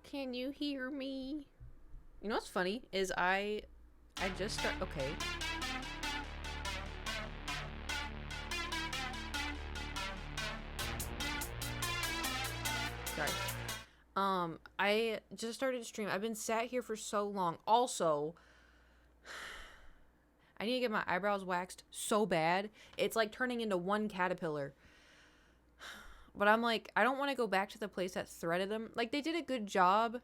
Can you hear me? You know what's funny is I just start. Okay. Sorry. I just started to stream. I've been sat here for so long. Also, I need to get my eyebrows waxed so bad. It's like turning into one caterpillar. But I'm like, I don't want to go back to the place that threaded them. Like, they did a good job,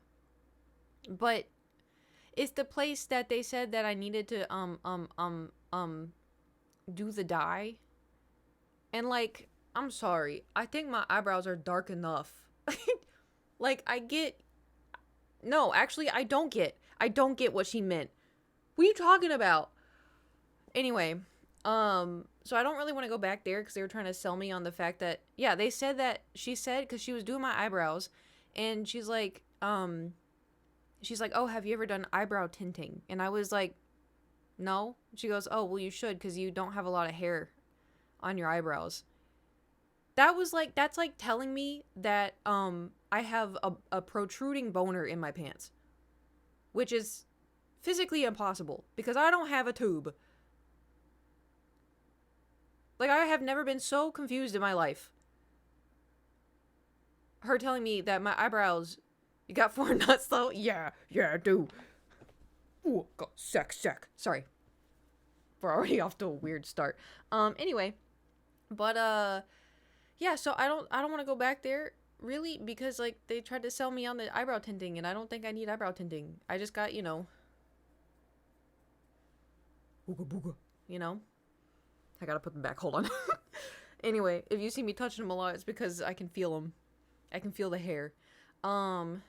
but it's the place that they said that I needed to do the dye. And like, I'm sorry. I think my eyebrows are dark enough. Like, I get. No, actually, I don't get. I don't get what she meant. What are you talking about? Anyway, so I don't really want to go back there because they were trying to sell me on the fact that, yeah, they said that, she said, because she was doing my eyebrows, and she's like, oh, have you ever done eyebrow tinting? And I was like, no. She goes, oh, well, you should, because you don't have a lot of hair on your eyebrows. That's like telling me that, I have a protruding boner in my pants, which is physically impossible because I don't have a tube. Like, I have never been so confused in my life. Her telling me that my eyebrows, you got 4 nuts though? Yeah, I do. Ooh, go, sec. Sorry. We're already off to a weird start. Anyway. But, yeah, so I don't want to go back there, really, because, like, they tried to sell me on the eyebrow tinting, and I don't think I need eyebrow tinting. I just got, ooga booga, I gotta put them back. Hold on. Anyway, if you see me touching them a lot, it's because I can feel them. I can feel the hair. But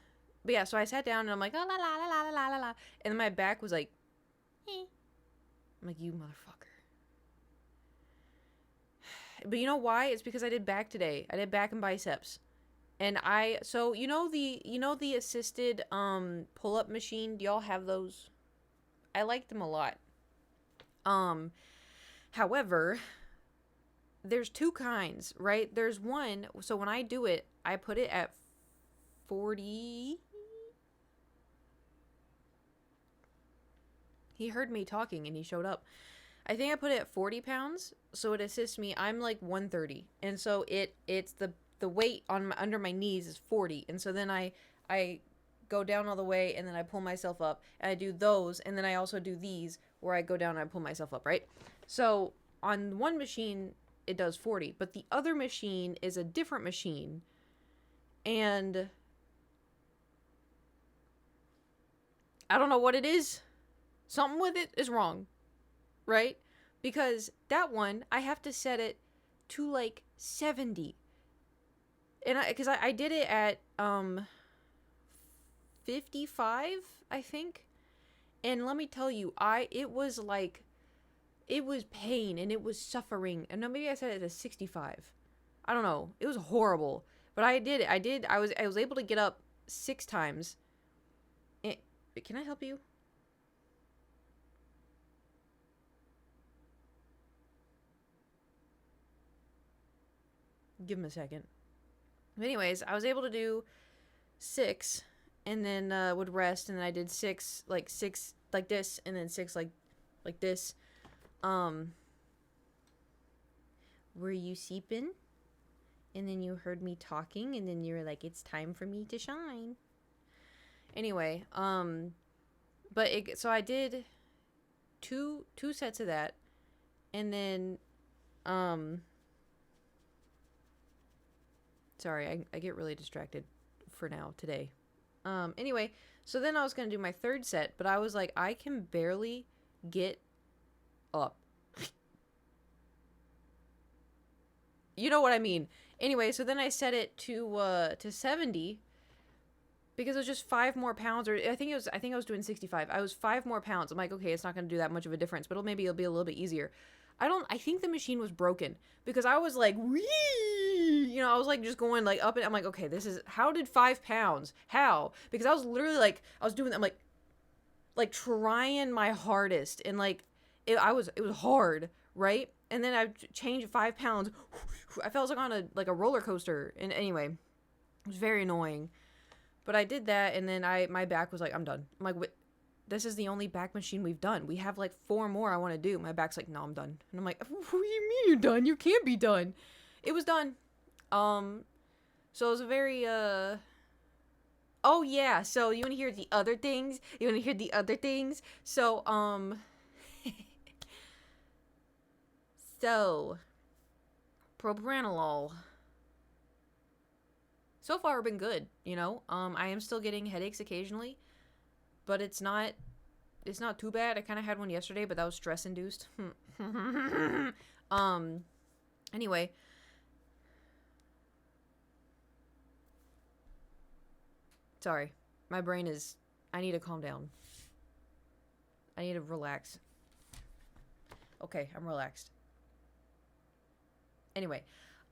yeah, so I sat down and I'm like, la la la la la la la, and then my back was like, eh. I'm like, you motherfucker. But you know why? It's because I did back today. I did back and biceps. And so you know the assisted pull-up machine? Do y'all have those? I like them a lot. However, there's 2 kinds, right? There's one, so when I do it, I put it at 40. He heard me talking and he showed up. I think I put it at 40 pounds, so it assists me. I'm like 130, and so it's the weight on under my knees is 40, and so then I go down all the way, and then I pull myself up, and I do those, and then I also do these where I go down and I pull myself up, right? So on one machine it does 40, but the other machine is a different machine, and I don't know what it is. Something with it is wrong, right? Because that one, I have to set it to like 70. And because I did it at 55, I think. And let me tell you, it was pain and it was suffering. And no, maybe I set it at 65. I don't know. It was horrible. But I did it. I was able to get up 6 times. Can I help you? Give him a second. But anyways, I was able to do 6, and then would rest, and then I did 6 like this, and then 6 like this. Were you sleeping? And then you heard me talking, and then you were like, it's time for me to shine. Anyway, but so I did two sets of that, and then sorry, I get really distracted for now today. Anyway, so then I was gonna do my 3rd set, but I was like, I can barely get up. You know what I mean. Anyway, so then I set it to 70 because it was just 5 more pounds, or I think I was doing 65. I was 5 more pounds. I'm like, okay, it's not going to do that much of a difference, but maybe it'll be a little bit easier. I think the machine was broken because I was like, wee, I was like just going like up, and I'm like, okay, how did 5 pounds? How? Because I was literally like, I'm like trying my hardest, and like, it was hard, right? And then I changed 5 pounds. I felt like on a roller coaster. And anyway, it was very annoying. But I did that, and then my back was like, I'm done. I'm like, what? This is the only back machine we've done. We have like 4 more I want to do. My back's like, no, I'm done. And I'm like, what do you mean you're done? You can't be done. It was done. So it was a very, oh yeah, so you want to hear the other things? You want to hear the other things? So, so, propranolol. So far, been good, you know? I am still getting headaches occasionally, but it's not too bad. I kind of had one yesterday, but that was stress induced. Anyway. Sorry. My brain is, I need to calm down. I need to relax. Okay, I'm relaxed. Anyway,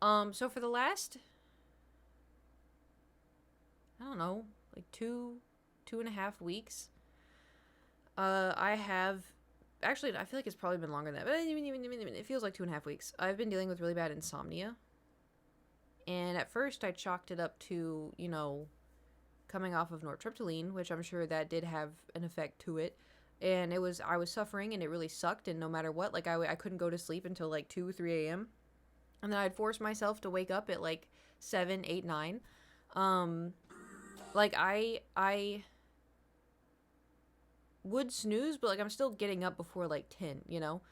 so for the last, I don't know, like 2.5 weeks, I have, actually, I feel like it's probably been longer than that, but it feels like 2.5 weeks. I've been dealing with really bad insomnia, and at first I chalked it up to, you know, coming off of nortriptyline, which I'm sure that did have an effect to it, and I was suffering, and it really sucked, and no matter what, like, I couldn't go to sleep until, like, 2, 3 a.m., and then I'd force myself to wake up at, like, 7, 8, 9, like, I would snooze, but, like, I'm still getting up before, like, 10, you know?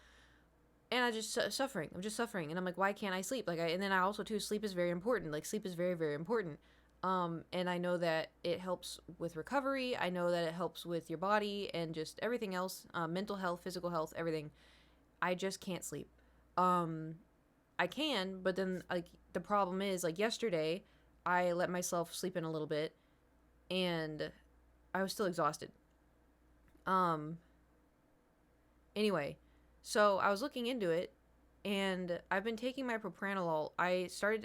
And I'm just suffering. I'm just suffering. And I'm like, why can't I sleep? Like, and then I also, too, sleep is very important. Like, sleep is very, very important. And I know that it helps with recovery. I know that it helps with your body and just everything else. Mental health, physical health, everything. I just can't sleep. I can, but then, like, the problem is, like, yesterday, I let myself sleep in a little bit, and I was still exhausted. Anyway, so I was looking into it, and I've been taking my propranolol. It said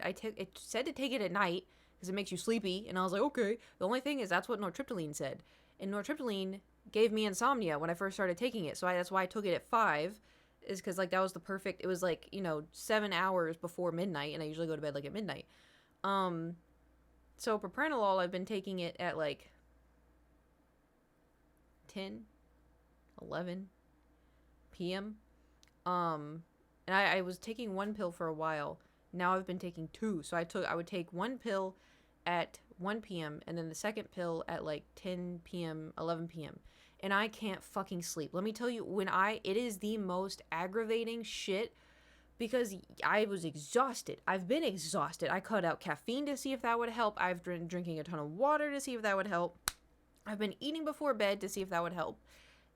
to take it at night, because it makes you sleepy, and I was like, okay. The only thing is, that's what nortriptyline said, and nortriptyline gave me insomnia when I first started taking it, so that's why I took it at 5, is because, like, that was the perfect, it was, like, you know, 7 hours before midnight, and I usually go to bed, like, at midnight. So propranolol, I've been taking it at, like, 10, 11 p.m. And I was taking 1 pill for a while. Now I've been taking 2. So I would take 1 pill at 1 p.m. and then the second pill at, like, 10 p.m., 11 p.m. And I can't fucking sleep. Let me tell you, it is the most aggravating shit, because I was exhausted. I've been exhausted. I cut out caffeine to see if that would help. I've been drinking a ton of water to see if that would help. I've been eating before bed to see if that would help.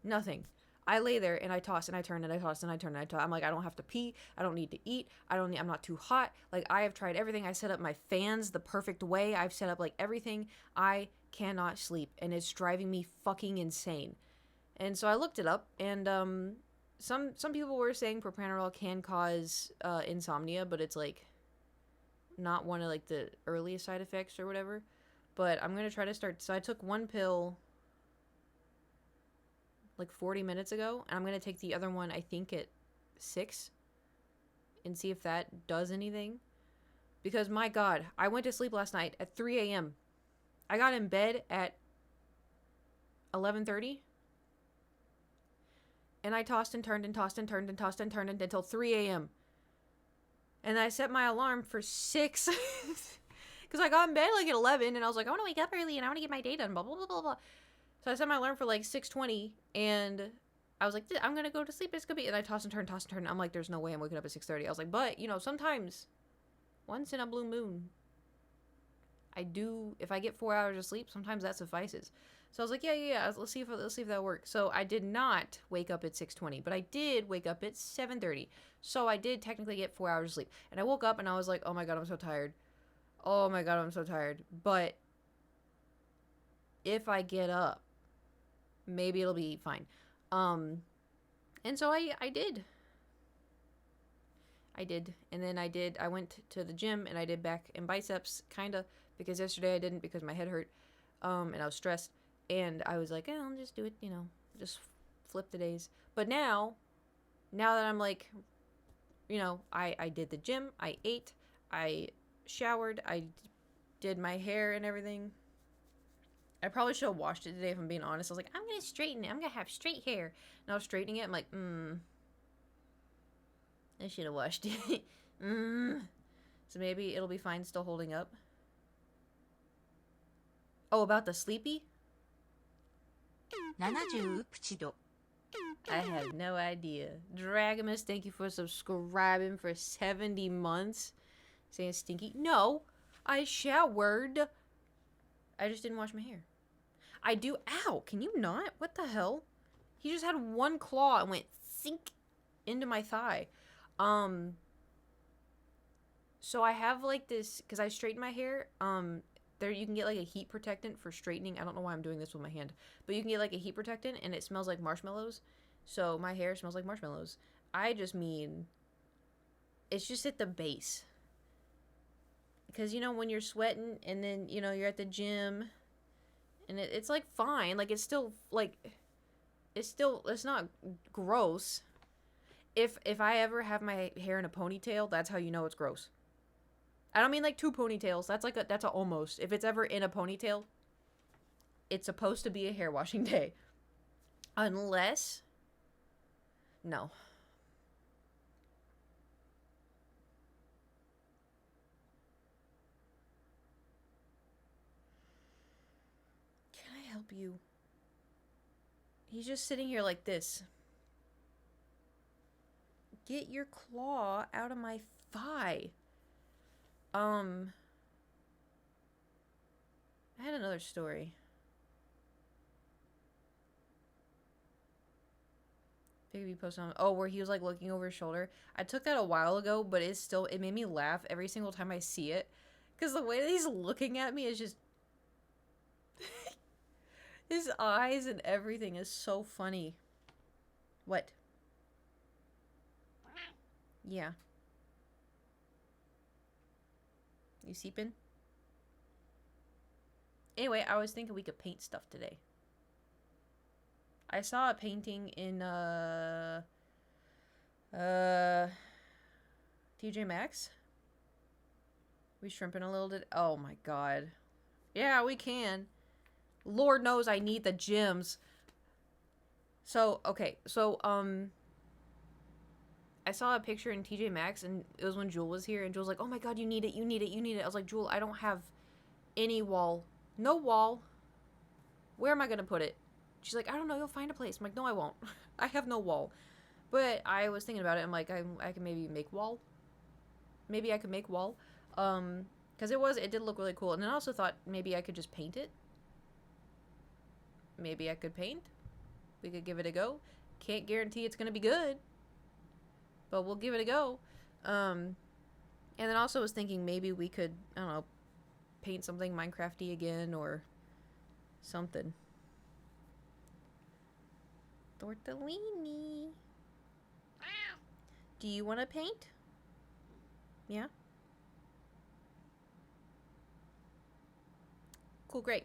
Nothing. I lay there and I toss and I turn and I toss and I turn and I toss. I'm like, I don't have to pee. I don't need to eat. I'm not too hot. Like, I have tried everything. I set up my fans the perfect way. I've set up, like, everything. I cannot sleep, and it's driving me fucking insane. And so I looked it up, and some people were saying propranolol can cause insomnia, but it's, like, not one of, like, the earliest side effects or whatever. But I'm gonna try to start. So I took 1 pill, like, 40 minutes ago, and I'm gonna take the other one, I think, at 6, and see if that does anything. Because, my God, I went to sleep last night at 3 a.m. I got in bed at 11:30, and I tossed and turned and tossed and turned and tossed and turned until 3 a.m. And I set my alarm for 6. Because I got in bed, like, at 11, and I was like, I want to wake up early, and I want to get my day done, blah, blah, blah, blah, blah. So I set my alarm for, like, 6:20, and I was like, I'm going to go to sleep, it's going to be, and I toss and turn, toss and turn. I'm like, there's no way I'm waking up at 6:30. I was like, but, you know, sometimes, once in a blue moon, if I get 4 hours of sleep, sometimes that suffices. So I was like, yeah, let's see if that works. So I did not wake up at 6:20, but I did wake up at 7:30. So I did technically get 4 hours of sleep. And I woke up and I was like, oh my God, I'm so tired. Oh my God, I'm so tired. But if I get up, maybe it'll be fine. And so I did. And then I went to the gym and I did back and biceps, kind of, because yesterday I didn't because my head hurt, and I was stressed. And I was like, I'll just do it, you know, just flip the days. But now that I'm, like, you know, I did the gym, I ate, I showered, I did my hair and everything. I probably should have washed it today if I'm being honest. I was like, I'm going to straighten it. I'm going to have straight hair. And I was straightening it. I'm like, I should have washed it. So maybe it'll be fine still holding up. Oh, about the sleepy? 70プチ度 I have no idea. Dragamus, thank you for subscribing for 70 months. Saying stinky. No, I showered. I just didn't wash my hair. I do. Ow, can you not? What the hell? He just had one claw and went sink into my thigh. So I have like this, because I straighten my hair. There you can get like a heat protectant for straightening. I don't know why I'm doing this with my hand, but you can get like a heat protectant and it smells like marshmallows. So my hair smells like marshmallows. I just mean, it's just at the base. Because, you know, when you're sweating and then, you know, you're at the gym and it's like fine. Like it's still like, it's not gross. If I ever have my hair in a ponytail, that's how you know it's gross. I don't mean like 2 ponytails. That's a almost. If it's ever in a ponytail, it's supposed to be a hair washing day. Unless, no. Can I help you? He's just sitting here like this. Get your claw out of my thigh. I had another story. Maybe post on. Oh, where he was like looking over his shoulder. I took that a while ago, but it made me laugh every single time I see it, because the way that he's looking at me is just his eyes and everything is so funny. What? Yeah. You seeping? Anyway, I was thinking we could paint stuff today. I saw a painting in TJ Maxx. We shrimping a little bit. Oh my god. Yeah, we can. Lord knows I need the gyms. So, okay. So, I saw a picture in TJ Maxx, and it was when Jewel was here, and Jewel's like, oh my god, you need it, you need it, you need it. I was like, Jewel, I don't have any wall. No wall. Where am I gonna put it? She's like, I don't know, you'll find a place. I'm like, no, I won't. I have no wall. But I was thinking about it, I'm like, I can maybe make wall. Maybe I could make wall. Because it did look really cool. And then I also thought maybe I could just paint it. Maybe I could paint. We could give it a go. Can't guarantee it's gonna be good, but we'll give it a go. And then also was thinking maybe we could, I don't know, paint something Minecrafty again or something. Tortellini. Do you want to paint? Yeah? Cool, great.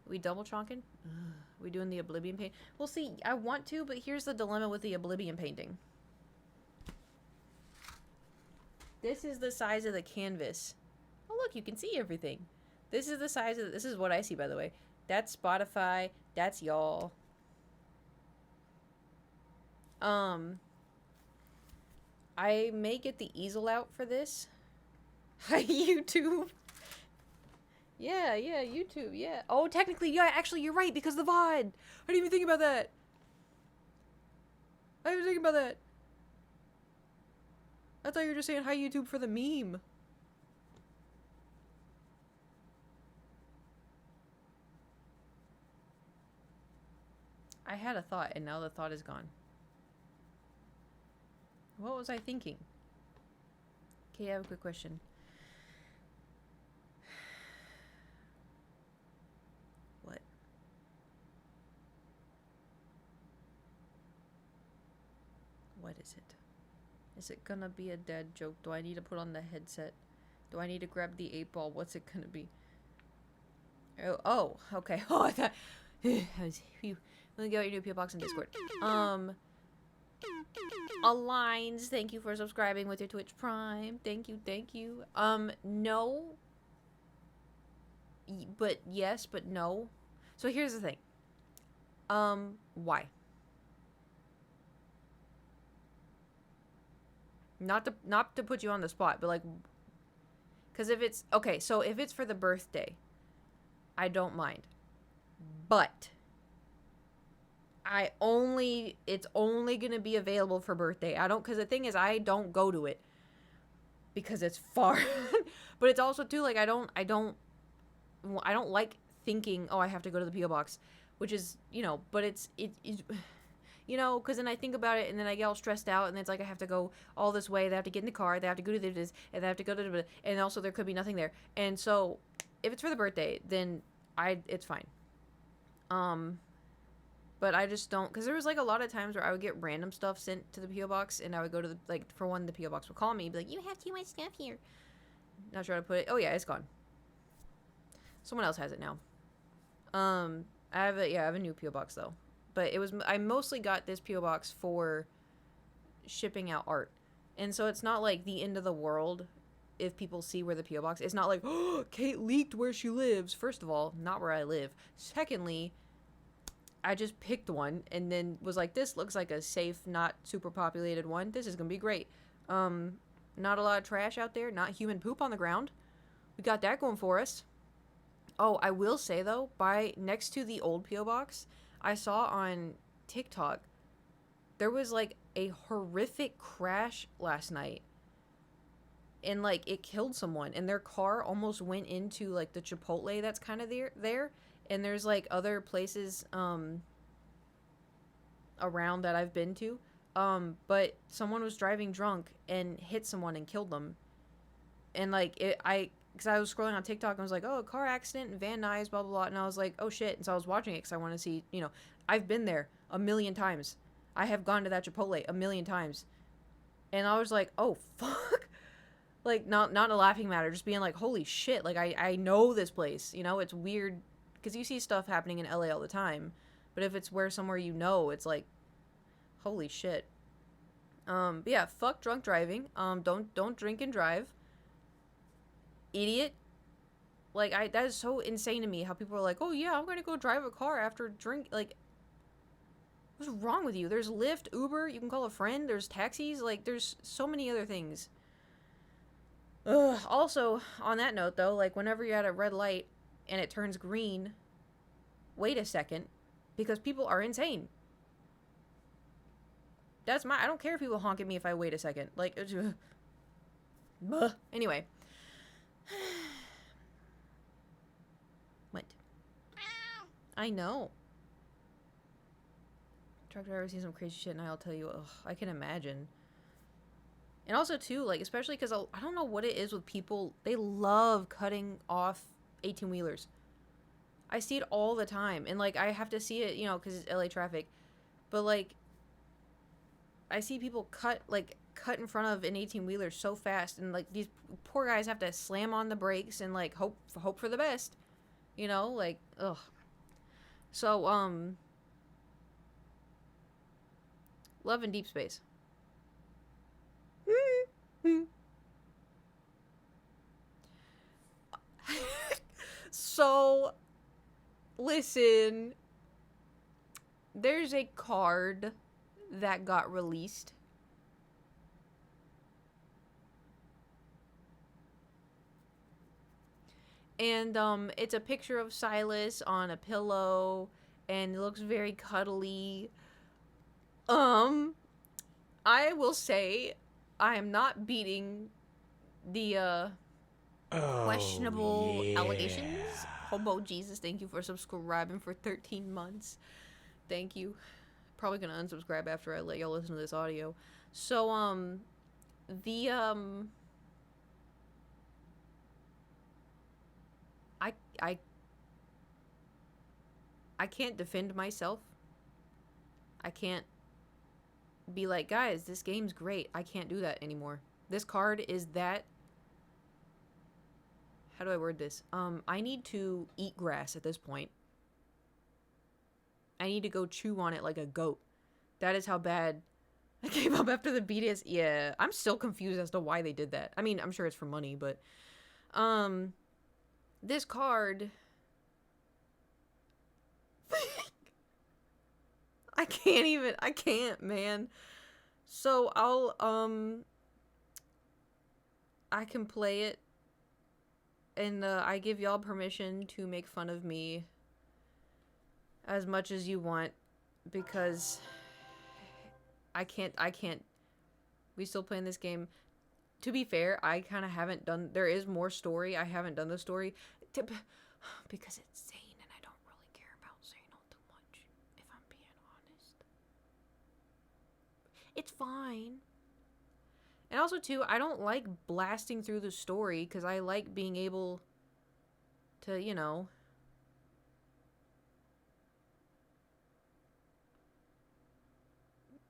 We double chalking? We doing the Oblivion paint? Well, see, I want to, but here's the dilemma with the Oblivion painting. This is the size of the canvas. Oh, look, you can see everything. This is the size of this is what I see, by the way. That's Spotify. That's y'all. I may get the easel out for this. Hi, YouTube. Yeah, YouTube, yeah. Oh, technically, yeah, actually, you're right, because the VOD. I didn't even think about that. I didn't even think about that. I thought you were just saying hi, YouTube, for the meme. I had a thought, and now the thought is gone. What was I thinking? Okay, I have a quick question. What? What is it? Is it gonna be a dad joke? Do I need to put on the headset? Do I need to grab the 8-ball? What's it gonna be? Oh, okay. Oh, I thought... Let me get out your new PO box in Discord. Aligns, thank you for subscribing with your Twitch Prime. Thank you. No. But yes, but no. So here's the thing. Why? Not to put you on the spot, but like, because if it's okay, so if it's for the birthday, I don't mind. But it's only gonna be available for birthday. I don't, because the thing is, I don't go to it because it's far. But it's also too like I don't like thinking, oh, I have to go to the PO box, which is, but it because then I think about it and then I get all stressed out and then it's like I have to go all this way. They have to get in the car. They have to go to this and they have to go to the, and also there could be nothing there. And so if it's for the birthday, then it's fine. But I just don't, because there was like a lot of times where I would get random stuff sent to the PO box and I would go to for one, the PO box would call me, be like, you have too much stuff here. Not sure how to put it. Oh yeah, it's gone. Someone else has it now. I have a new PO box though. But I mostly got this PO box for shipping out art. And so it's not like the end of the world if people see where the PO box is. It's not like, oh, Kate leaked where she lives. First of all, not where I live. Secondly, I just picked one and then was like, this looks like a safe, not super populated one. This is going to be great. Not a lot of trash out there. Not human poop on the ground. We got that going for us. Oh, I will say though, next to the old PO box, I saw on TikTok, there was like a horrific crash last night. And like it killed someone and their car almost went into like the Chipotle that's kind of there. And there's like other places around that I've been to. But someone was driving drunk and hit someone and killed them. And like because I was scrolling on TikTok and I was like, oh, a car accident in Van Nuys, blah, blah, blah. And I was like, oh, shit. And so I was watching it because I want to see, I've been there a million times. I have gone to that Chipotle a million times. And I was like, oh, fuck. Like, not in a laughing matter, just being like, holy shit. Like, I know this place. It's weird because you see stuff happening in LA all the time. But if it's somewhere it's like, holy shit. But yeah, fuck drunk driving. Don't drink and drive. Idiot. Like, that is so insane to me how people are like, oh yeah, I'm gonna go drive a car after drink. Like, what's wrong with you? There's Lyft, Uber, you can call a friend, there's taxis, like there's so many other things. Ugh. Also, on that note though, like whenever you're at a red light and it turns green, wait a second, because people are insane. I don't care if people honk at me if I wait a second. Like, anyway. What? I know. Truck drivers see some crazy shit and I'll tell you, I can imagine. And also too, like, especially because I don't know what it is with people, they love cutting off 18-wheelers. I see it all the time. And like, I have to see it, because it's LA traffic. But like, I see people cut in front of an 18-wheeler so fast, and like these poor guys have to slam on the brakes and like hope for the best, like, ugh. So Love in Deep Space. So listen, there's a card that got released. And it's a picture of Silas on a pillow and it looks very cuddly. I will say I am not beating the questionable allegations. Hobo Jesus, thank you for subscribing for 13 months. Thank you. Probably gonna unsubscribe after I let y'all listen to this audio. So I can't defend myself. I can't be like, guys, this game's great. I can't do that anymore. This card is that. How do I word this? I need to eat grass at this point. I need to go chew on it like a goat. That is how bad I came up after the BTS. Yeah, I'm still confused as to why they did that. I mean, I'm sure it's for money, but this card, I can't even. I can't, man. So I can play it, and I give y'all permission to make fun of me as much as you want, because I can't. We still playing this game. To be fair, I kind of haven't done. There is more story. I haven't done the story because it's Zane, and I don't really care about Zane all too much. If I'm being honest, it's fine. And also, too, I don't like blasting through the story because I like being able to, you know,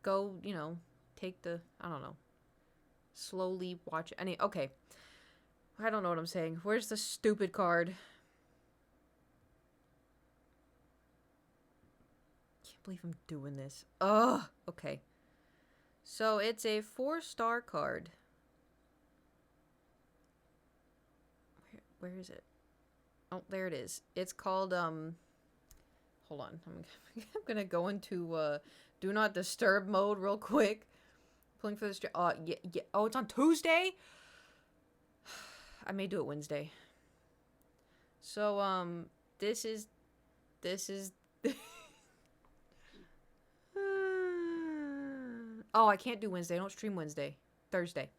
go, you know, take the, I don't know, slowly watch. Okay. I don't know what I'm saying. Where's the stupid card? Can't believe I'm doing this. Ugh. Okay. So it's a 4-star card. Where is it? Oh, there it is. It's called, hold on. I'm gonna go into, do not disturb mode real quick. Pulling for this, yeah. Oh, it's on Tuesday? I may do it Wednesday. So, this is oh, I can't do Wednesday. I don't stream Wednesday. Thursday.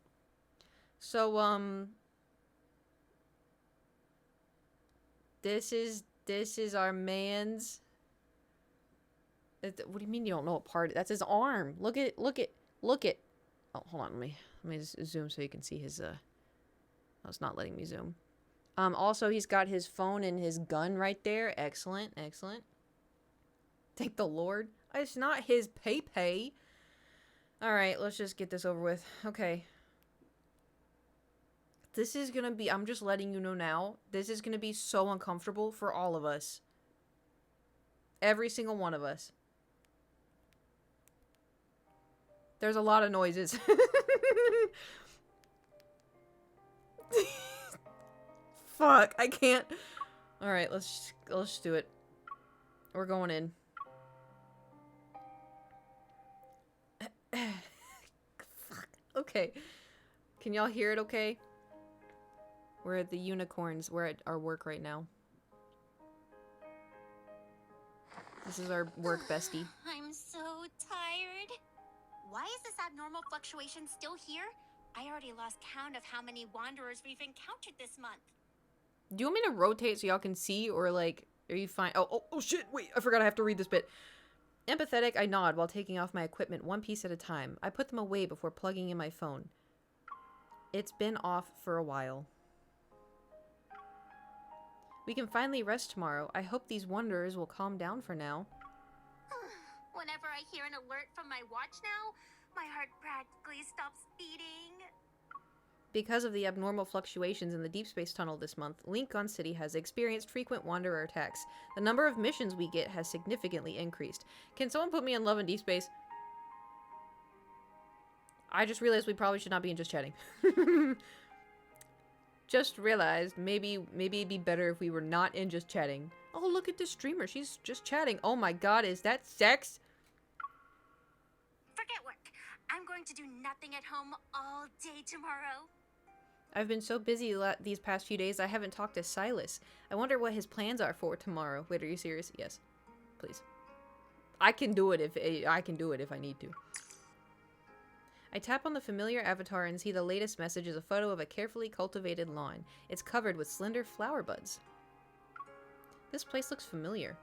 So, this is our man's. What do you mean you don't know what part? That's his arm. Look at. Oh, hold on. Let me just zoom so you can see his. Oh, it's not letting me zoom. Also, he's got his phone and his gun right there. Excellent. Thank the Lord. It's not his pay. Alright, let's just get this over with. Okay. This is gonna be, I'm just letting you know now, this is gonna be so uncomfortable for all of us. Every single one of us. There's a lot of noises. Fuck, I can't. Alright, let's do it. We're going in. Fuck. Okay. Can y'all hear it okay? We're at the unicorns. We're at our work right now. This is our work bestie. I'm so tired. Why is this abnormal fluctuation still here? I already lost count of how many wanderers we've encountered this month. Do you want me to rotate so y'all can see, or like, are you fine? Oh shit, wait, I forgot I have to read this bit. Empathetic, I nod while taking off my equipment one piece at a time. I put them away before plugging in my phone. It's been off for a while. We can finally rest tomorrow. I hope these wanderers will calm down for now. Whenever I hear an alert from my watch now, my heart practically stops beating. Because of the abnormal fluctuations in the Deep Space Tunnel this month, Lincoln City has experienced frequent wanderer attacks. The number of missions we get has significantly increased. Can someone put me in Love and Deep Space? I just realized we probably should not be in Just Chatting. Just realized maybe it'd be better if we were not in Just Chatting. Oh, look at this streamer. She's just chatting. Oh my god, is that sex? Forget work. I'm going to do nothing at home all day tomorrow. I've been so busy these past few days I haven't talked to Silas. I wonder what his plans are for tomorrow. Wait, are you serious? Yes. Please. I can do it if I need to. I tap on the familiar avatar and see the latest message is a photo of a carefully cultivated lawn. It's covered with slender flower buds. This place looks familiar.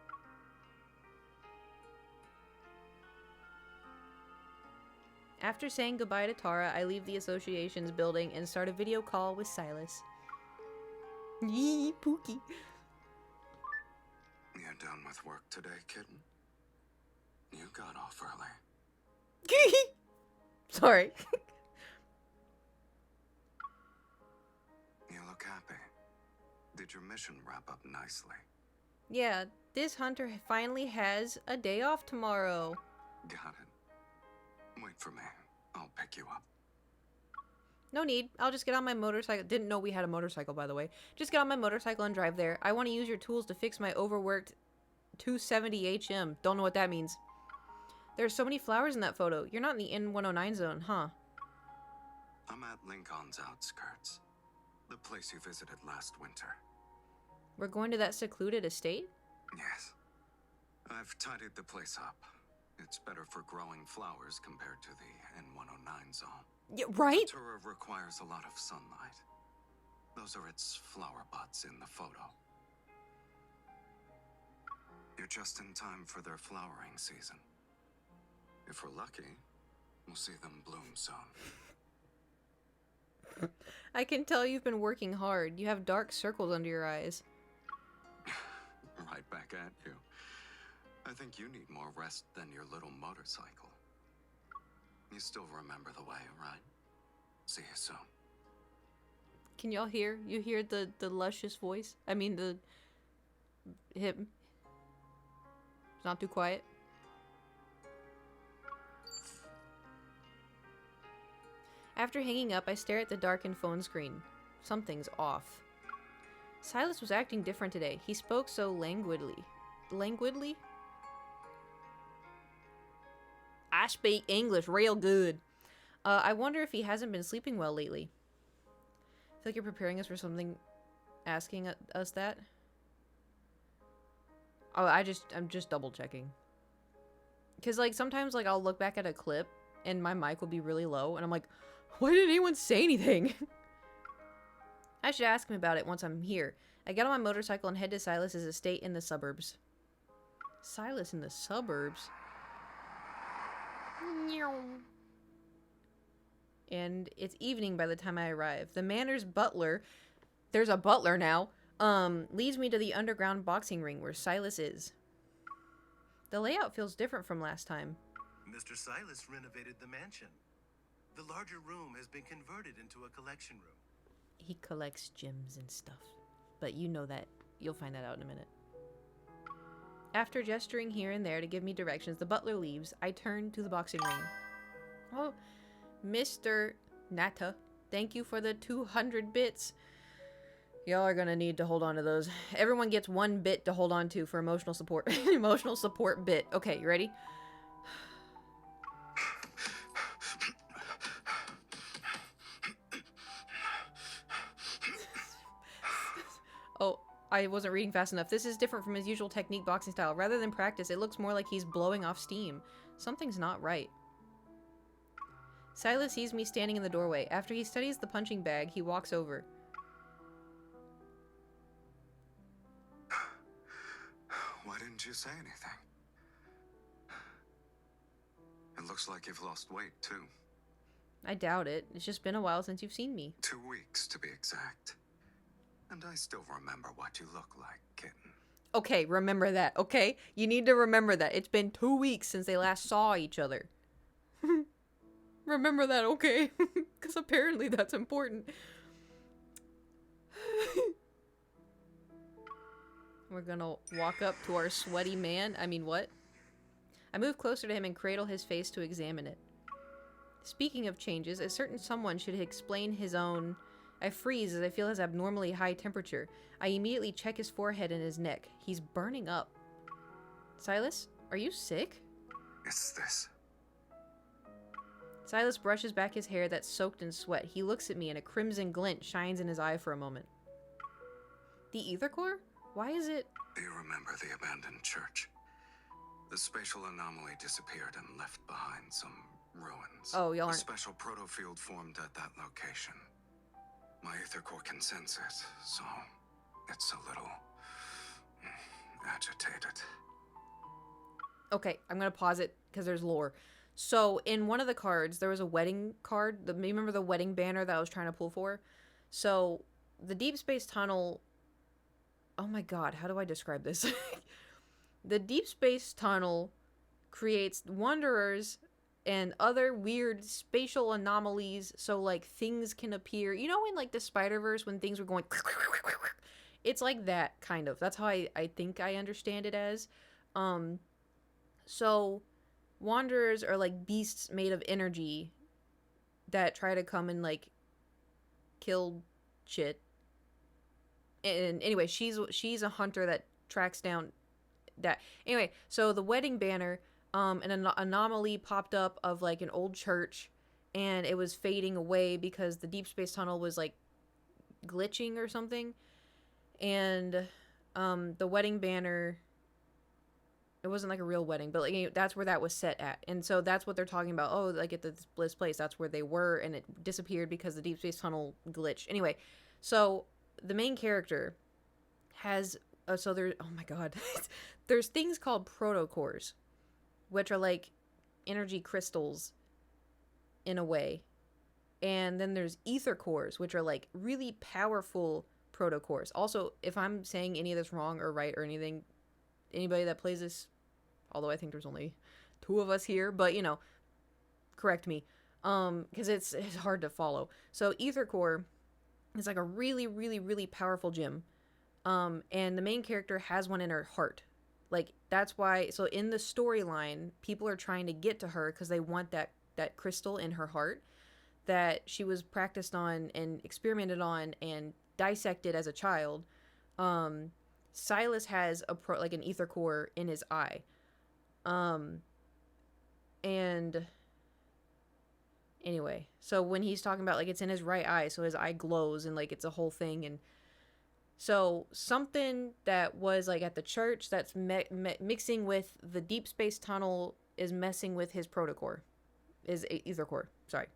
After saying goodbye to Tara, I leave the association's building and start a video call with Silas. Yee, Pookie. You're done with work today, kitten? You got off early. Sorry. You look happy. Did your mission wrap up nicely? Yeah, this hunter finally has a day off tomorrow. Got it. Wait for me. I'll pick you up. No need. I'll just get on my motorcycle. Didn't know we had a motorcycle, by the way. Just get on my motorcycle and drive there. I want to use your tools to fix my overworked 270 HM. Don't know what that means. There's so many flowers in that photo. You're not in the N109 zone, huh? I'm at Lincoln's outskirts. The place you visited last winter. We're going to that secluded estate? Yes. I've tidied the place up. It's better for growing flowers compared to the N109 zone. Yeah, right? Datura requires a lot of sunlight. Those are its flower buds in the photo. You're just in time for their flowering season. If we're lucky, we'll see them bloom soon. I can tell you've been working hard. You have dark circles under your eyes. Right back at you. I think you need more rest than your little motorcycle. You still remember the way, right? See you soon. Can y'all hear? You hear the luscious voice? I mean, the... him. It's not too quiet. After hanging up, I stare at the darkened phone screen. Something's off. Silas was acting different today. He spoke so languidly. Languidly? I speak English real good. I wonder if he hasn't been sleeping well lately. I feel like you're preparing us for something, asking us that. Oh, I'm just double checking. Cause like sometimes like I'll look back at a clip and my mic will be really low and I'm like, why didn't anyone say anything? I should ask him about it once I'm here. I get on my motorcycle and head to Silas's estate in the suburbs. Silas in the suburbs? And it's evening by the time I arrive. The manor's butler, there's a butler now, leads me to the underground boxing ring where Silas is. The layout feels different from last time. Mr. Silas renovated the mansion. The larger room has been converted into a collection room. He collects gems and stuff. But you know that. You'll find that out in a minute. After gesturing here and there to give me directions, the butler leaves. I turn to the boxing ring. Oh, Mr. Nata, thank you for the 200 bits. Y'all are gonna need to hold on to those. Everyone gets 1 bit to hold on to for emotional support. Emotional support bit. Okay, you ready? Oh, I wasn't reading fast enough. This is different from his usual technique boxing style. Rather than practice, it looks more like he's blowing off steam. Something's not right. Silas sees me standing in the doorway. After he studies the punching bag, he walks over. Why didn't you say anything? It looks like you've lost weight, too. I doubt it. It's just been a while since you've seen me. 2 weeks, to be exact. And I still remember what you look like, kitten. Okay, remember that, okay? You need to remember that. It's been 2 weeks since they last saw each other. Remember that, okay? Because apparently that's important. We're gonna walk up to our sweaty man. I mean, what? I move closer to him and cradle his face to examine it. Speaking of changes, a certain someone should explain his own... I freeze as I feel his abnormally high temperature. I immediately check his forehead and his neck. He's burning up. Silas, are you sick? It's this. Silas brushes back his hair that's soaked in sweat. He looks at me and a crimson glint shines in his eye for a moment. The ether core? Why is it... Do you remember the abandoned church? The spatial anomaly disappeared and left behind some ruins. Oh, y'all A aren't... special protofield formed at that location. My ether core can sense it, so it's a little agitated. Okay, I'm gonna pause it because there's lore. So in one of the cards, there was a wedding card. Remember the wedding banner that I was trying to pull for? So the deep space tunnel... Oh my god, how do I describe this? The deep space tunnel creates wanderers and other weird spatial anomalies, so like things can appear. You know in like the Spider-Verse when things were going... It's like that, kind of. That's how I think I understand it as. So wanderers are like beasts made of energy that try to come and like kill shit. And anyway, she's a hunter that tracks down that. Anyway, so the wedding banner an anomaly popped up of like an old church, and it was fading away because the deep space tunnel was like glitching or something. And the wedding banner, it wasn't like a real wedding, but like that's where that was set at. And so that's what they're talking about. Oh, like at this place, that's where they were, and it disappeared because the deep space tunnel glitched. Anyway, so the main character has so there. Oh my god, there's things called protocores, which are like energy crystals in a way, and then there's ether cores, which are like really powerful protocores. Also, if I'm saying any of this wrong or right or anything, anybody that plays this, although I think there's only 2 of us here, but you know, correct me, because it's hard to follow. So ether core is like a really really really powerful gem, and the main character has one in her heart. Like that's why. So in the storyline, people are trying to get to her because they want that crystal in her heart that she was practiced on and experimented on and dissected as a child. Silas has like an ether core in his eye. And anyway, so when he's talking about like it's in his right eye, so his eye glows and like it's a whole thing. And so something that was like at the church that's mixing with the deep space tunnel is messing with his protocore, is ether core. Sorry.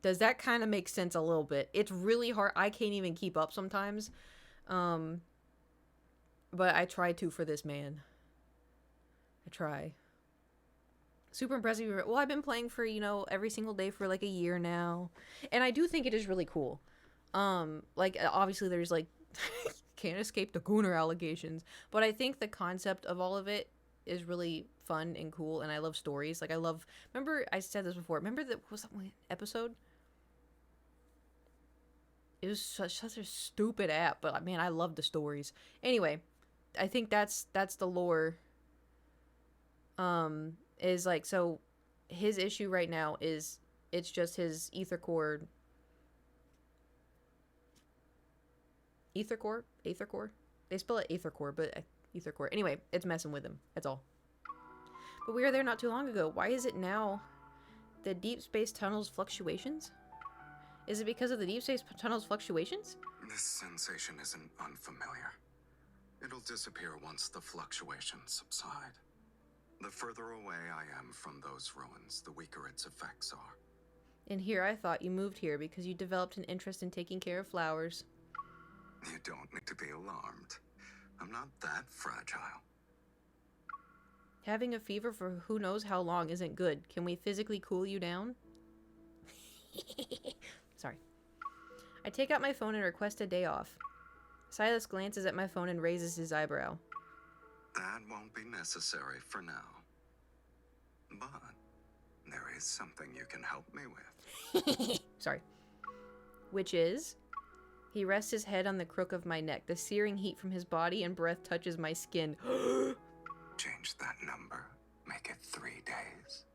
Does that kind of make sense a little bit? It's really hard. I can't even keep up sometimes. But I try to for this man. I try. Super impressive. Well, I've been playing for, you know, every single day for like a year now. And I do think it is really cool. Like, obviously there's like, can't escape the Gooner allegations. But I think the concept of all of it is really fun and cool. And I love stories. Like, remember I said this before. Remember was that one episode? It was such a stupid app, but man, I love the stories. Anyway, I think that's the lore. Is like, so his issue right now is it's just his ether core. Ether core? They spell it ether core, but ether core. Anyway, it's messing with him. That's all. But we were there not too long ago. Why is it now the deep space tunnel's fluctuations? Is it because of the deep space tunnel's fluctuations? This sensation isn't unfamiliar. It'll disappear once the fluctuations subside. The further away I am from those ruins, the weaker its effects are. And here I thought you moved here because you developed an interest in taking care of flowers. You don't need to be alarmed. I'm not that fragile. Having a fever for who knows how long isn't good. Can we physically cool you down? Sorry. I take out my phone and request a day off. Silas glances at my phone and raises his eyebrow. That won't be necessary for now. But there is something you can help me with. Sorry. Which is? He rests his head on the crook of my neck. The searing heat from his body and breath touches my skin. Change that number. Make it 3 days.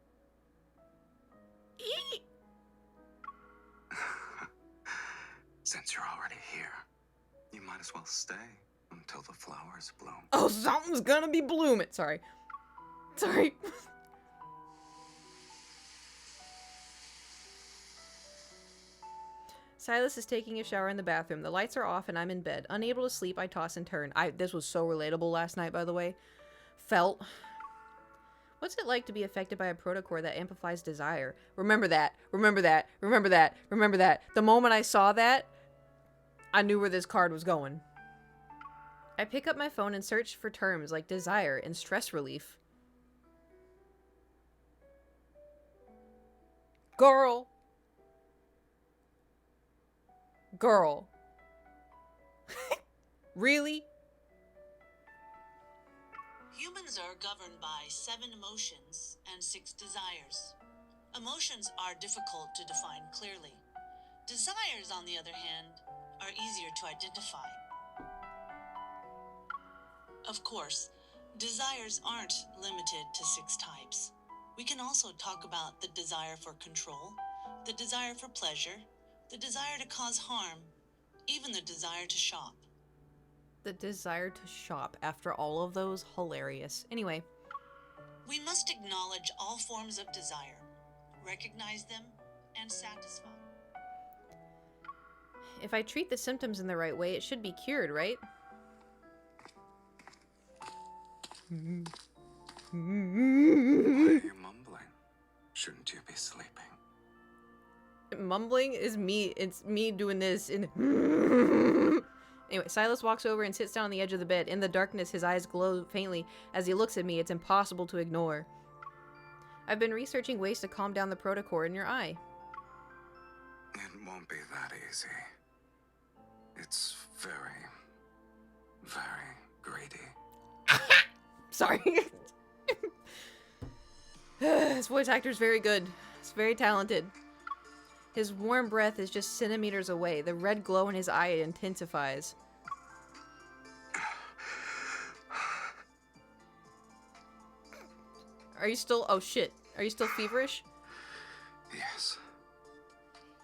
Since you're already here, you might as well stay until the flowers bloom. Oh, something's gonna be blooming. Sorry. Silas is taking a shower in the bathroom. The lights are off and I'm in bed. Unable to sleep, I toss and turn. This was so relatable last night, by the way. What's it like to be affected by a protocore that amplifies desire? Remember that. The moment I saw that, I knew where this card was going. I pick up my phone and search for terms like desire and stress relief. Girl. Really? Humans are governed by 7 emotions and 6 desires. Emotions are difficult to define clearly. Desires, on the other hand, are easier to identify. Of course, desires aren't limited to 6 types. We can also talk about the desire for control, the desire for pleasure, the desire to cause harm, even the desire to shop. The desire to shop after all of those, hilarious. Anyway, We must acknowledge all forms of desire, recognize them, and satisfy. if I treat the symptoms in the right way, it should be cured, right? Why are you mumbling? Shouldn't you be sleeping? Mumbling is me. It's me doing this in. Anyway, Silas walks over and sits down on the edge of the bed. In the darkness, his eyes glow faintly as he looks at me. It's impossible to ignore. I've been researching ways to calm down the protocore in your eye. It won't be that easy. It's very, very greedy. Sorry. His voice actor is very good. He's very talented. His warm breath is just centimeters away. The red glow in his eye intensifies. Are you still... Oh, shit. Are you still feverish? Yes.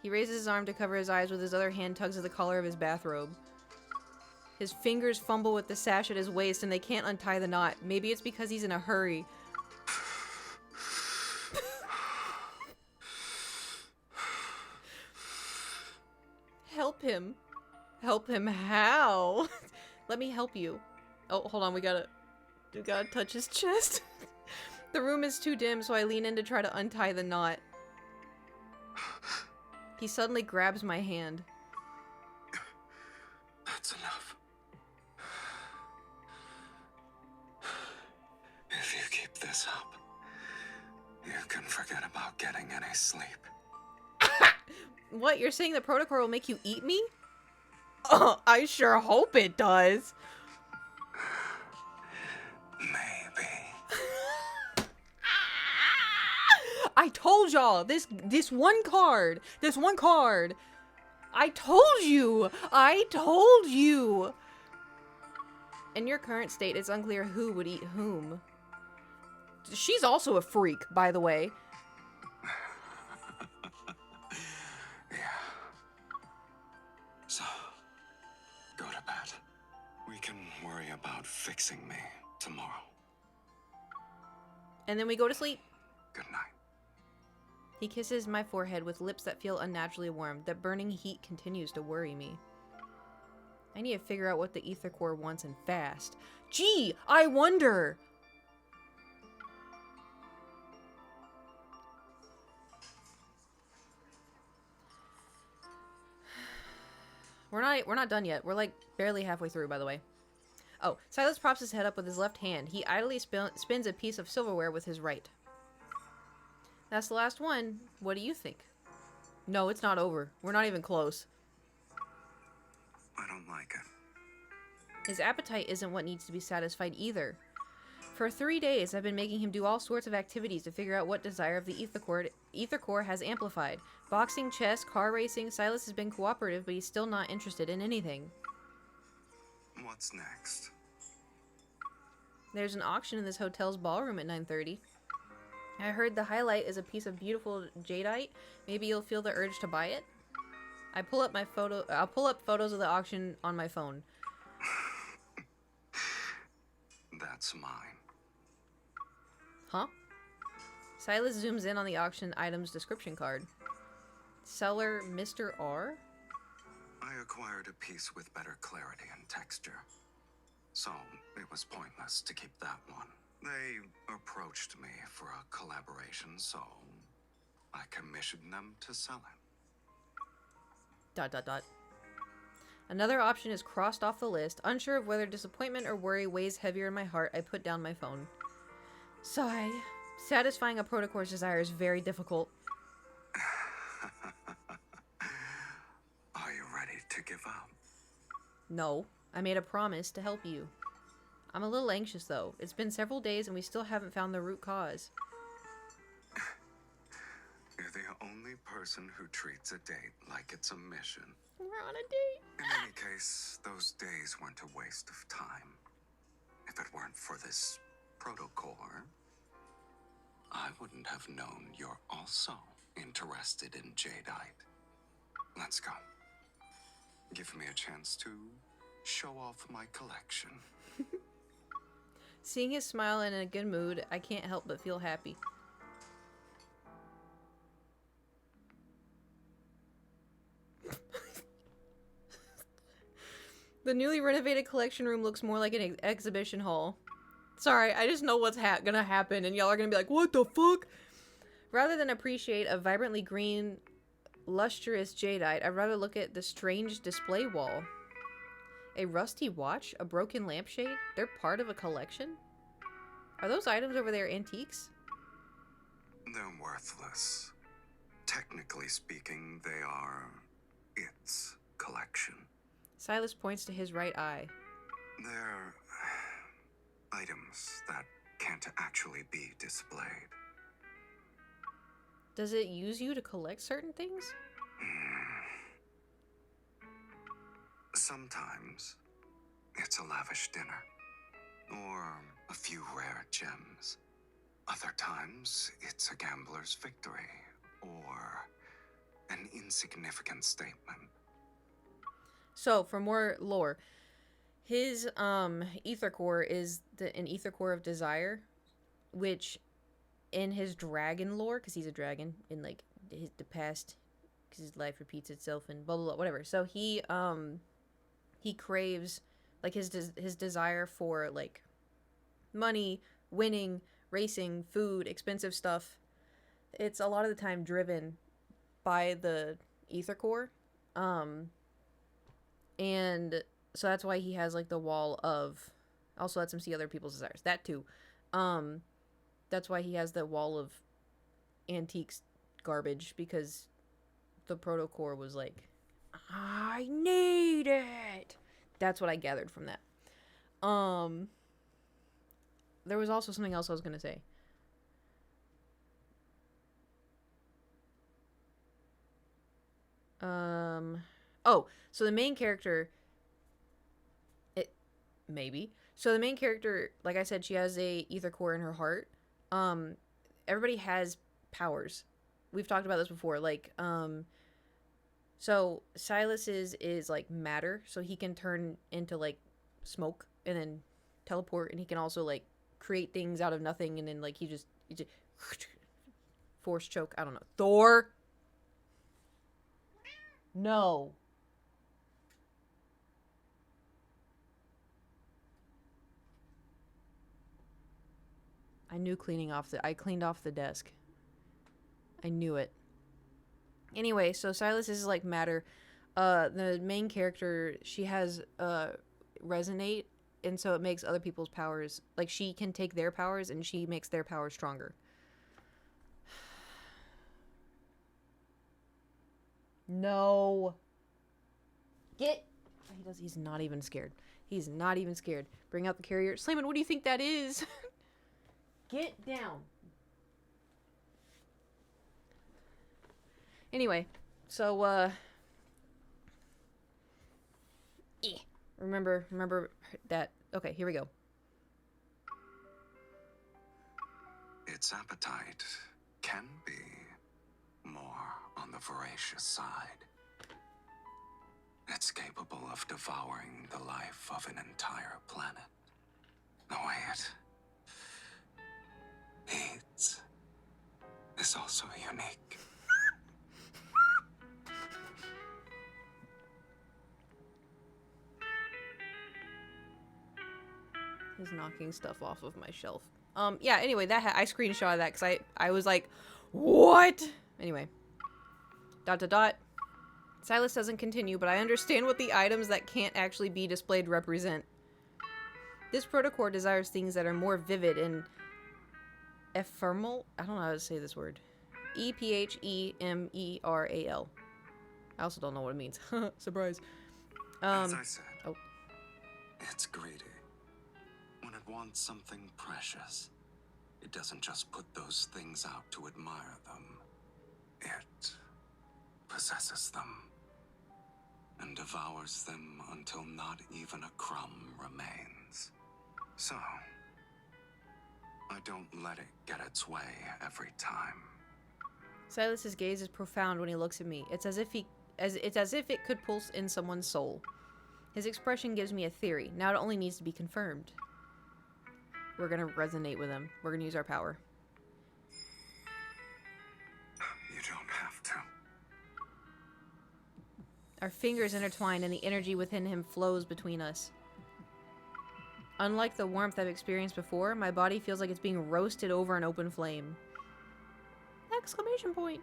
He raises his arm to cover his eyes with his other hand tugs at the collar of his bathrobe. His fingers fumble with the sash at his waist and they can't untie the knot. Maybe it's because he's in a hurry. Help him. Help him how? Let me help you. Oh, hold on, we gotta touch his chest. The room is too dim, so I lean in to try to untie the knot. He suddenly grabs my hand. That's enough. If you keep this up, you can forget about getting any sleep. What, you're saying the protocol will make you eat me? Oh, I sure hope it does. Maybe. I told y'all, this one card. I told you. In your current state, it's unclear who would eat whom. She's also a freak, by the way. Yeah. So, go to bed. We can worry about fixing me tomorrow. And then we go to sleep. Good night. He kisses my forehead with lips that feel unnaturally warm. That burning heat continues to worry me. I need to figure out what the ether core wants and fast. Gee, I wonder! We're not done yet. We're like barely halfway through, by the way. Oh, Silas props his head up with his left hand. He idly spins a piece of silverware with his right. That's the last one. What do you think? No, it's not over. We're not even close. I don't like it. His appetite isn't what needs to be satisfied either. For 3 days, I've been making him do all sorts of activities to figure out what desire of the ether core has amplified. Boxing, chess, car racing. Silas has been cooperative, but he's still not interested in anything. What's next? There's an auction in this hotel's ballroom at 9:30. I heard the highlight is a piece of beautiful jadeite. Maybe you'll feel the urge to buy it. I'll pull up photos of the auction on my phone. That's mine. Huh? Silas zooms in on the auction item's description card. Seller Mr. R? I acquired a piece with better clarity and texture. So, it was pointless to keep that one. They approached me for a collaboration, so I commissioned them to sell it. ... Another option is crossed off the list. Unsure of whether disappointment or worry weighs heavier in my heart, I put down my phone. Sigh. Satisfying a protocore's desire is very difficult. Are you ready to give up? No. I made a promise to help you. I'm a little anxious, though. It's been several days and we still haven't found the root cause. You're the only person who treats a date like it's a mission. We're on a date. In any case, those days weren't a waste of time. If it weren't for this protocore, I wouldn't have known you're also interested in jadeite. Let's go. Give me a chance to show off my collection. Seeing his smile and in a good mood, I can't help but feel happy. The newly renovated collection room looks more like an exhibition hall. Sorry, I just know what's gonna happen, and y'all are gonna be like, what the fuck? Rather than appreciate a vibrantly green, lustrous jadeite, I'd rather look at the strange display wall. A rusty watch? A broken lampshade? They're part of a collection? Are those items over there antiques? They're worthless. Technically speaking, they are its collection. Silas points to his right eye. They're items that can't actually be displayed. Does it use you to collect certain things? Sometimes it's a lavish dinner, or a few rare gems. Other times it's a gambler's victory, or an insignificant statement. So, for more lore, his ether core is an ether core of desire, which in his dragon lore, because he's a dragon in like the past, because his life repeats itself and blah blah blah, whatever. So he craves like his desire for like money, winning, racing, food, expensive stuff. It's a lot of the time driven by the ether core, and so that's why he has like the wall of. Also lets him see other people's desires. That too. That's why he has the wall of antiques garbage, because the protocore was like, I need it. That's what I gathered from that. There was also something else I was gonna say. Oh, so the main character. Maybe. So the main character, like I said, she has a ether core in her heart. Everybody has powers. We've talked about this before. Like, so Silas's is like matter, so he can turn into like smoke and then teleport, and he can also like create things out of nothing, and then like he just force choke. I don't know. Thor. No. I knew I cleaned off the desk. I knew it. Anyway, so Silas is like matter. The main character, she has resonate, and so it makes other people's powers, like she can take their powers and she makes their powers stronger. No. He's not even scared. He's not even scared. Bring out the carrier. Slayman, what do you think that is? Get down. Anyway, so remember that. Okay, here we go. Its appetite can be more on the voracious side. It's capable of devouring the life of an entire planet. The way it eats is also unique. He's knocking stuff off of my shelf. Yeah, anyway, I screenshotted that because I was like, what? Anyway. ... Silas doesn't continue, but I understand what the items that can't actually be displayed represent. This protocore desires things that are more vivid and ephemeral. I don't know how to say this word. Ephemeral. I also don't know what it means. Surprise. As I said, oh. It's greedy. When it wants something precious, it doesn't just put those things out to admire them. It possesses them and devours them until not even a crumb remains. So, I don't let it get its way every time. Silas's gaze is profound when he looks at me. It's as if it could pulse in someone's soul. His expression gives me a theory. Now it only needs to be confirmed. We're gonna resonate with him. We're gonna use our power. You don't have to. Our fingers intertwine and the energy within him flows between us. Unlike the warmth I've experienced before, my body feels like it's being roasted over an open flame. Exclamation point.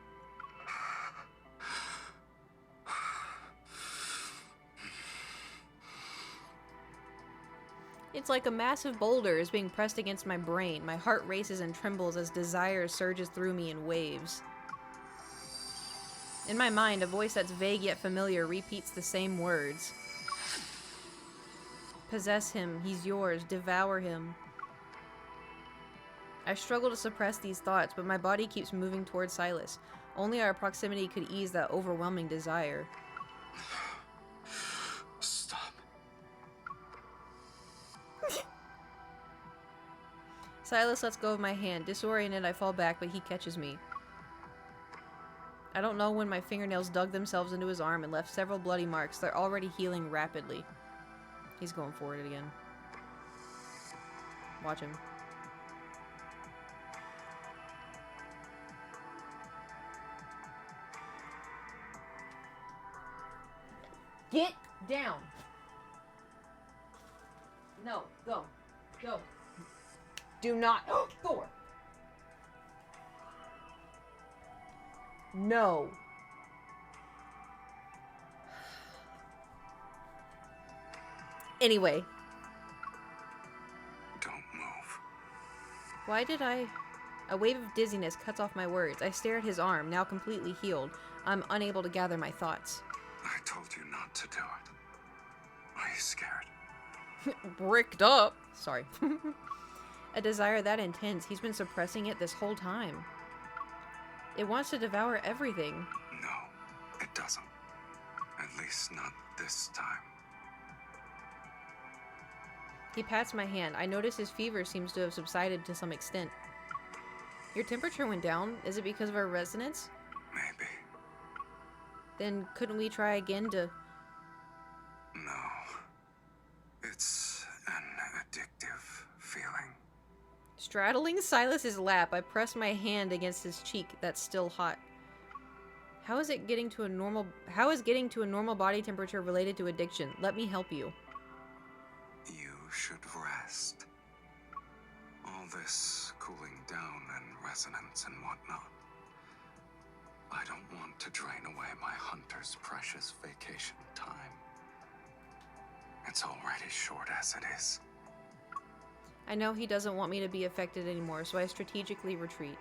It's like a massive boulder is being pressed against my brain. My heart races and trembles as desire surges through me in waves. In my mind, a voice that's vague yet familiar repeats the same words. Possess him, he's yours, devour him. I struggle to suppress these thoughts, but my body keeps moving towards Silas. Only our proximity could ease that overwhelming desire. Stop. Silas lets go of my hand. Disoriented, I fall back, but he catches me. I don't know when my fingernails dug themselves into his arm and left several bloody marks. They're already healing rapidly. He's going for it again. Watch him. Get down. No, go. Go. Do not. Thor. No. Anyway. Don't move. Why did I... A wave of dizziness cuts off my words. I stare at his arm, now completely healed. I'm unable to gather my thoughts. I told you not to do it. Are you scared? Bricked up. Sorry. A desire that intense, he's been suppressing it this whole time. It wants to devour everything. No, it doesn't. At least not this time. He pats my hand. I notice his fever seems to have subsided to some extent. Your temperature went down. Is it because of our resonance? Maybe. Then couldn't we try again to... No. It's an addictive feeling. Straddling Silas's lap, I press my hand against his cheek that's still hot. How is getting to a normal body temperature related to addiction? Let me help you. You should rest. All this cooling down and resonance and whatnot. I don't want to drain away my hunter's precious vacation time. It's already short as it is. I know he doesn't want me to be affected anymore, so I strategically retreat.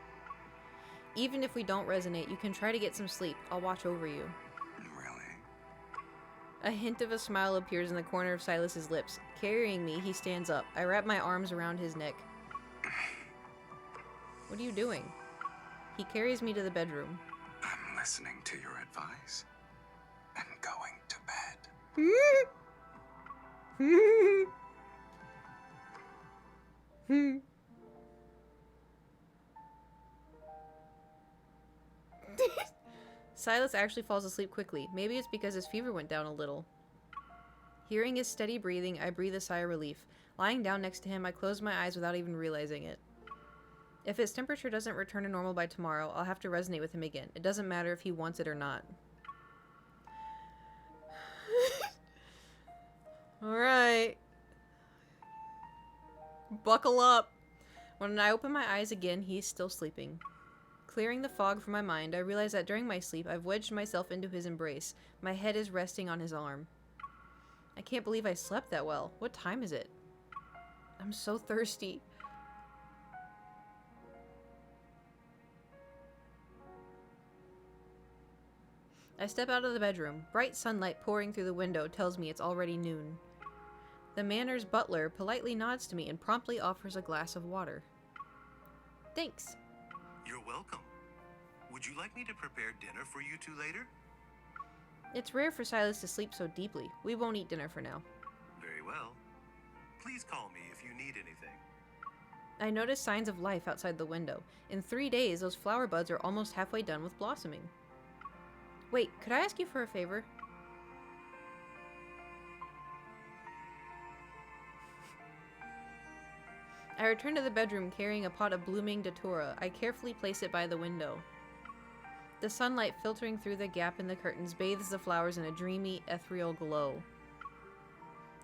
Even if we don't resonate, you can try to get some sleep. I'll watch over you. Really? A hint of a smile appears in the corner of Silas's lips. Carrying me, he stands up. I wrap my arms around his neck. What are you doing? He carries me to the bedroom. I'm listening to your advice and going to bed. Silas actually falls asleep quickly. Maybe it's because his fever went down a little. Hearing his steady breathing, I breathe a sigh of relief. Lying down next to him, I close my eyes without even realizing it. If his temperature doesn't return to normal by tomorrow, I'll have to resonate with him again. It doesn't matter if he wants it or not. Alright. Buckle up. When I open my eyes again, he's still sleeping. Clearing the fog from my mind, I realize that during my sleep, I've wedged myself into his embrace. My head is resting on his arm. I can't believe I slept that well. What time is it? I'm so thirsty. I step out of the bedroom. Bright sunlight pouring through the window tells me it's already noon. The manor's butler politely nods to me and promptly offers a glass of water. Thanks. You're welcome. Would you like me to prepare dinner for you two later? It's rare for Silas to sleep so deeply. We won't eat dinner for now. Very well. Please call me if you need anything. I notice signs of life outside the window. In 3 days, those flower buds are almost halfway done with blossoming. Wait, could I ask you for a favor? I return to the bedroom carrying a pot of blooming datura. I carefully place it by the window. The sunlight filtering through the gap in the curtains bathes the flowers in a dreamy, ethereal glow.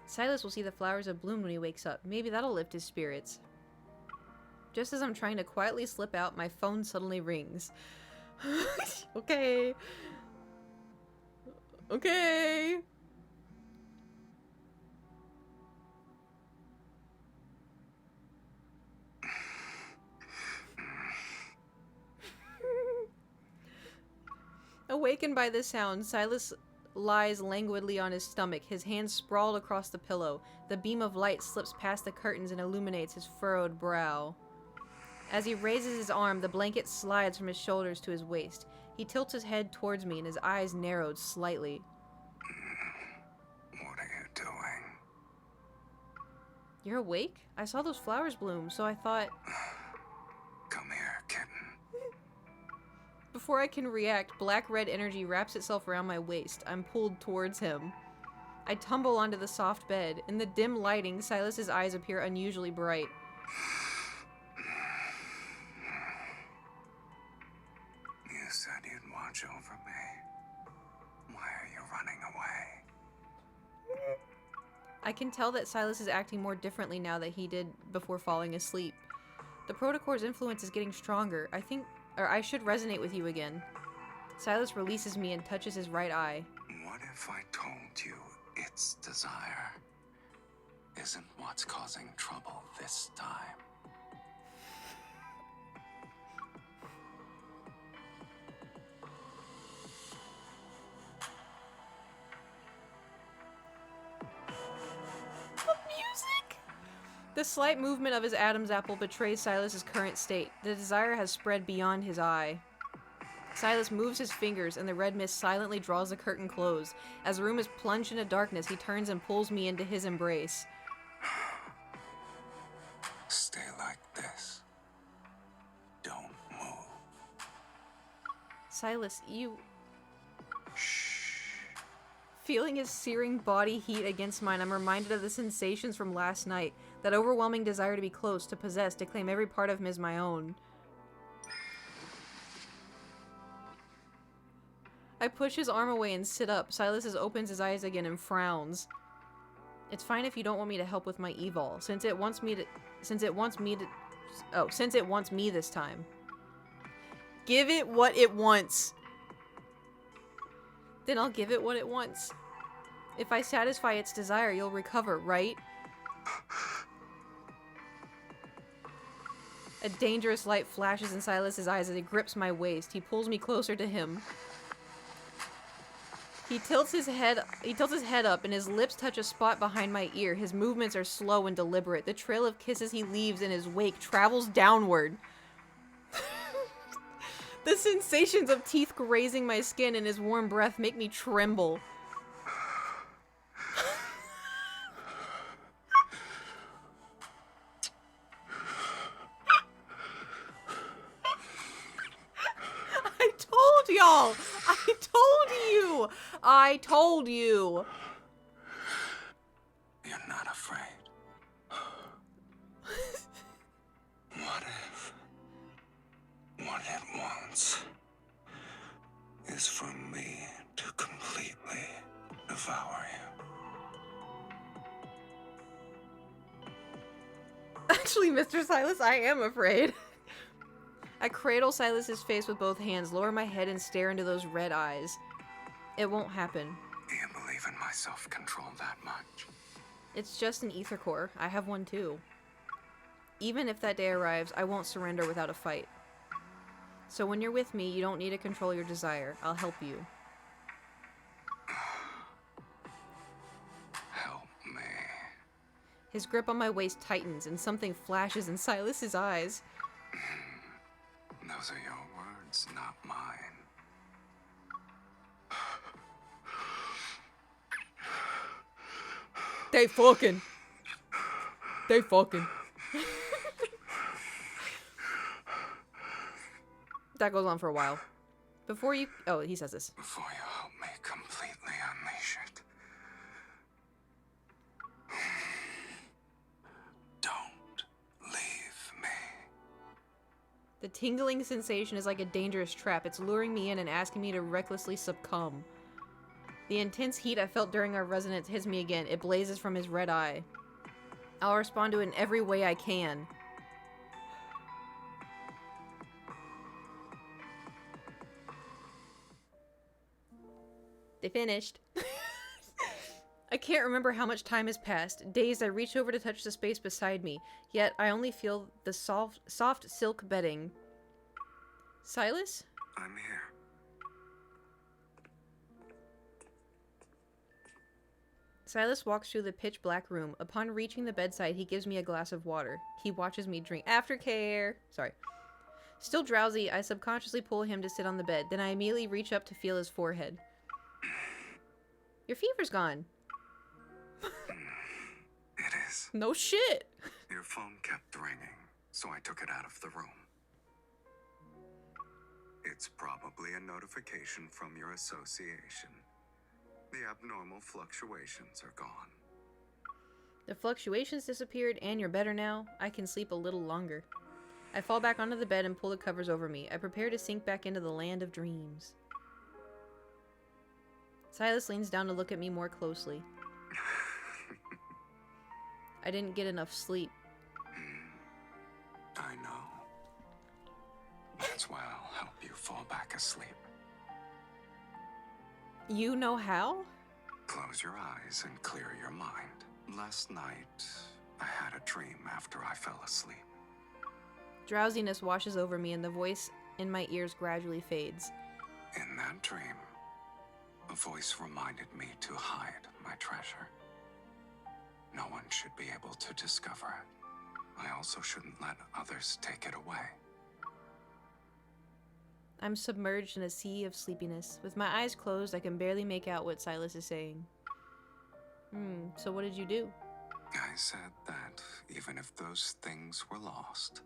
Silas will see the flowers have bloomed when he wakes up. Maybe that'll lift his spirits. Just as I'm trying to quietly slip out, my phone suddenly rings. Okay. Okay. Awakened by the sound, Silas lies languidly on his stomach, his hands sprawled across the pillow. The beam of light slips past the curtains and illuminates his furrowed brow. As he raises his arm, the blanket slides from his shoulders to his waist. He tilts his head towards me and his eyes narrowed slightly. What are you doing? You're awake? I saw those flowers bloom, so I thought... Come here, kitten. Before I can react, black-red energy wraps itself around my waist. I'm pulled towards him. I tumble onto the soft bed. In the dim lighting, Silas's eyes appear unusually bright. You said you'd watch over me. Why are you running away? I can tell that Silas is acting more differently now than he did before falling asleep. The Protocore's influence is getting stronger. I should resonate with you again. Silas releases me and touches his right eye. What if I told you its desire isn't what's causing trouble this time? The slight movement of his Adam's apple betrays Silas's current state. The desire has spread beyond his eye. Silas moves his fingers, and the red mist silently draws the curtain closed. As the room is plunged into darkness, he turns and pulls me into his embrace. Stay like this. Don't move. Silas, you... Shh. Feeling his searing body heat against mine, I'm reminded of the sensations from last night. That overwhelming desire to be close, to possess, to claim every part of him as my own. I push his arm away and sit up. Silas opens his eyes again and frowns. It's fine if you don't want me to help with my evol, since it wants me this time. Give it what it wants. Then I'll give it what it wants. If I satisfy its desire, you'll recover, right? A dangerous light flashes in Silas's eyes as he grips my waist. He pulls me closer to him. He tilts his head up and his lips touch a spot behind my ear. His movements are slow and deliberate. The trail of kisses he leaves in his wake travels downward. The sensations of teeth grazing my skin and his warm breath make me tremble. Y'all, I told you. You're not afraid. What if what it wants is for me to completely devour you? Actually, Mr. Silas, I am afraid. I cradle Silas's face with both hands, lower my head, and stare into those red eyes. It won't happen. Do you believe in my self-control that much? It's just an ether core. I have one too. Even if that day arrives, I won't surrender without a fight. So when you're with me, you don't need to control your desire. I'll help you. Help me. His grip on my waist tightens, and something flashes in Silas's eyes. Those are your words, not mine. They fucking. That goes on for a while. Before you... Oh, he says this. Before you help me completely unleash it. Don't leave. The tingling sensation is like a dangerous trap. It's luring me in and asking me to recklessly succumb. The intense heat I felt during our resonance hits me again. It blazes from his red eye. I'll respond to it in every way I can. They finished. I can't remember how much time has passed. Dazed, I reach over to touch the space beside me. Yet, I only feel the soft silk bedding. Silas? I'm here. Silas walks through the pitch black room. Upon reaching the bedside, he gives me a glass of water. He watches me drink. Aftercare! Sorry. Still drowsy, I subconsciously pull him to sit on the bed. Then I immediately reach up to feel his forehead. Your fever's gone. It is. No shit! Your phone kept ringing, so I took it out of the room. It's probably a notification from your association. The abnormal fluctuations are gone. The fluctuations disappeared and you're better now. I can sleep a little longer. I fall back onto the bed and pull the covers over me. I prepare to sink back into the land of dreams. Silas leans down to look at me more closely. I didn't get enough sleep. I know. That's why I'll help you fall back asleep. You know how? Close your eyes and clear your mind. Last night, I had a dream after I fell asleep. Drowsiness washes over me and the voice in my ears gradually fades. In that dream, a voice reminded me to hide my treasure. No one should be able to discover it. I also shouldn't let others take it away. I'm submerged in a sea of sleepiness. With my eyes closed, I can barely make out what Silas is saying. So what did you do? I said that even if those things were lost,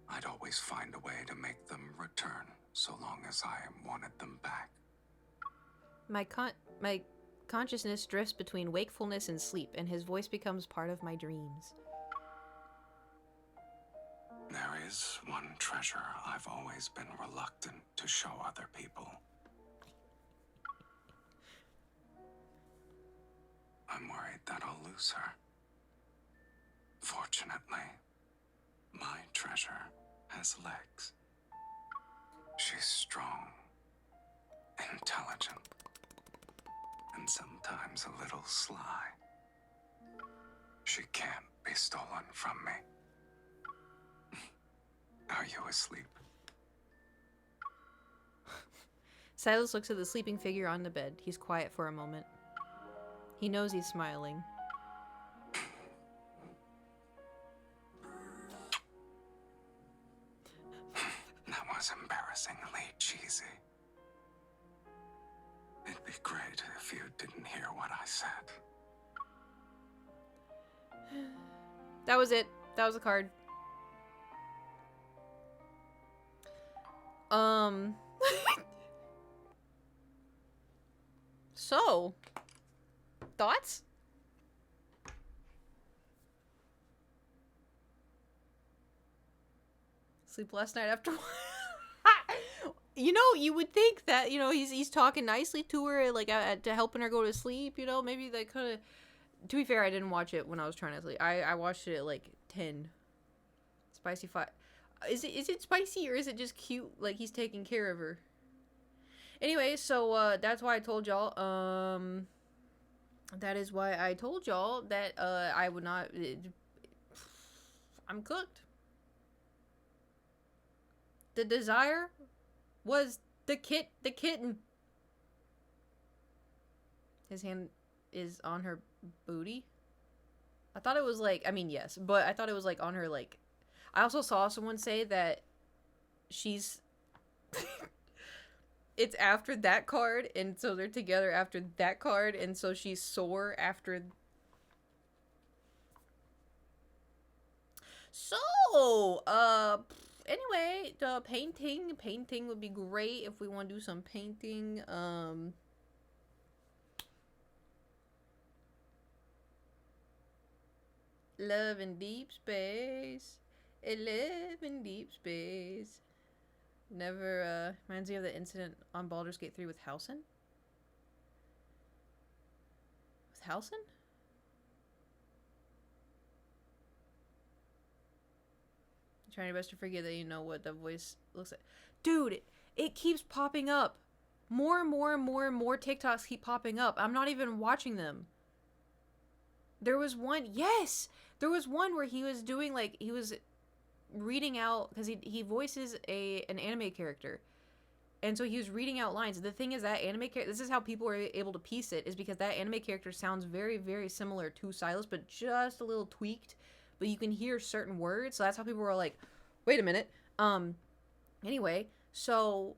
I'd always find a way to make them return so long as I wanted them back. My consciousness drifts between wakefulness and sleep, and his voice becomes part of my dreams. There is one treasure I've always been reluctant to show other people. I'm worried that I'll lose her. Fortunately, my treasure has legs. She's strong, intelligent, and sometimes a little sly. She can't be stolen from me. Are you asleep? Silas looks at the sleeping figure on the bed. He's quiet for a moment. He knows he's smiling. That was embarrassingly cheesy. It'd be great if you didn't hear what I said. That was it. That was the card. So, thoughts? Sleep last night after you know, you would think that, you know, he's talking nicely to her, like, to helping her go to sleep, you know, maybe they could have. To be fair, I didn't watch it when I was trying to sleep. I watched it at like 10. Spicy 5. Is it spicy or is it just cute? Like he's taking care of her. Anyway, so that's why I told y'all. That is why I told y'all that I would not. I'm cooked. The desire was the kitten. His hand is on her booty. I thought it was like, I mean, yes, but I thought it was like on her, like, I also saw someone say that she's it's after that card, and so they're together after that card, and so she's sore after. So, anyway, the painting would be great if we want to do some painting. Love in deep space. live in deep space. Never, reminds me of the incident on Baldur's Gate 3 with Halsin? With Halsin? Trying your best to forget that you know what the voice looks like. Dude, it keeps popping up. More and more and more and more TikToks keep popping up. I'm not even watching them. There was one, yes! There was one where he was doing, like, he was reading out, because he voices an anime character. And so he was reading out lines. The thing is that anime character, this is how people are able to piece it, is because that anime character sounds very, very similar to Silas, but just a little tweaked. But you can hear certain words, so that's how people were like, wait a minute. Anyway, so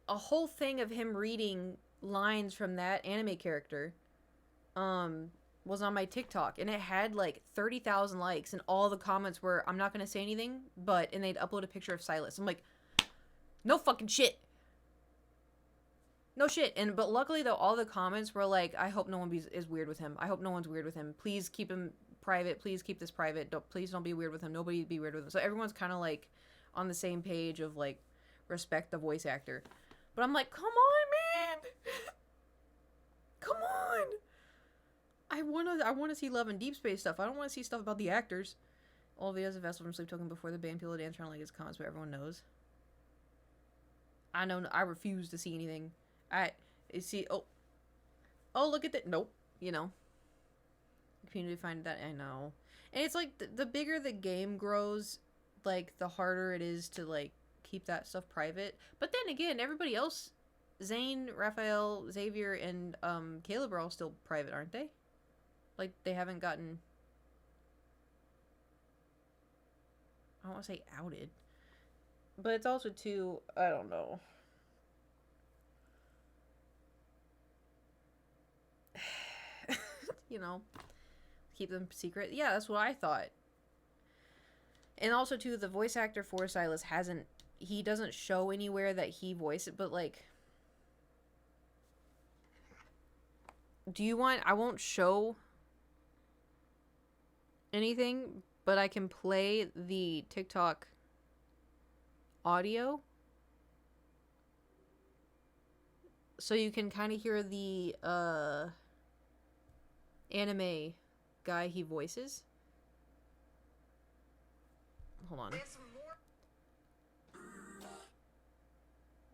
a whole thing of him reading lines from that anime character was on my TikTok, and it had like 30,000 likes, and all the comments were, I'm not gonna say anything, but, and they'd upload a picture of Silas. I'm like, no fucking shit. No shit. And but luckily though, all the comments were like, I hope no one is weird with him. I hope no one's weird with him. Please keep him private. Please keep this private. Please don't be weird with him. Nobody be weird with him. So everyone's kind of like on the same page of like respect the voice actor. But I'm like, come on, man. Come on. I wanna see Love and Deep Space stuff. I don't want to see stuff about the actors. Olivia is a vessel from Sleep Token before the band. People dance around like his comments, but everyone knows. I know. I refuse to see anything. Oh, look at that. Nope. You know. The community find that. I know. And it's like the bigger the game grows, like the harder it is to like keep that stuff private. But then again, everybody else, Zane, Raphael, Xavier, and Caleb are all still private, aren't they? Like they haven't gotten. I don't want to say outed. But it's also too, I don't know. You know, keep them secret. Yeah, that's what I thought. And also too, the voice actor for Silas he doesn't show anywhere that he voiced it, but like, I won't show anything, but I can play the TikTok audio so you can kind of hear the anime guy he voices. Hold on.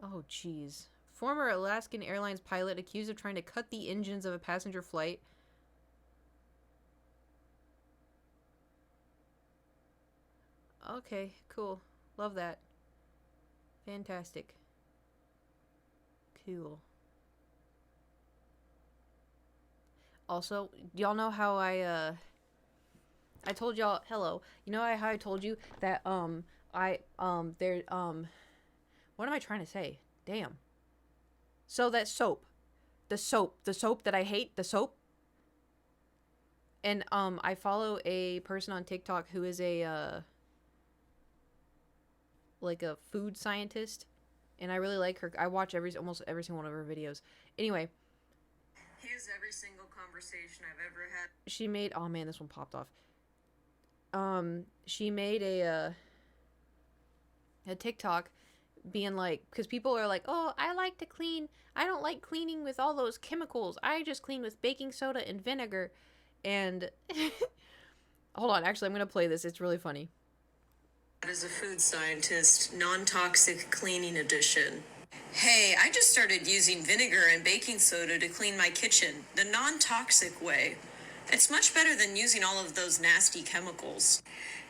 Oh jeez. Former Alaskan Airlines pilot accused of trying to cut the engines of a passenger flight. Okay, cool. Love that. Fantastic. Cool. Also, do y'all know how I told y'all, hello, you know how I told you that, what am I trying to say? Damn. So that soap. The soap that I hate, the soap. And, I follow a person on TikTok who is like a food scientist, and I really like her. I watch almost every single one of her videos. Anyway. Here's every single conversation I've ever had. She made, oh man, this one popped off. She made a TikTok being like, because people are like, oh, I like to clean. I don't like cleaning with all those chemicals. I just clean with baking soda and vinegar. And hold on, actually, I'm going to play this. It's really funny. As a food scientist, non-toxic cleaning edition. Hey, I just started using vinegar and baking soda to clean my kitchen, the non-toxic way. It's much better than using all of those nasty chemicals.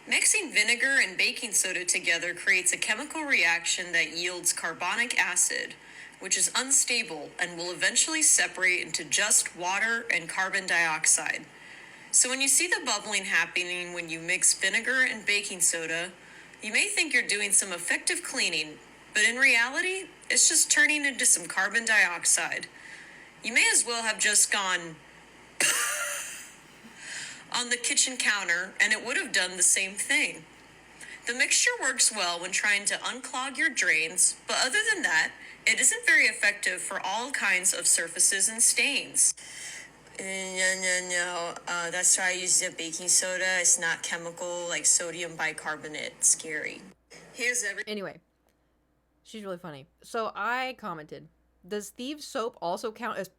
Mixing vinegar and baking soda together creates a chemical reaction that yields carbonic acid, which is unstable and will eventually separate into just water and carbon dioxide. So when you see the bubbling happening when you mix vinegar and baking soda, you may think you're doing some effective cleaning, but in reality, it's just turning into some carbon dioxide. You may as well have just gone on the kitchen counter, and it would have done the same thing. The mixture works well when trying to unclog your drains, but other than that, it isn't very effective for all kinds of surfaces and stains. No. That's why I use the baking soda. It's not chemical like sodium bicarbonate. Scary. Here's every. Anyway, she's really funny. So I commented, does Thieves soap also count as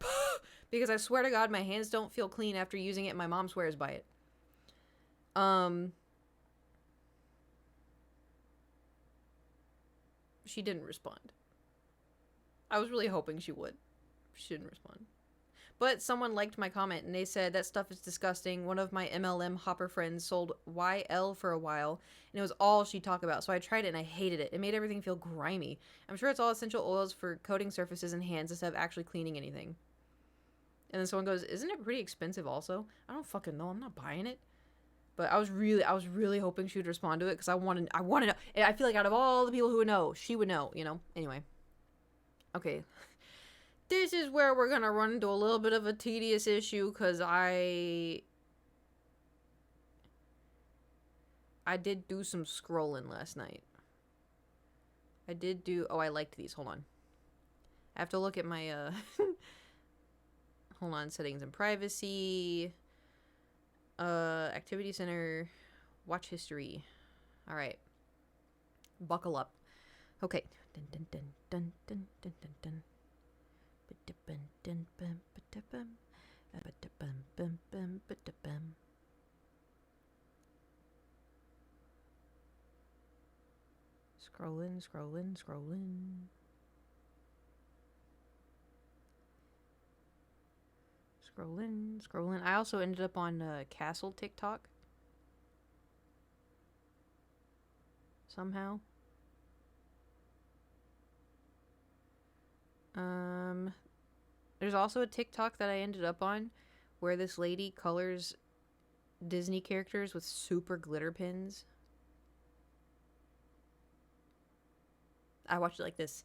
because I swear to God, my hands don't feel clean after using it and my mom swears by it. She didn't respond. I was really hoping she would. She didn't respond. But someone liked my comment and they said that stuff is disgusting. One of my MLM hopper friends sold YL for a while and it was all she'd talk about. So I tried it and I hated it. It made everything feel grimy. I'm sure it's all essential oils for coating surfaces and hands instead of actually cleaning anything. And then someone goes, isn't it pretty expensive also? I don't fucking know. I'm not buying it. But I was really hoping she would respond to it because I want to know. I feel like out of all the people who would know, she would know, you know? Anyway. Okay. This is where we're going to run into a little bit of a tedious issue because I did do some scrolling last night. Oh, I liked these. Hold on. I have to look at my, hold on, settings and privacy. Activity center, watch history. All right, buckle up. Okay. Dun, dun, dun, dun, dun, dun, dun, dun. Scrolling. Scrolling. I also ended up on Castle TikTok. Somehow. There's also a TikTok that I ended up on where this lady colors Disney characters with super glitter pins. I watched it like this.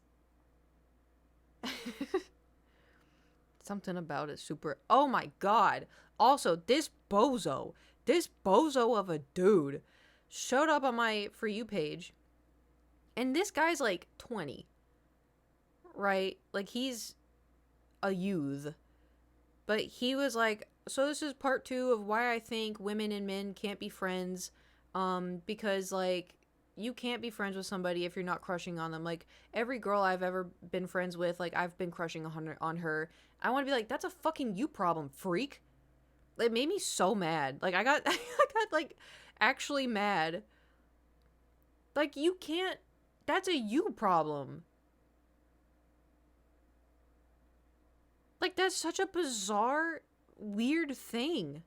Something about it super. Oh my god. Also, this bozo of a dude showed up on my For You page. And this guy's like 20. Right? Like he's a youth. But he was like, so this is part 2 of why I think women and men can't be friends. Because like you can't be friends with somebody if you're not crushing on them. Like every girl I've ever been friends with, like I've been crushing on her. I want to be like, that's a fucking you problem, freak. It made me so mad. Like I got like actually mad. Like you can't, that's a you problem. Like that's such a bizarre, weird thing.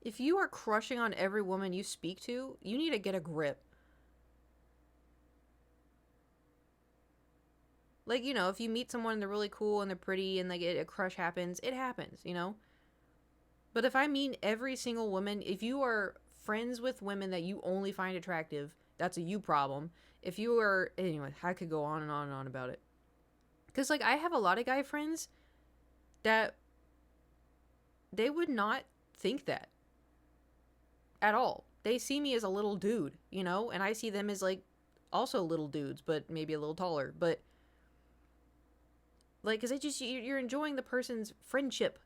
If you are crushing on every woman you speak to, you need to get a grip. Like, you know, if you meet someone and they're really cool and they're pretty and like a crush happens, it happens, you know? But if I mean every single woman, if you are friends with women that you only find attractive, that's a you problem. If you are, anyway, I could go on and on and on about it. Because, like, I have a lot of guy friends that they would not think that at all. They see me as a little dude, you know? And I see them as, like, also little dudes, but maybe a little taller. But, like, because you're enjoying the person's friendship.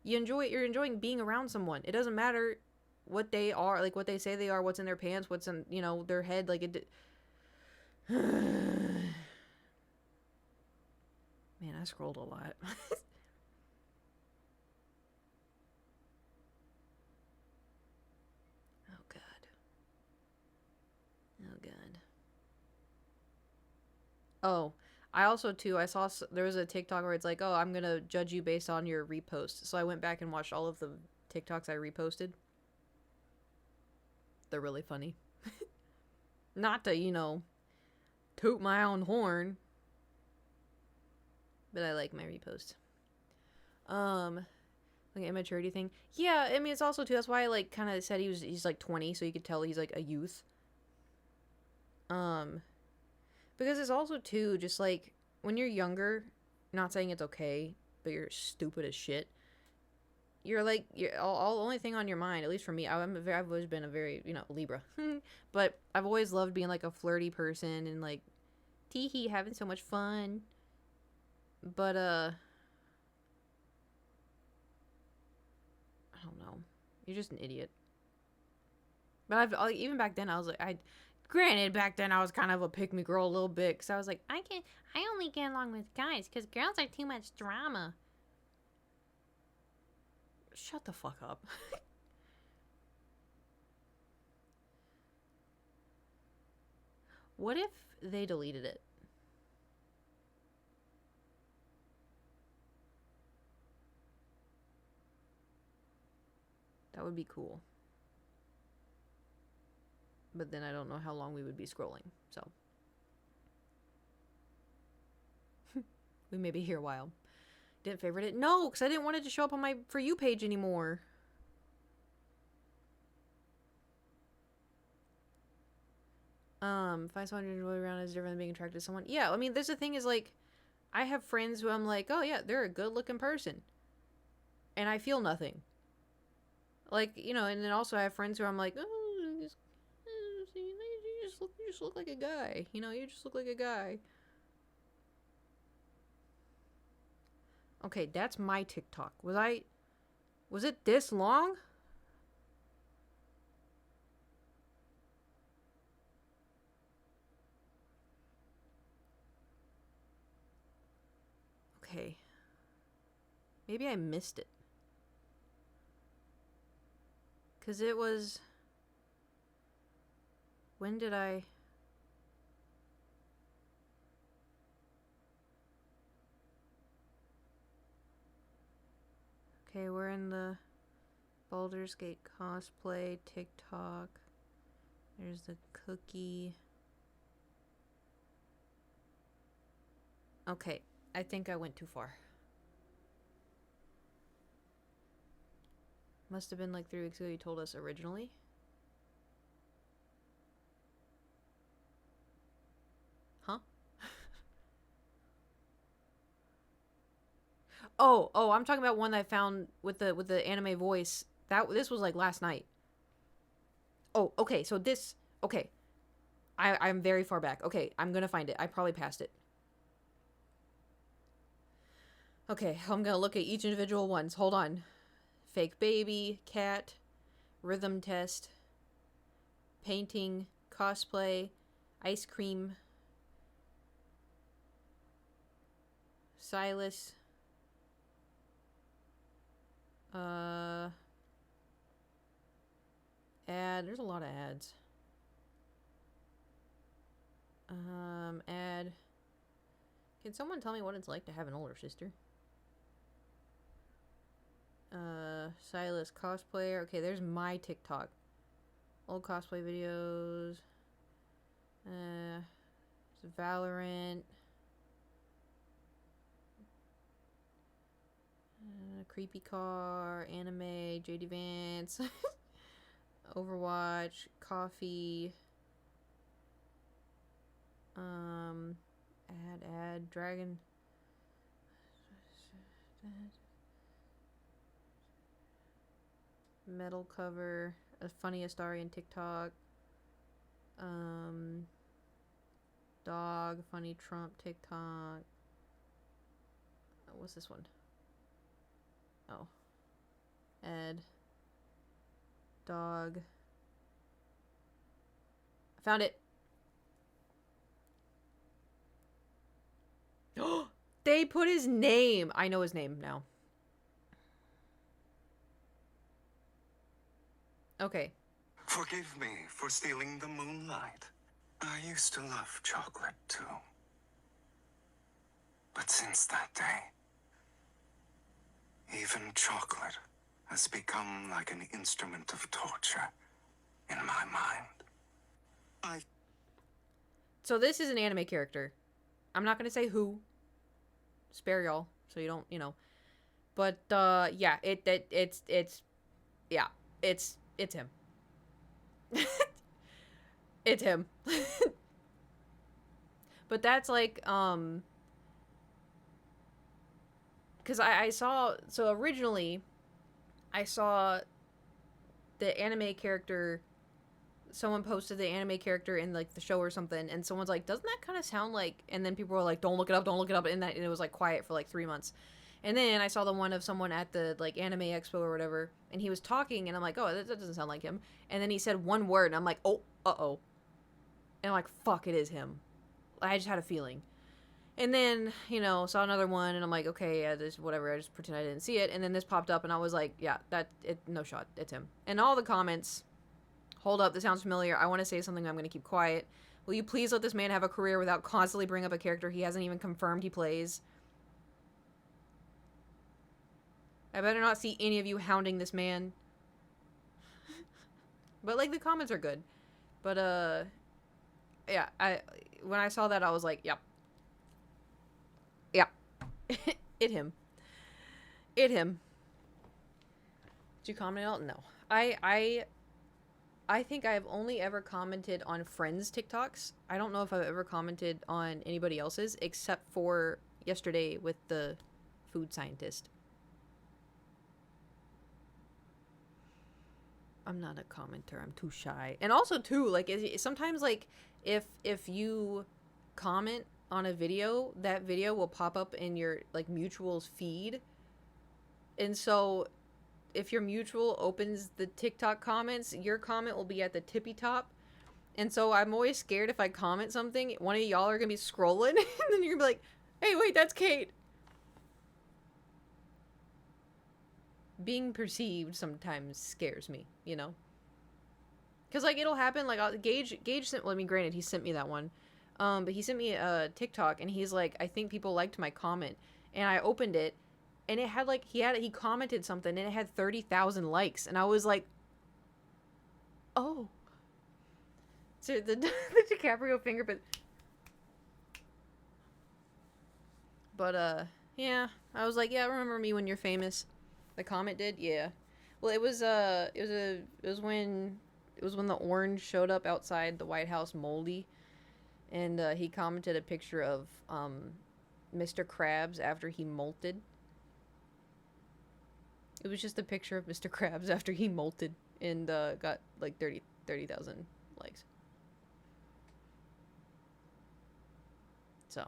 You're enjoying being around someone. It doesn't matter what they are, like, what they say they are, what's in their pants, what's in, you know, their head. Like, it... Man, I scrolled a lot. Oh, God. Oh, God. Oh, I also, too, I saw, there was a TikTok where it's like, oh, I'm gonna judge you based on your reposts. So I went back and watched all of the TikToks I reposted. They're really funny. Not to, you know, toot my own horn. But I like my repost. Like immaturity thing. Yeah, I mean, it's also, too, that's why I, like, kind of said he's, like, 20, so you could tell he's, like, a youth. Because it's also, too, just, like, when you're younger, not saying it's okay, but you're stupid as shit, you're, like, all only thing on your mind, at least for me, I've always been a very, you know, Libra. But I've always loved being, like, a flirty person and, like, tee-hee, having so much fun. But, don't know. You're just an idiot. But even back then, I was like, granted, back then I was kind of a pick me girl a little bit, because I was like, I only get along with guys because girls are too much drama. Shut the fuck up. What if they deleted it? That would be cool. But then I don't know how long we would be scrolling, so. We may be here a while. Didn't favorite it? No, because I didn't want it to show up on my For You page anymore. If I saw enjoy around is different than being attracted to someone. Yeah, I mean, there's the thing is, like, I have friends who I'm like, oh yeah, they're a good looking person. And I feel nothing. Like, you know, and then also I have friends who I'm like, oh, you just look like a guy. You know, you just look like a guy. Okay, that's my TikTok. Was it this long? Okay. Maybe I missed it. 'Cause it was... When did I... Okay, we're in the Baldur's Gate cosplay TikTok. There's the cookie. Okay, I think I went too far. Must have been like 3 weeks ago you told us originally. Huh? Oh, I'm talking about one that I found with the anime voice. This was like last night. Oh, okay, so this... Okay. I'm very far back. Okay, I'm gonna find it. I probably passed it. Okay, I'm gonna look at each individual ones. Hold on. Fake baby, cat, rhythm test, painting, cosplay, ice cream, Silas, ad. There's a lot of ads. Ad. Can someone tell me what it's like to have an older sister? Silas cosplayer. Okay, there's my TikTok. Old cosplay videos. Valorant. Creepy car, anime, JD Vance, Overwatch, coffee. Ad, dragon. Metal cover, a funniest story in TikTok. Dog, funny Trump TikTok. What's this one? Oh. Ed. Dog. I found it. They put his name. I know his name now. Okay. Forgive me for stealing the moonlight. I used to love chocolate too. But since that day, even chocolate has become like an instrument of torture in my mind. So this is an anime character. I'm not gonna say who. Spare y'all, so you don't, you know. But yeah, it's him. It's him. But that's like because I saw, so originally I saw the anime character, someone posted the anime character in like the show or something, and someone's like, doesn't that kind of sound like, and then people were like, don't look it up, and it was like quiet for like 3 months. And then I saw the one of someone at the like anime expo or whatever, and he was talking, and I'm like, oh, that doesn't sound like him. And then he said one word, and I'm like, oh, uh-oh. And I'm like, fuck, it is him. I just had a feeling. And then, you know, saw another one, and I'm like, okay, yeah, this whatever. I just pretend I didn't see it. And then this popped up, and I was like, yeah, no shot, it's him. And all the comments, hold up, this sounds familiar. I want to say something. I'm going to keep quiet. Will you please let this man have a career without constantly bringing up a character he hasn't even confirmed he plays? I better not see any of you hounding this man. But like the comments are good. But yeah, when I saw that I was like, yep. Yep. It him. It him. Did you comment on it? No. I think I've only ever commented on friends' TikToks. I don't know if I've ever commented on anybody else's except for yesterday with the food scientist. I'm not a commenter. I'm too shy. And also too, like sometimes like if you comment on a video, that video will pop up in your like mutual's feed. And so if your mutual opens the TikTok comments, your comment will be at the tippy top. And so I'm always scared if I comment something, one of y'all are going to be scrolling and then you're going to be like, "Hey, wait, that's Kate." Being perceived sometimes scares me, you know? Because, like, it'll happen, like, Gage sent, well, I mean, granted, he sent me that one, but he sent me a TikTok, and he's like, I think people liked my comment, and I opened it, and it had, like, he commented something, and it had 30,000 likes, and I was like, oh. So, the DiCaprio finger, but, yeah, I was like, yeah, remember me when you're famous. The comment did, yeah. Well, it was when the orange showed up outside the White House moldy, and he commented a picture of Mr. Krabs after he molted. It was just a picture of Mr. Krabs after he molted, and got like 30,000 likes. So,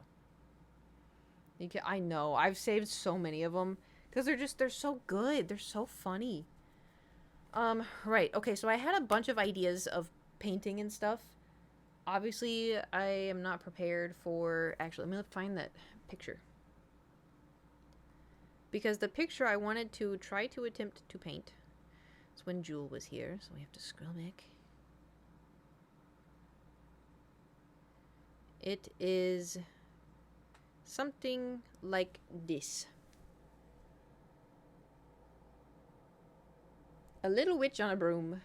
I know I've saved so many of them. Because they're so good. They're so funny. Right. Okay, so I had a bunch of ideas of painting and stuff. Obviously, I am not prepared for... Actually, let me find that picture. Because the picture I wanted to try to attempt to paint. It's when Jewel was here, so we have to scroll back. It is something like this. A little witch on a broom.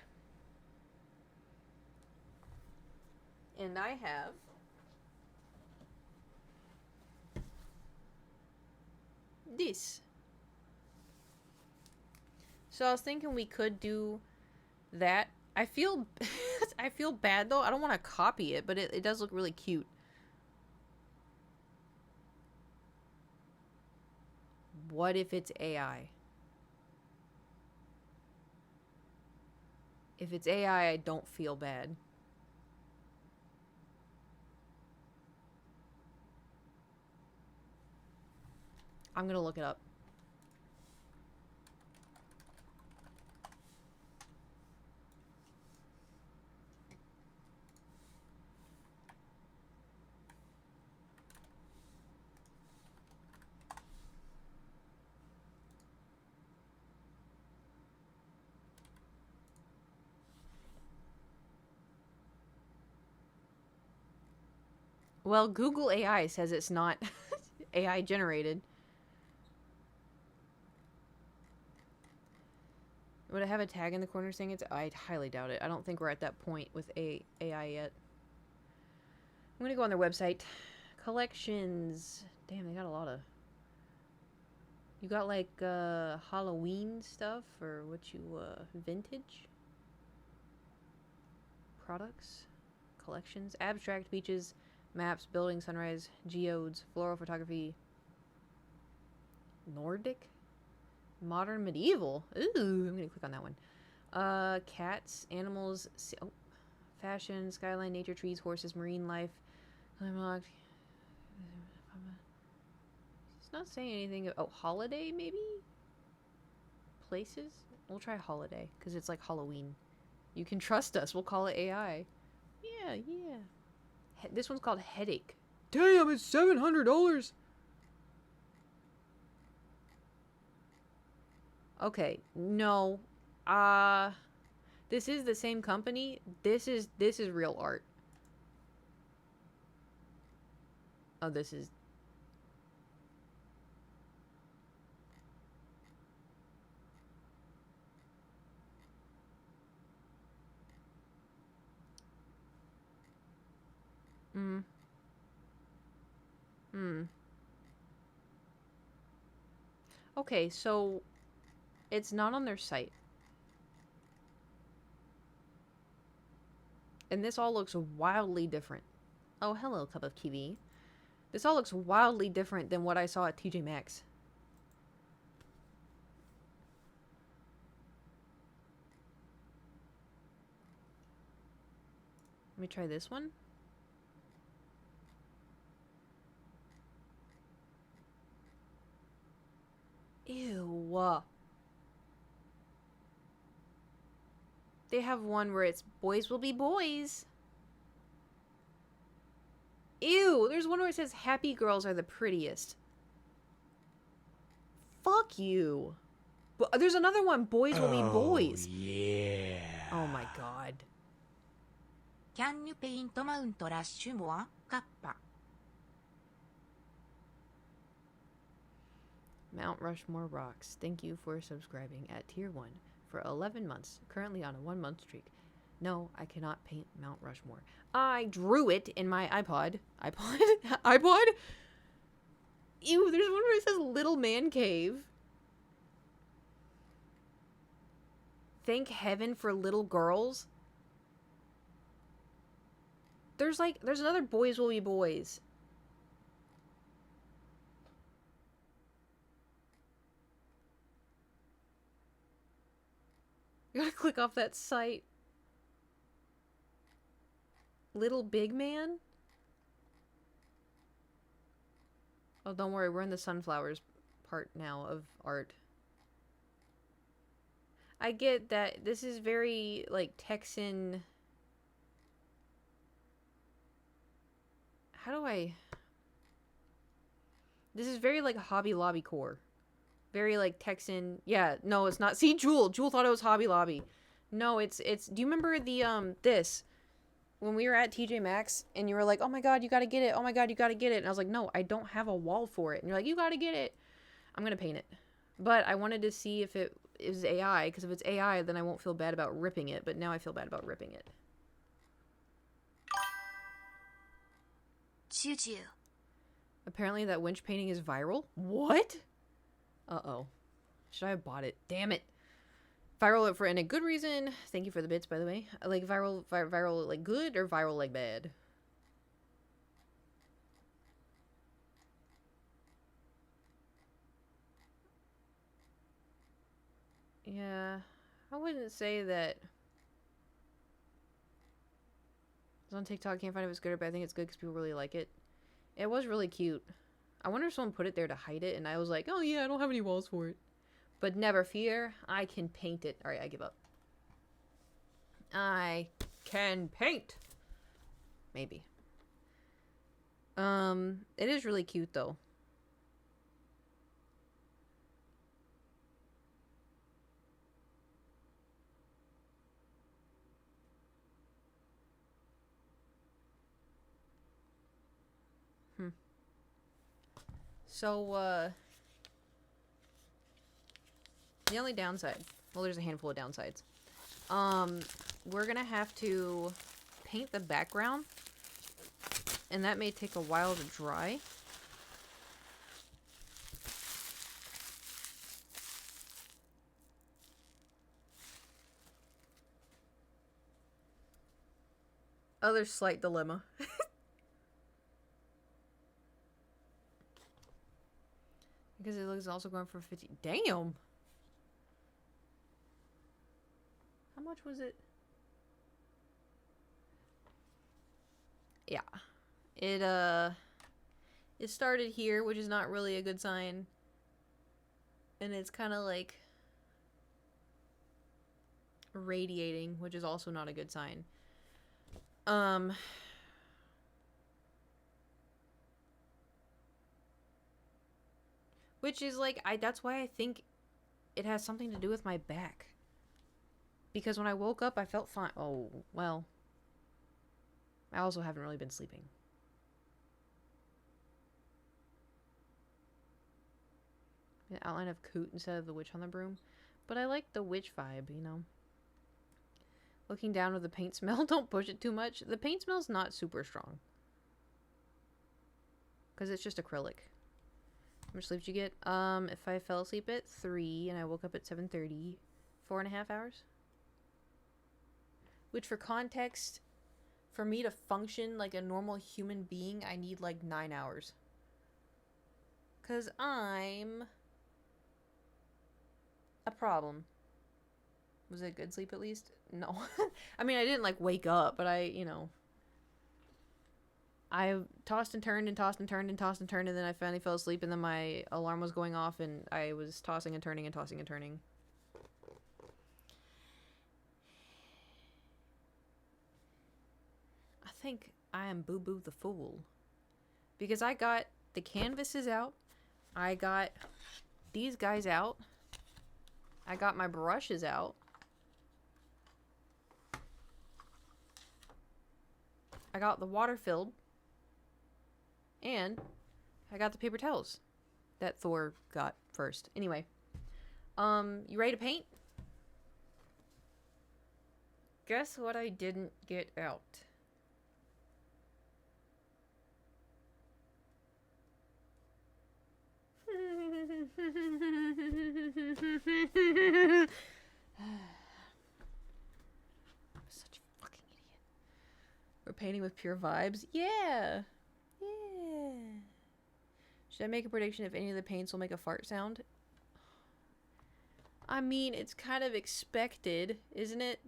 And I have this. So I was thinking we could do that. I feel I feel bad though. I don't want to copy it, but it does look really cute. What if it's AI? If it's AI, I don't feel bad. I'm gonna look it up. Well, Google AI says it's not AI generated. Would it have a tag in the corner saying it's... I highly doubt it. I don't think we're at that point with AI yet. I'm gonna go on their website. Collections. Damn, they got a lot of... You got like Halloween stuff or what you... vintage? Products? Collections? Abstract beaches... Maps, buildings, sunrise, geodes, floral photography. Nordic? Modern medieval. Ooh, I'm gonna click on that one. Cats, animals, fashion, skyline, nature, trees, horses, marine life. It's not saying anything. Oh, holiday maybe? Places? We'll try holiday because it's like Halloween. You can trust us. We'll call it AI. Yeah, yeah. This one's called Headache. Damn, it's $700. Okay, no. This is the same company. This is real art. Oh, this is Hmm. Okay, so it's not on their site. And this all looks wildly different. Oh, hello, cup of kiwi. This all looks wildly different than what I saw at TJ Maxx. Let me try this one. Ew. They have one where it's boys will be boys. Ew, there's one where it says happy girls are the prettiest. Fuck you. But there's another one, boys will be boys. Yeah. Oh my god. Can you paint Mount Rushmore? Kappa. Mount Rushmore rocks. Thank you for subscribing at tier 1 for 11 months. Currently on a 1-month streak. No, I cannot paint Mount Rushmore. I drew it in my iPod. iPod? Ew, there's one where it says Little Man Cave. Thank heaven for little girls. There's another boys will be boys. You gotta click off that site. Little Big Man? Oh, don't worry, we're in the sunflowers part now of art. I get that this is very, like, Texan... How do I... This is very, like, Hobby Lobby core. Very, like, Texan... Yeah, no, it's not. See, Jewel thought it was Hobby Lobby. No, it's... Do you remember the, this? When we were at TJ Maxx, and you were like, oh my god, you gotta get it. Oh my god, you gotta get it. And I was like, no, I don't have a wall for it. And you're like, you gotta get it. I'm gonna paint it. But I wanted to see if it is AI, because if it's AI, then I won't feel bad about ripping it. But now I feel bad about ripping it. Choo-choo. Apparently that winch painting is viral. What? Uh-oh. Should I have bought it? Damn it. Viral for and a good reason. Thank you for the bits, by the way. Like viral like good or viral like bad? Yeah, I wouldn't say that. It's on TikTok. Can't find if it's good, but I think it's good because people really like it. It was really cute. I wonder if someone put it there to hide it, and I was like, oh yeah, I don't have any walls for it. But never fear, I can paint it. Alright, I give up. I can paint. Maybe. It is really cute though. So, the only downside, well, there's a handful of downsides. We're gonna have to paint the background, and that may take a while to dry. Other slight dilemma. Because it looks also going for 50. Damn! How much was it? Yeah. It It started here, which is not really a good sign. And it's kind of like radiating, which is also not a good sign. Which is like, that's why I think it has something to do with my back. Because when I woke up, I felt fine. Oh, well. I also haven't really been sleeping. The outline of Coot instead of the witch on the broom. But I like the witch vibe, you know. Looking down with the paint smell. Don't push it too much. The paint smell's not super strong. Because it's just acrylic. How much sleep did you get? If I fell asleep at 3 and I woke up at 7:30, 4.5 hours. Which, for context, for me to function like a normal human being, I need like 9 hours. Because I'm a problem. Was it a good sleep at least? No. I mean, I didn't like wake up, but I tossed and turned and tossed and turned and tossed and turned, and then I finally fell asleep, and then my alarm was going off, and I was tossing and turning and tossing and turning. I think I am Boo Boo the Fool. Because I got the canvases out, I got these guys out, I got my brushes out, I got the water filled, and I got the paper towels that Thor got first. Anyway, you ready to paint? Guess what I didn't get out? I'm such a fucking idiot. We're painting with pure vibes? Yeah. Yeah. Should I make a prediction if any of the paints will make a fart sound? I mean, it's kind of expected, isn't it?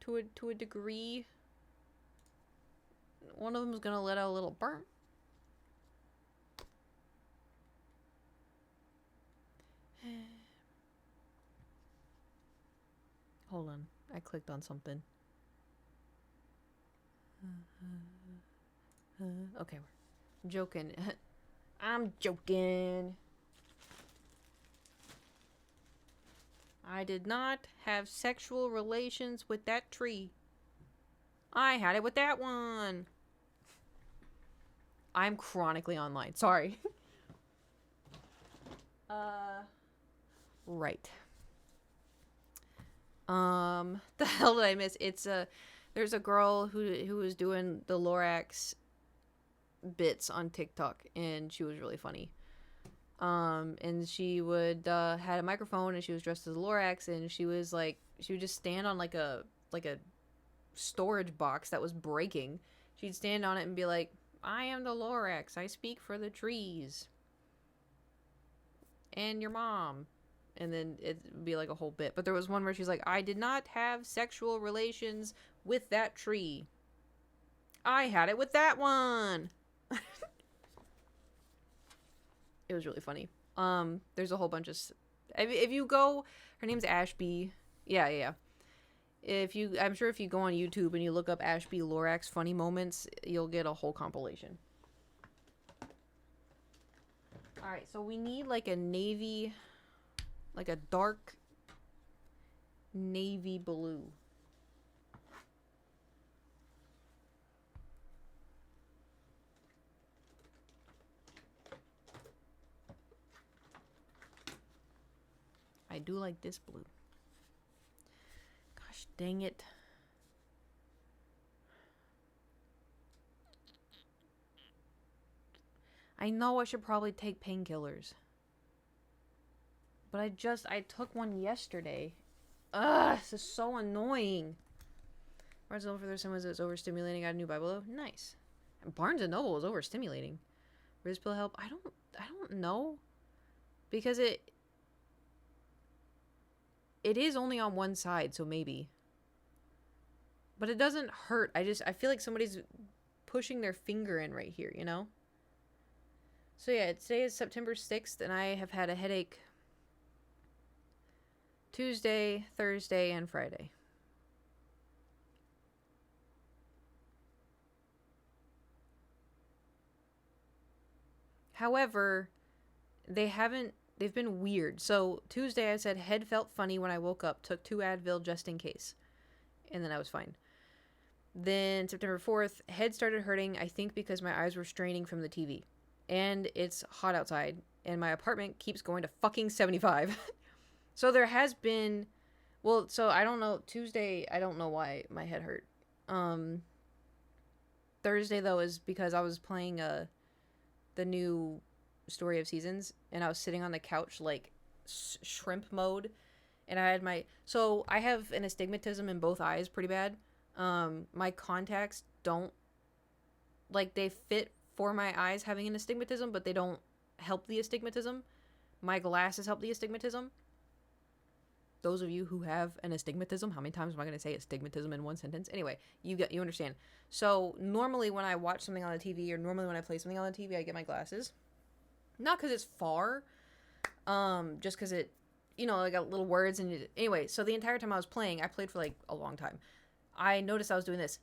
To a degree. One of them is gonna let out a little burp. Hold on. I clicked on something. Okay, we're joking. I'm joking. I did not have sexual relations with that tree. I had it with that one. I'm chronically online. Sorry. Right. The hell did I miss? There's a girl who was doing the Lorax bits on TikTok, and she was really funny. And she would had a microphone, and she was dressed as a Lorax, and she would just stand on like a storage box that was breaking. She'd stand on it and be like, "I am the Lorax. I speak for the trees and your mom." And then it'd be like a whole bit. But there was one where she's like, "I did not have sexual relations with that tree. I had it with that one." It was really funny. There's a whole bunch of... If you go... Her name's Ashby. Yeah. I'm sure if you go on YouTube and you look up Ashby Lorax funny moments, you'll get a whole compilation. Alright, so we need like a navy... Like a dark navy blue. I do like this blue. Gosh dang it. I know I should probably take painkillers. But I took one yesterday. Ugh, this is so annoying. Barnes & Noble for their summons is overstimulating. Got a new Bible though. Nice. And Barnes & Noble is overstimulating. Riz pill help? I don't know. Because it is only on one side, so maybe. But it doesn't hurt. I feel like somebody's pushing their finger in right here, you know? So yeah, today is September 6th, and I have had a headache Tuesday, Thursday, and Friday. However, they've been weird. So Tuesday I said head felt funny when I woke up, took 2 Advil just in case, and then I was fine. Then September 4th, head started hurting, I think because my eyes were straining from the TV. And it's hot outside, and my apartment keeps going to fucking 75. So there has been, well, so I don't know, Tuesday, I don't know why my head hurt. Thursday, though, is because I was playing the new Story of Seasons, and I was sitting on the couch, like, shrimp mode, and I had so I have an astigmatism in both eyes pretty bad. My contacts don't, like, they fit for my eyes having an astigmatism, but they don't help the astigmatism. My glasses help the astigmatism. Those of you who have an astigmatism, how many times am I going to say astigmatism in one sentence? Anyway, you understand. So normally when I watch something on the TV, or normally when I play something on the TV, I get my glasses. Not because it's far, just because it, I got little words and anyway. So the entire time I was playing, I played for like a long time. I noticed I was doing this.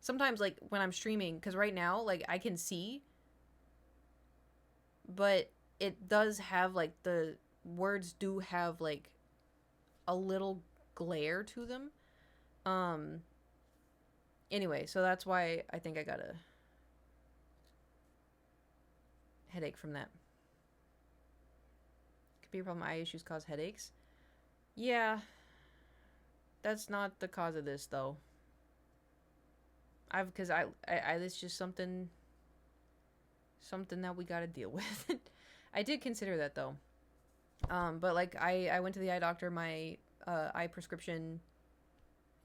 Sometimes, like, when I'm streaming, because right now, like, I can see, but it does have, like, the words do have, like, a little glare to them. Anyway, so that's why I think I got a headache from that. Could be a problem. Eye issues cause headaches. Yeah. That's not the cause of this, though. Because it's just something that we gotta deal with. I did consider that, though. But, like, I went to the eye doctor. My eye prescription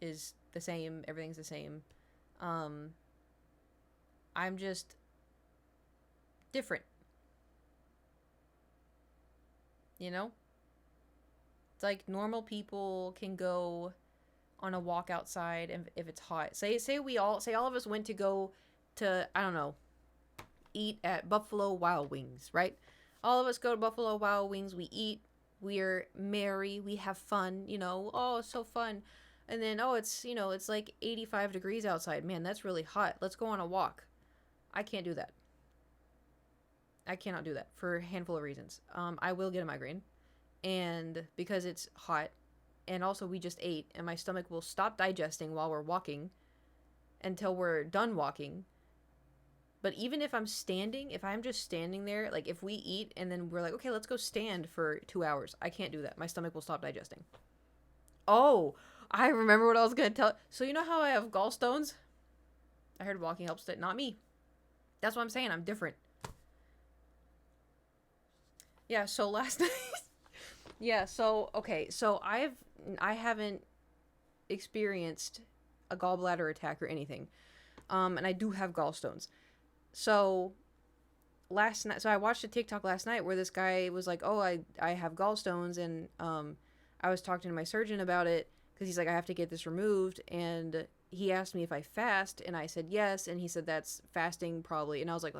is the same. Everything's the same. I'm just different. You know? It's like normal people can go on a walk outside, and if it's hot, say all of us went to go to, I don't know, eat at Buffalo Wild Wings, right? All of us go to Buffalo Wild Wings, we eat, we're merry, we have fun, oh, it's so fun. And then, oh, it's like 85 degrees outside. Man, that's really hot. Let's go on a walk. I can't do that. I cannot do that for a handful of reasons. I will get a migraine, and because it's hot. And also we just ate, and my stomach will stop digesting while we're walking until we're done walking. But even if I'm just standing there, like if we eat and then we're like, okay, let's go stand for 2 hours. I can't do that. My stomach will stop digesting. Oh, I remember what I was going to tell. So you know how I have gallstones? I heard walking helps it. Not me. That's what I'm saying. I'm different. Yeah, so last night... Yeah, so, okay, so I haven't experienced a gallbladder attack or anything, and I do have gallstones. So, last night, so I watched a TikTok last night where this guy was like, oh, I have gallstones, and, I was talking to my surgeon about it, because he's like, I have to get this removed, and he asked me if I fast, and I said yes, and he said that's fasting probably, and I was like,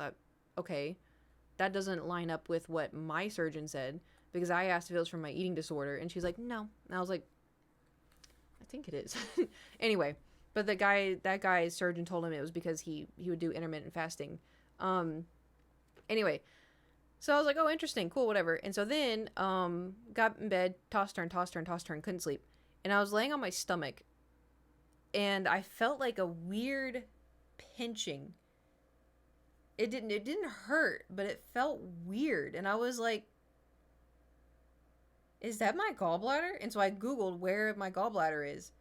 okay, that doesn't line up with what my surgeon said, because I asked if it was from my eating disorder, and she's like, no. And I was like, I think it is. Anyway, but that guy's surgeon told him it was because he would do intermittent fasting. Anyway, so I was like, oh, interesting, cool, whatever. And so then, got in bed, toss, turn, couldn't sleep. And I was laying on my stomach, and I felt like a weird pinching. It didn't hurt, but it felt weird. And I was like, is that my gallbladder? And so I Googled where my gallbladder is.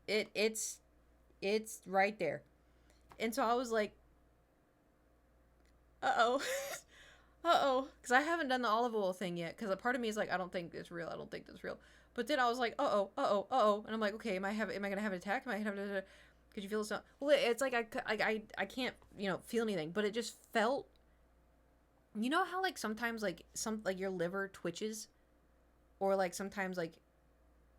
It's right there. And so I was like, uh-oh. Uh-oh. Because I haven't done the olive oil thing yet. Because a part of me is like, I don't think it's real. But then I was like, uh-oh. And I'm like, okay, am I going to have an attack? Am I going to have could you feel this? Well, it's like I can't, feel anything. But it just felt, you know how like sometimes like your liver twitches? Or like sometimes like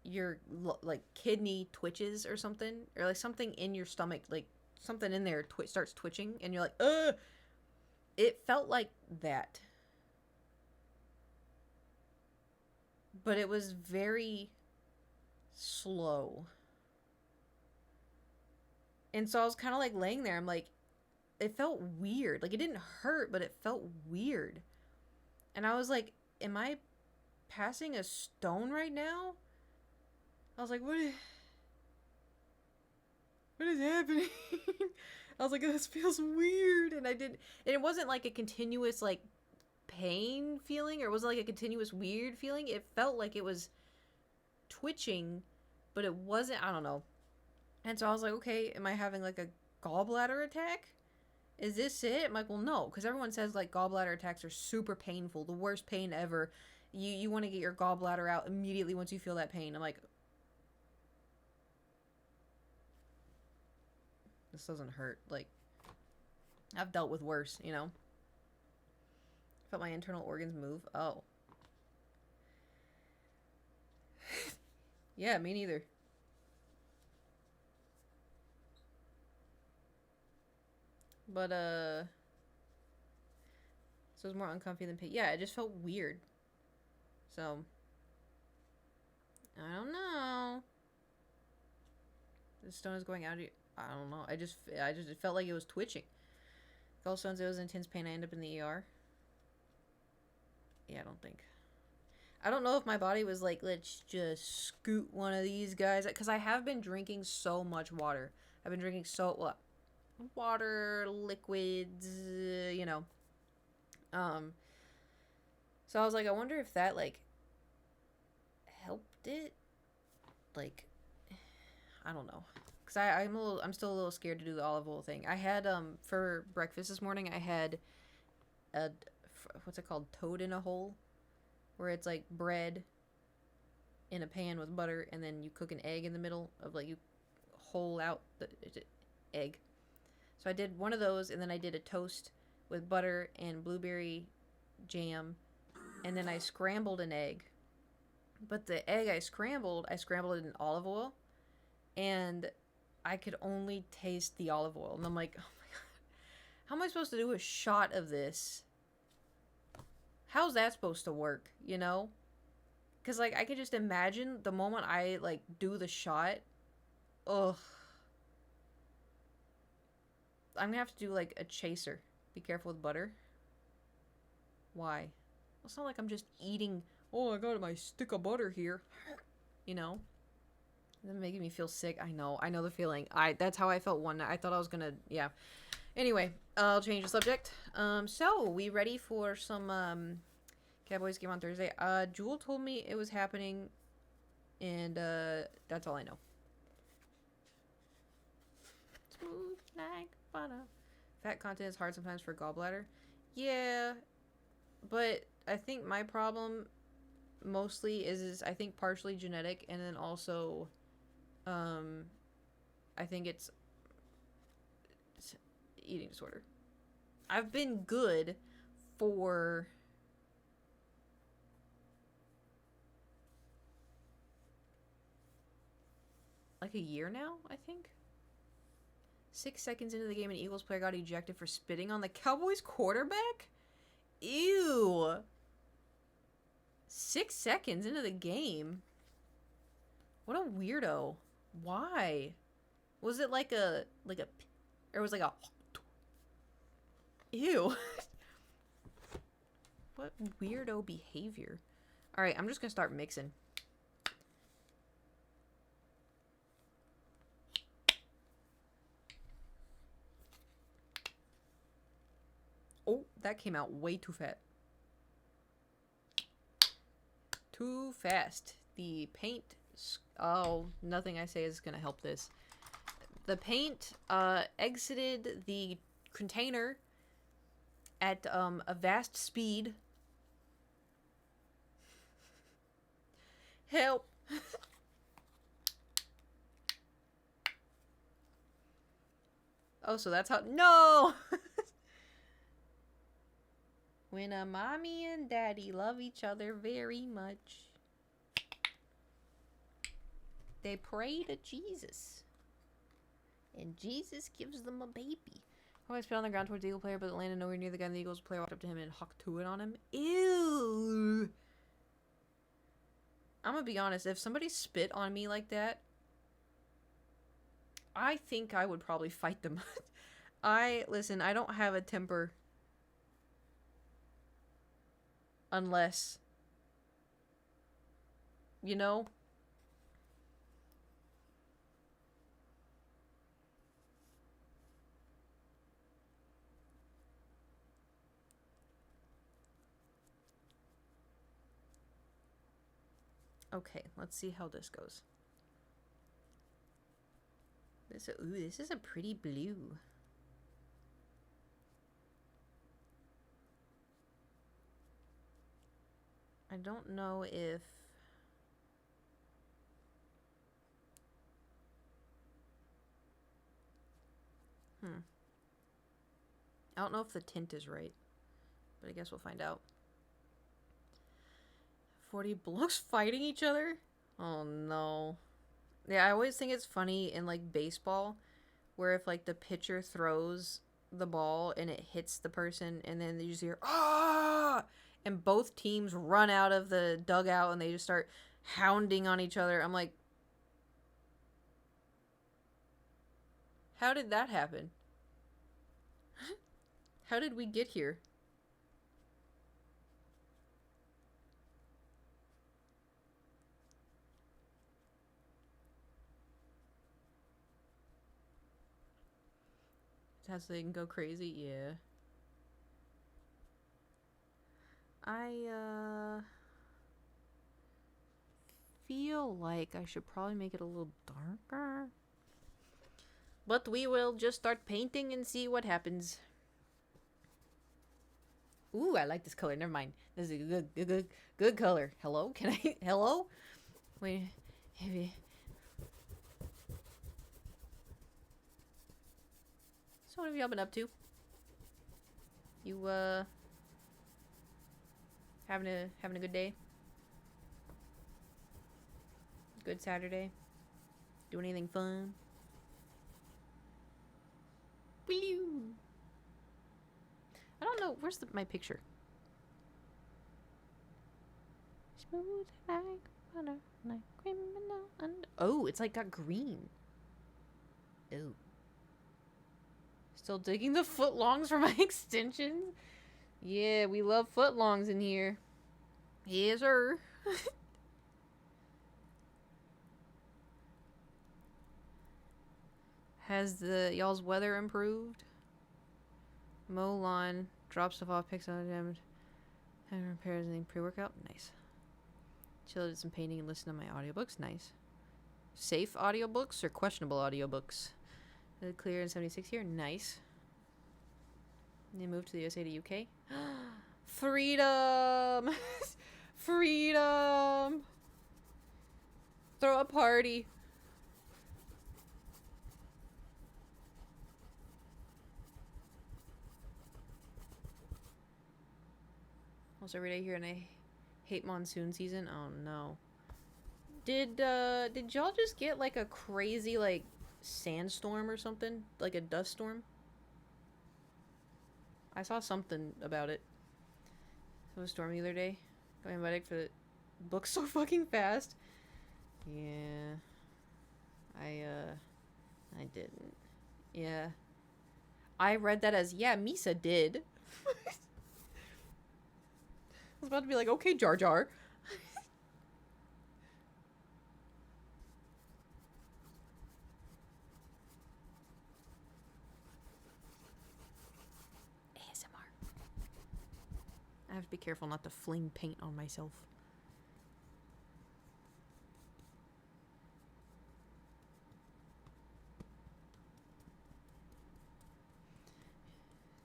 your like kidney twitches or something, or like something in your stomach like something in there starts twitching, and you're like, ugh. It felt like that. But it was very slow. And so I was kind of like laying there. I'm like, it felt weird. Like, it didn't hurt, but it felt weird. And I was like, am I passing a stone right now? I was like, what is happening? I was like, this feels weird. And it wasn't like a continuous, like, pain feeling, or it wasn't like a continuous weird feeling. It felt like it was twitching, but it wasn't, I don't know. And so I was like, okay, am I having like a gallbladder attack? Is this it? I'm like, well, no, because everyone says like gallbladder attacks are super painful, the worst pain ever. You want to get your gallbladder out immediately once you feel that pain. I'm like, this doesn't hurt. Like, I've dealt with worse, you know? Felt my internal organs move. Oh. Yeah, me neither. But, so it was more uncomfy than pain. Yeah, it just felt weird. So, I don't know. The stone is going out. I don't know. It felt like it was twitching. Gallstones, it was intense pain. I end up in the ER. Yeah, I don't know if my body was like, let's just scoot one of these guys. Because I have been drinking so much water. I've been drinking water, liquids, you know. So I was like, I wonder if that, like, helped it. Like, I don't know. Because I'm still a little scared to do the olive oil thing. I had, for breakfast this morning, I had what's it called? Toad in a hole, where it's like bread in a pan with butter, and then you cook an egg in the middle of, like, you hole out the egg. So I did one of those, and then I did a toast with butter and blueberry jam, and then I scrambled an egg. But the egg I scrambled it in olive oil, and I could only taste the olive oil. And I'm like, oh my god, how am I supposed to do a shot of this? How's that supposed to work, you know? Because, like, I could just imagine the moment I, like, do the shot. Ugh. I'm gonna have to do, like, a chaser. Be careful with butter. Why? It's not like I'm just eating, oh, I got my stick of butter here. You know? That's making me feel sick. I know the feeling. That's how I felt one night. I thought I was gonna, yeah. Anyway, I'll change the subject. So, we ready for some, Cowboys game on Thursday? Jewel told me it was happening, and, that's all I know. Smooth like butter. Fat content is hard sometimes for gallbladder. Yeah, but I think my problem mostly is I think partially genetic, and then also, I think it's eating disorder. I've been good for like a year now, I think. 6 seconds into the game, an Eagles player got ejected for spitting on the Cowboys quarterback? Ew. 6 seconds into the game? What a weirdo. Why? Was it like a, or was it like a, ew. What weirdo behavior. Alright, I'm just gonna start mixing. Oh, that came out way too fat. Too fast. The paint... Oh, nothing I say is going to help this. The paint exited the container at a vast speed. Help! Oh, so that's how... No! When a mommy and daddy love each other very much, they pray to Jesus. And Jesus gives them a baby. Oh, I spit on the ground towards the Eagle player, but it landed nowhere near the guy. And the Eagles player walked up to him and hucked to it on him. Ew. I'm gonna be honest. If somebody spit on me like that, I think I would probably fight them. Listen, I don't have a temper. Unless, you know? Okay, let's see how this goes. This is a pretty blue. I don't know if... I don't know if the tint is right, but I guess we'll find out. 40 blokes fighting each other? Oh no. Yeah, I always think it's funny in like baseball where if like the pitcher throws the ball and it hits the person and then you just hear ah, and both teams run out of the dugout and they just start hounding on each other. I'm like, how did that happen? How did we get here? Has they can go crazy? Yeah. I feel like I should probably make it a little darker. But we will just start painting and see what happens. Ooh, I like this color. Never mind. This is a good color. Hello? Can I? Hello? Wait. Maybe. So what have y'all been up to? You, having a good day? Good Saturday? Doing anything fun? Blue. I don't know. Where's my picture? Smooth like butter, like criminal. Oh, it's like got green. Ooh. Still digging the footlongs for my extensions? Yeah, we love footlongs in here. Yes, sir. Has the y'all's weather improved? Mow lawn, drop stuff off, picks up damage, and repairs anything pre-workout. Nice. Chill, did some painting and listen to my audiobooks. Nice. Safe audiobooks or questionable audiobooks? Clear in 76 here. Nice. They moved to the USA to UK. Freedom! Freedom! Throw a party. Almost every day here, and I hate monsoon season. Oh no. Did y'all just get like a crazy like sandstorm or something? Like a dust storm? I saw something about it. It was a storm the other day. Got invited for the book so fucking fast. Yeah. I didn't. Yeah. I read that as, yeah, Misa did. I was about to be like, okay, Jar Jar. ASMR. I have to be careful not to fling paint on myself.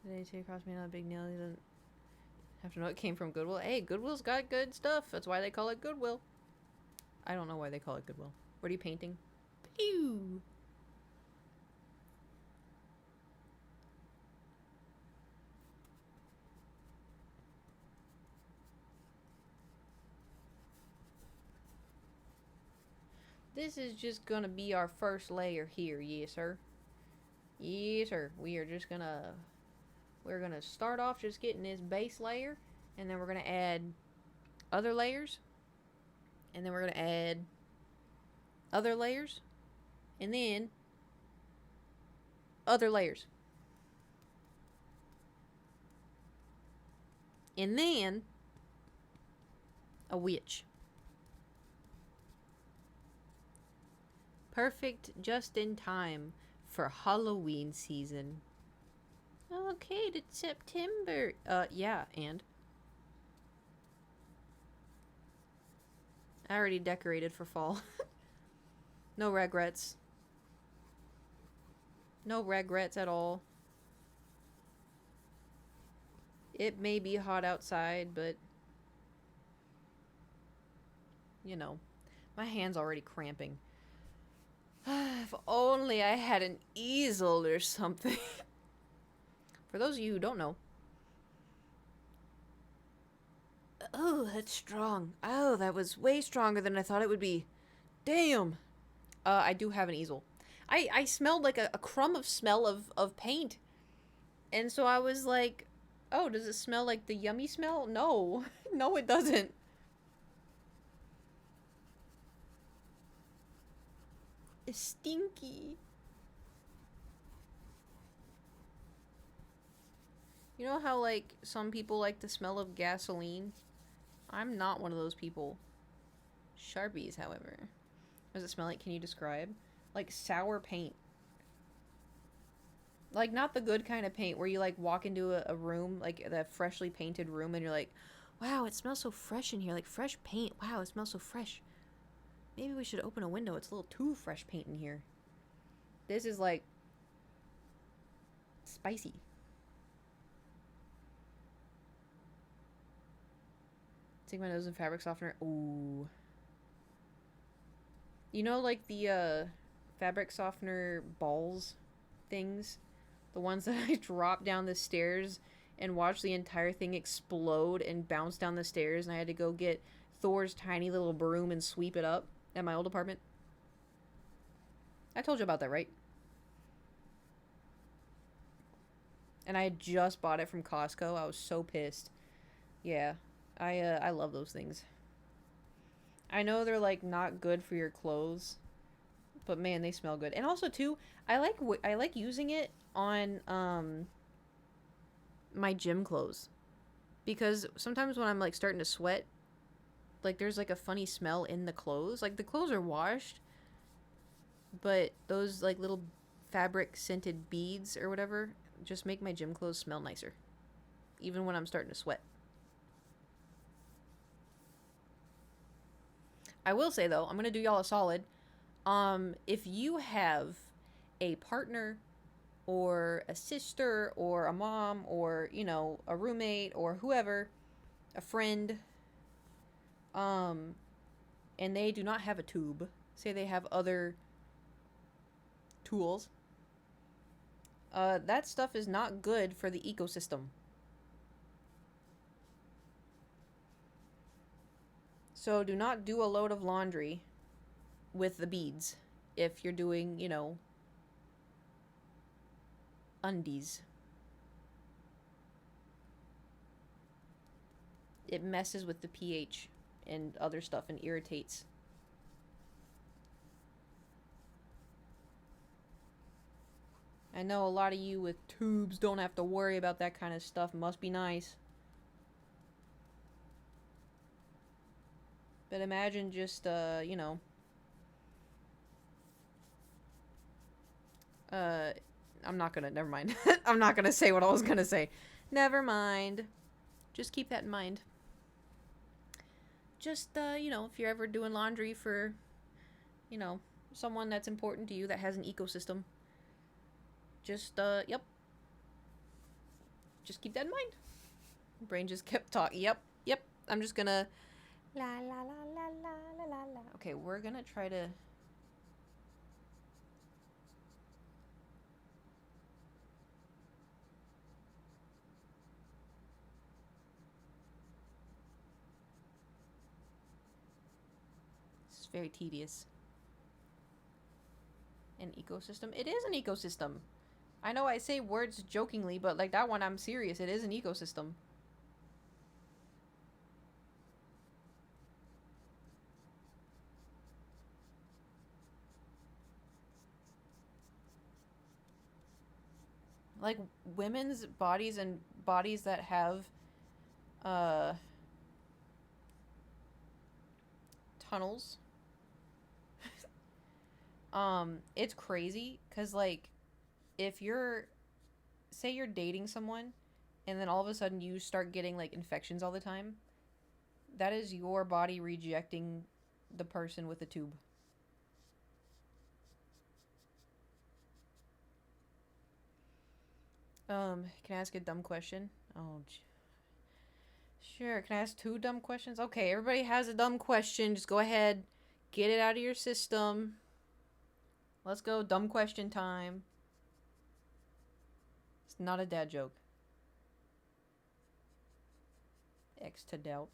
Today, too, across me, not a big nail. He doesn't have to know it came from Goodwill. Hey, Goodwill's got good stuff. That's why they call it Goodwill. I don't know why they call it Goodwill. What are you painting? Pew! This is just gonna be our first layer here, yes, sir. Yes, sir. We're gonna start off just getting this base layer, and then we're gonna add other layers, and then we're gonna add other layers, and then other layers, and then a witch. Perfect just in time for Halloween season. Okay, it's September. Yeah, and I already decorated for fall. No regrets. No regrets at all. It may be hot outside, but you know, my hand's already cramping. If only I had an easel or something. For those of you who don't know. Oh, that's strong. Oh, that was way stronger than I thought it would be. Damn. I do have an easel. I smelled like a crumb of smell of paint. And so I was like, oh, does it smell like the yummy smell? No. No, it doesn't. It's stinky. You know how, like, some people like the smell of gasoline? I'm not one of those people. Sharpies, however. What does it smell like? Can you describe? Like sour paint. Like, not the good kind of paint where you, like, walk into a room, like, the freshly painted room, and you're like, wow, it smells so fresh in here. Like, fresh paint. Wow, it smells so fresh. Maybe we should open a window. It's a little too fresh paint in here. This is, like, spicy. Take my nose in fabric softener. Ooh. You know, like, the, fabric softener balls things? The ones that I dropped down the stairs and watched the entire thing explode and bounce down the stairs, and I had to go get Thor's tiny little broom and sweep it up at my old apartment. I told you about that, right? And I had just bought it from Costco. I was so pissed. Yeah. I love those things. I know they're, like, not good for your clothes, but man, they smell good. And also, too, I like using it on my gym clothes, because sometimes when I'm, like, starting to sweat, like, there's, like, a funny smell in the clothes. Like, the clothes are washed, but those, like, little fabric scented beads or whatever just make my gym clothes smell nicer, even when I'm starting to sweat. I will say, though, I'm gonna do y'all a solid. If you have a partner or a sister or a mom or, you know, a roommate or whoever, a friend, and they do not have a tube, say they have other tools, that stuff is not good for the ecosystem. So do not do a load of laundry with the beads if you're doing, you know, undies. It messes with the pH and other stuff and irritates. I know a lot of you with tubes don't have to worry about that kind of stuff. Must be nice. But imagine just, you know, I'm not gonna, never mind. I'm not gonna say what I was gonna say. Never mind. Just keep that in mind. Just, you know, if you're ever doing laundry for, you know, someone that's important to you that has an ecosystem, just, yep. Just keep that in mind. Brain just kept talking. Yep. I'm just gonna, la la la la la la la la. Okay, we're gonna try to. This is very tedious. An ecosystem? It is an ecosystem. I know I say words jokingly, but like that one, I'm serious. It is an ecosystem. Like women's bodies and bodies that have uh tunnels. It's crazy cuz like if you're say you're dating someone and then all of a sudden you start getting like infections all the time, that is your body rejecting the person with the tube. Can I ask a dumb question? Oh, sure. Can I ask two dumb questions? Okay, everybody has a dumb question. Just go ahead, get it out of your system. Let's go. Dumb question time. It's not a dad joke. X to doubt.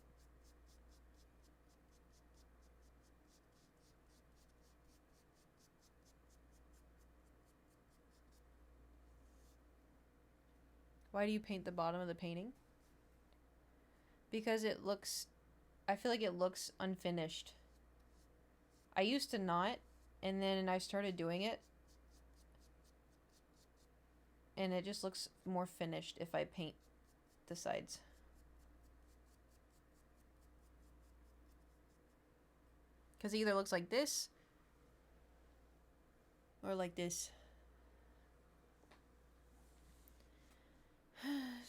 Why do you paint the bottom of the painting? Because it looks, I feel like it looks unfinished. I used to not, and then I started doing it, and it just looks more finished if I paint the sides. Because it either looks like this, or like this.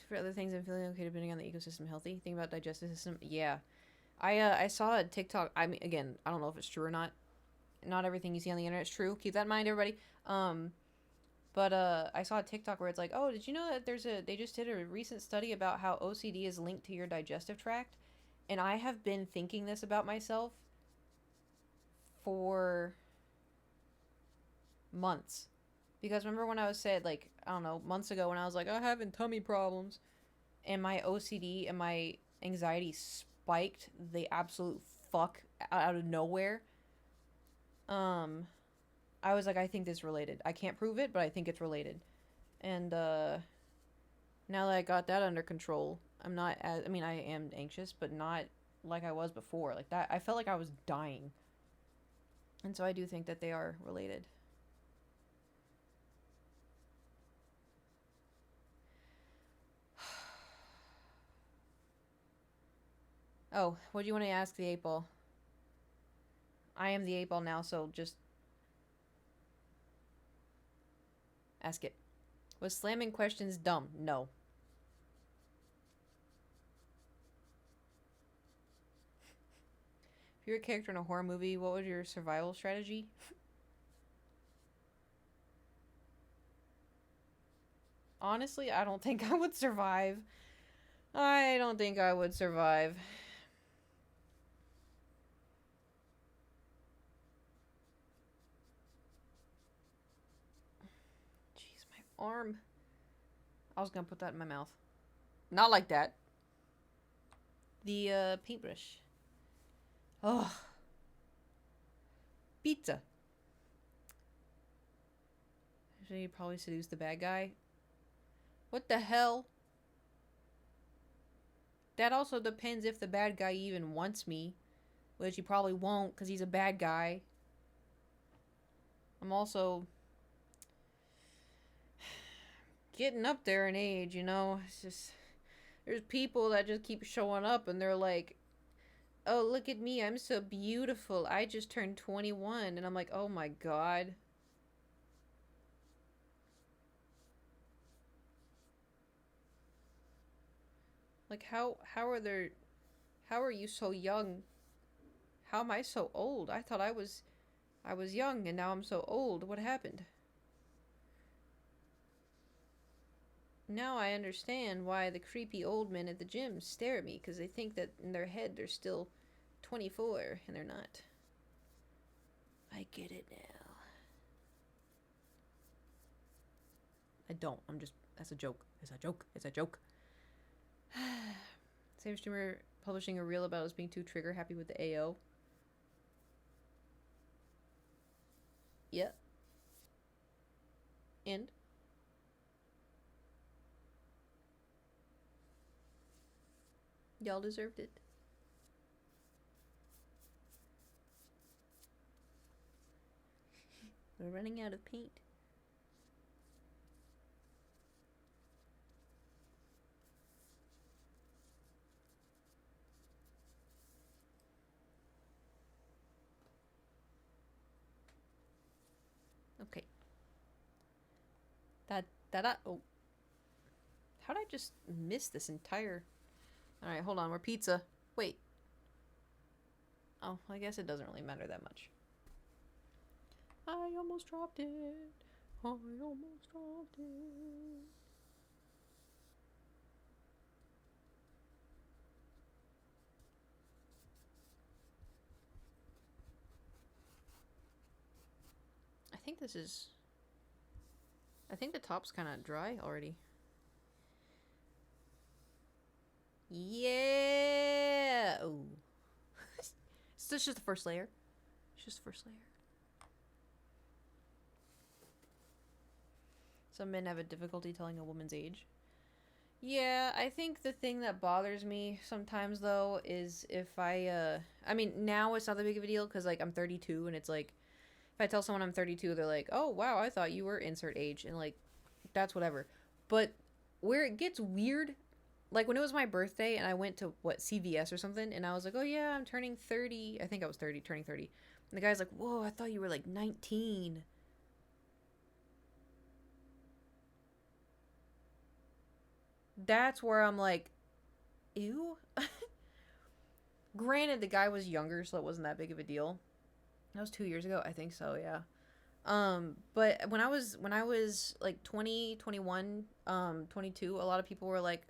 For other things, I'm feeling okay depending on the ecosystem healthy. Think about digestive system. Yeah. I saw a TikTok. I mean, again, I don't know if it's true or not. Not everything you see on the internet is true. Keep that in mind, everybody. But I saw a TikTok where it's like, oh, did you know that they just did a recent study about how OCD is linked to your digestive tract? And I have been thinking this about myself for months. Because remember when I was said, like, I don't know, months ago when I was like, I'm having tummy problems. And my OCD and my anxiety spiked the absolute fuck out of nowhere. I was like, I think this is related. I can't prove it, but I think it's related. And now that I got that under control, I'm not as, I mean, I am anxious, but not like I was before. Like that, I felt like I was dying. And so I do think that they are related. Oh, what do you want to ask the 8-ball? I am the 8-ball now, so just ask it. Was slamming questions dumb? No. If you're a character in a horror movie, what was your survival strategy? Honestly, I don't think I would survive. I don't think I would survive. Jeez, my arm. I was gonna put that in my mouth. Not like that. The paintbrush. Oh. Pizza. So you probably seduce the bad guy. What the hell? That also depends if the bad guy even wants me. Which he probably won't because he's a bad guy. I'm also getting up there in age, you know? It's just... There's people that just keep showing up and they're like, oh, look at me. I'm so beautiful. I just turned 21. And I'm like, oh my god. Like, how are you so young? How am I so old? I thought I was young and now I'm so old. What happened? Now I understand why the creepy old men at the gym stare at me, because they think that in their head they're still 24 and they're not. I get it now. I don't. I'm just... That's a joke. It's a joke. It's a joke. Same streamer publishing a reel about us being too trigger happy with the AO. Yep. And? Y'all deserved it. We're running out of paint. Okay. Oh. How did I just miss this entire... Alright, hold on. We're pizza. Wait. Oh, I guess it doesn't really matter that much. I almost dropped it. I almost dropped it. I think this is... I think the top's kind of dry already. Yeah! Oh. So it's just the first layer. It's just the first layer. Some men have a difficulty telling a woman's age. Yeah, I think the thing that bothers me sometimes, though, is if I mean, now it's not that big of a deal, because, like, I'm 32, and it's like, if I tell someone I'm 32, they're like, oh, wow, I thought you were insert age, and, like, that's whatever. But where it gets weird, like, when it was my birthday, and I went to, what, CVS or something, and I was like, oh, yeah, I'm turning 30. I think I was 30, turning 30. And the guy's like, whoa, I thought you were, like, 19. That's where I'm like, ew. Granted, the guy was younger, so it wasn't that big of a deal. That was 2 years ago, I think so, yeah. But when I was like 20, 21, 22, a lot of people were like,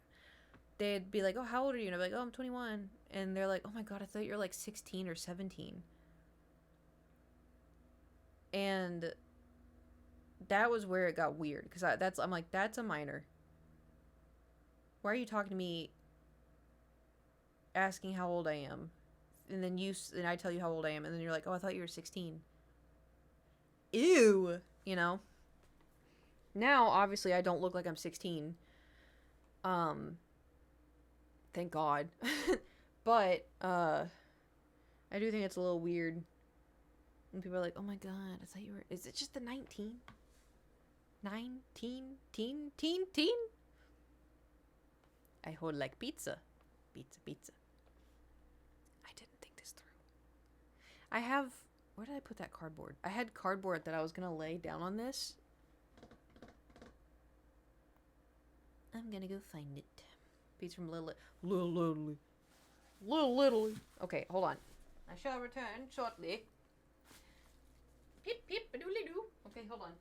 they'd be like, oh, how old are you? And I'd be like, oh, I'm 21. And they're like, oh my God, I thought you were like 16 or 17. And that was where it got weird, because I'm like, that's a minor. Why are you talking to me asking how old I am? And then I tell you how old I am, and then you're like, oh, I thought you were 16. Ew. You know? Now, obviously, I don't look like I'm 16. Thank God. But, I do think it's a little weird when people are like, oh my God, I thought you were... Is it just the 19? 19? Teen? I hold like pizza. Pizza. I didn't think this through. I have... Where did I put that cardboard? I had cardboard that I was going to lay down on this. I'm going to go find it. Pizza from Little Italy. Okay, hold on. I shall return shortly. Pip, a-doodly-doo. Okay, hold on.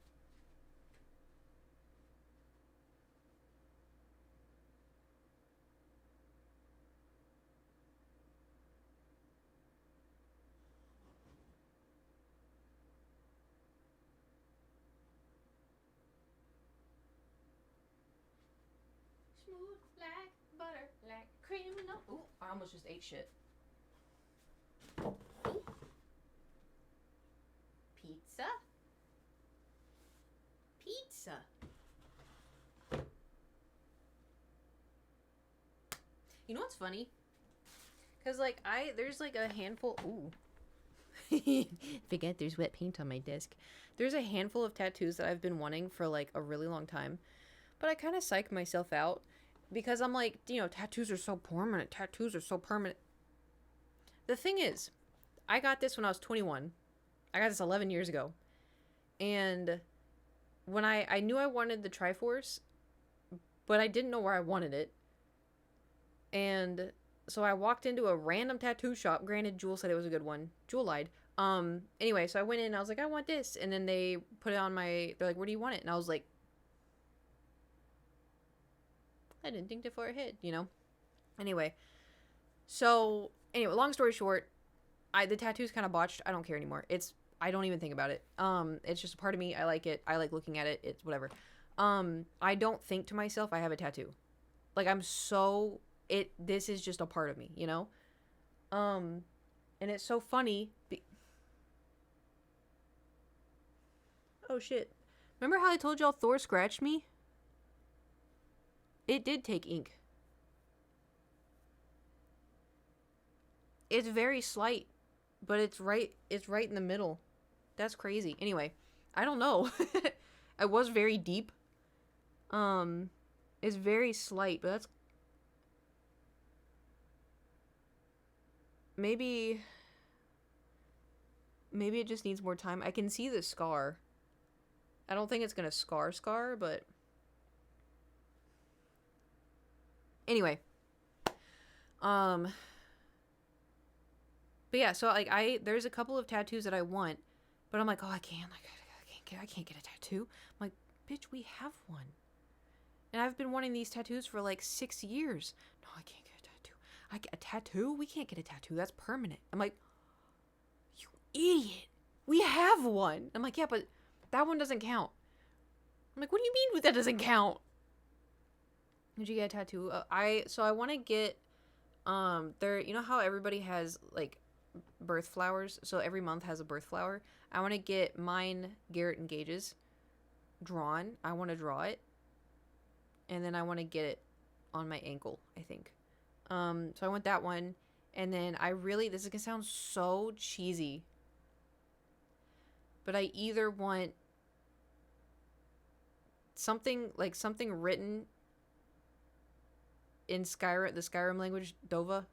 Smooth like butter, like criminal. Ooh, I almost just ate shit. Ooh. Pizza. You know what's funny? Because, like, there's, like, a handful... Ooh. Forget there's wet paint on my desk. There's a handful of tattoos that I've been wanting for, like, a really long time. But I kind of psych myself out. Because I'm like, you know, tattoos are so permanent. The thing is, I got this when I was 21. I got this 11 years ago. And when I knew I wanted the Triforce, but I didn't know where I wanted it. And so I walked into a random tattoo shop. Granted, Jewel said it was a good one. Jewel lied. Anyway, so I went in and I was like, I want this. And then they put it on they're like, where do you want it? And I was like, I didn't think before ahead, you know? Anyway, long story short, the tattoo's kind of botched. I don't care anymore. I don't even think about it. It's just a part of me. I like it. I like looking at it. It's whatever. I don't think to myself, I have a tattoo. Like, this is just a part of me, you know? And it's so funny. Oh, shit. Remember how I told y'all Thor scratched me? It did take ink. It's very slight, but it's right in the middle. That's crazy. Anyway, I don't know. I was very deep. It's very slight, but that's maybe it just needs more time. I can see the scar. I don't think it's gonna scar, but anyway. But yeah, so like there's a couple of tattoos that I want, but I'm like, oh, I can't get a tattoo. I'm like, bitch, we have one. And I've been wanting these tattoos for like 6 years. No, I can't get a tattoo. A tattoo? We can't get a tattoo. That's permanent. I'm like, you idiot. We have one. I'm like, yeah, but that one doesn't count. I'm like, what do you mean that doesn't count? Did you get a tattoo? I want to get, you know how everybody has like birth flowers? So every month has a birth flower. I want to get mine, Garrett and Gage's, drawn. I want to draw it. And then I want to get it on my ankle, I think. So I want that one. And then this is going to sound so cheesy, but I either want something written in the Skyrim language, Dova.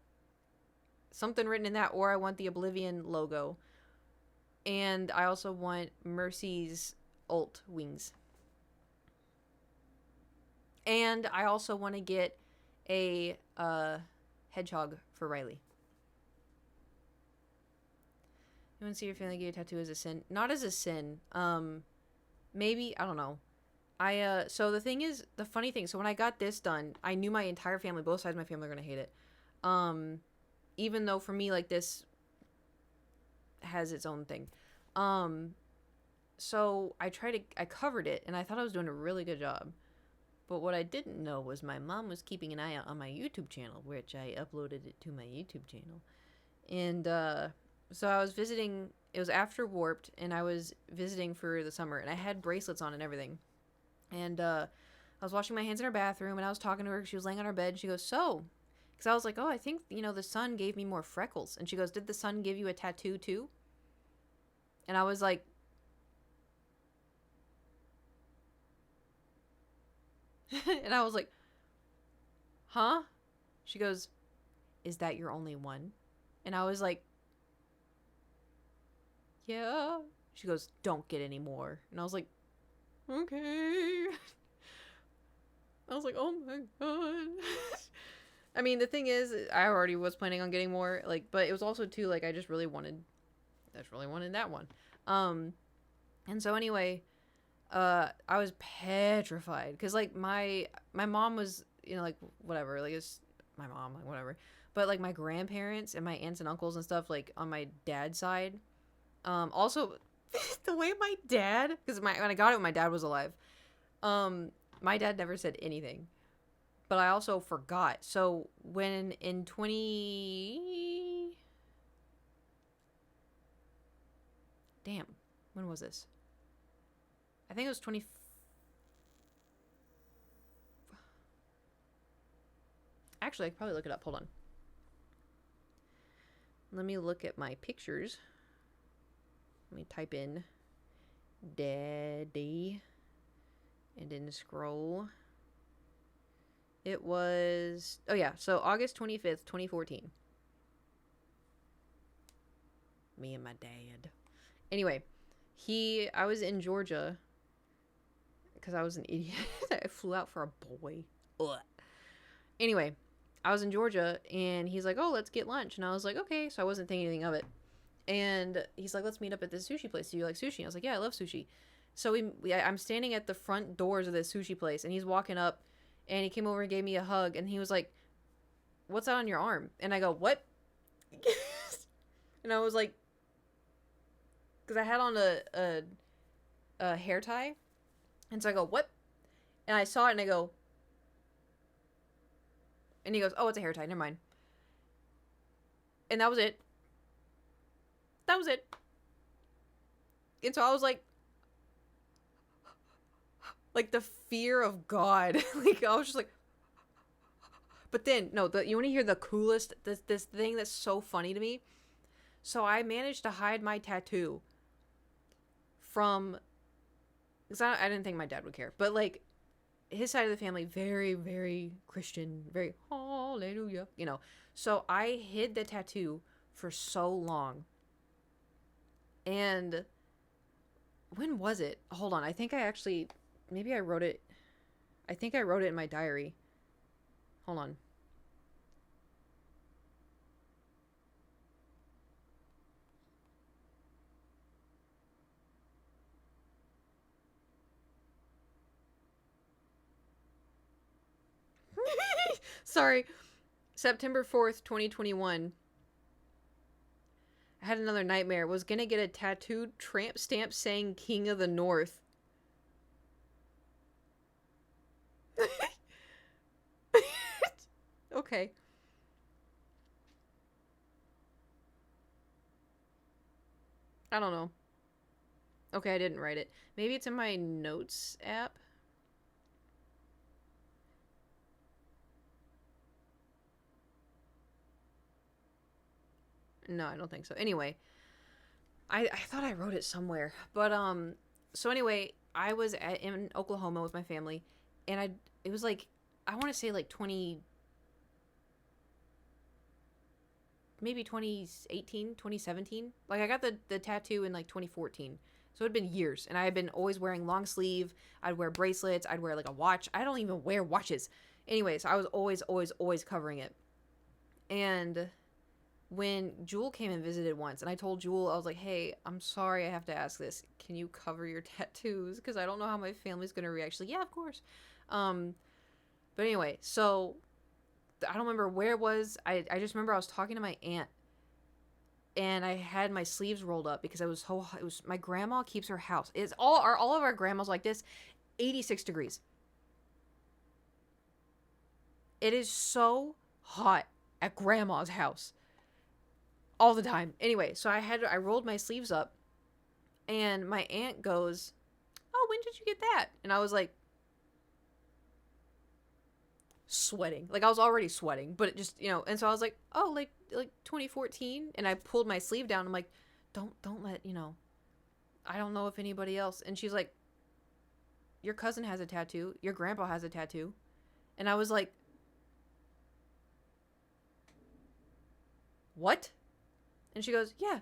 Something written in that, or I want the Oblivion logo. And I also want Mercy's ult wings. And I also want to get a hedgehog for Riley. You want to see your family get a tattoo as a sin? Not as a sin. Maybe, I don't know. So the thing is, the funny thing, so when I got this done, I knew my entire family, both sides of my family are going to hate it. Even though for me, like, this has its own thing. So I covered it, and I thought I was doing a really good job. But what I didn't know was my mom was keeping an eye out on my YouTube channel, which I uploaded it to my YouTube channel. And, so I was visiting, it was after Warped, and I was visiting for the summer, and I had bracelets on and everything. And, I was washing my hands in her bathroom, and I was talking to her, she was laying on her bed, and she goes, so, because I was like, oh, I think, the sun gave me more freckles. And she goes, did the sun give you a tattoo too? And I was like, and I was like, huh? She goes, is that your only one? And I was like, yeah. She goes, don't get any more. And I was like, okay. I was like, oh my god. I mean, the thing is, I already was planning on getting more, like, but it was also too, like, I just really wanted that one. And so anyway, I was petrified, because, like, my mom was, like, whatever, like, it's my mom, like, whatever, but, like, my grandparents and my aunts and uncles and stuff, like, on my dad's side, also, the way my dad, because when I got it when my dad was alive, my dad never said anything, but I also forgot, so when in when was this? I think it was Actually, I could probably look it up. Hold on. Let me look at my pictures. Let me type in daddy and then scroll. It was, oh yeah, so August 25th, 2014. Me and my dad. Anyway, I was in Georgia because I was an idiot. I flew out for a boy. Ugh. Anyway, I was in Georgia, and he's like, oh, let's get lunch. And I was like, okay. So I wasn't thinking anything of it. And he's like, let's meet up at this sushi place. Do you like sushi? I was like, yeah, I love sushi. So I'm standing at the front doors of this sushi place, and he's walking up, and he came over and gave me a hug, and he was like, what's that on your arm? And I go, what? And I was like, because I had on a hair tie. And so I go, what? And I saw it, and I go, and he goes, oh, it's a hair tie. Never mind. And that was it. That was it. And so I was like the fear of God. Like, I was just like, But then, no, you want to hear the coolest, this thing that's so funny to me? So I managed to hide my tattoo from, because I didn't think my dad would care, but like, his side of the family, very, very Christian, very hallelujah, you know. So I hid the tattoo for so long. And when was it? Hold on. I think I actually, maybe I wrote it. I think I wrote it in my diary. Hold on. Sorry. September 4th, 2021. I had another nightmare. Was gonna get a tattooed tramp stamp saying King of the North. Okay. I don't know. Okay, I didn't write it. Maybe it's in my notes app. No, I don't think so. Anyway, I thought I wrote it somewhere. But so anyway, I was in Oklahoma with my family, and it was like, I want to say like 20, maybe 2018, 2017. Like, I got the tattoo in like 2014. So it had been years, and I had been always wearing long sleeve. I'd wear bracelets. I'd wear like a watch. I don't even wear watches. Anyways, I was always covering it. And when Jewel came and visited once, and I told Jewel, I was like, hey, I'm sorry I have to ask this. Can you cover your tattoos? Because I don't know how my family's going to react. She's like, yeah, of course. But anyway, so I don't remember where it was. I just remember I was talking to my aunt, and I had my sleeves rolled up because it was my grandma keeps her house. It's all of our grandmas like this, 86 degrees. It is so hot at grandma's house all the time. Anyway, so I rolled my sleeves up, and my aunt goes, oh, when did you get that? And I was like, sweating. Like, I was already sweating, but it just, and so I was like, oh, like 2014. And I pulled my sleeve down. I'm like, don't let, I don't know if anybody else. And she's like, your cousin has a tattoo. Your grandpa has a tattoo. And I was like, what? And she goes, yeah,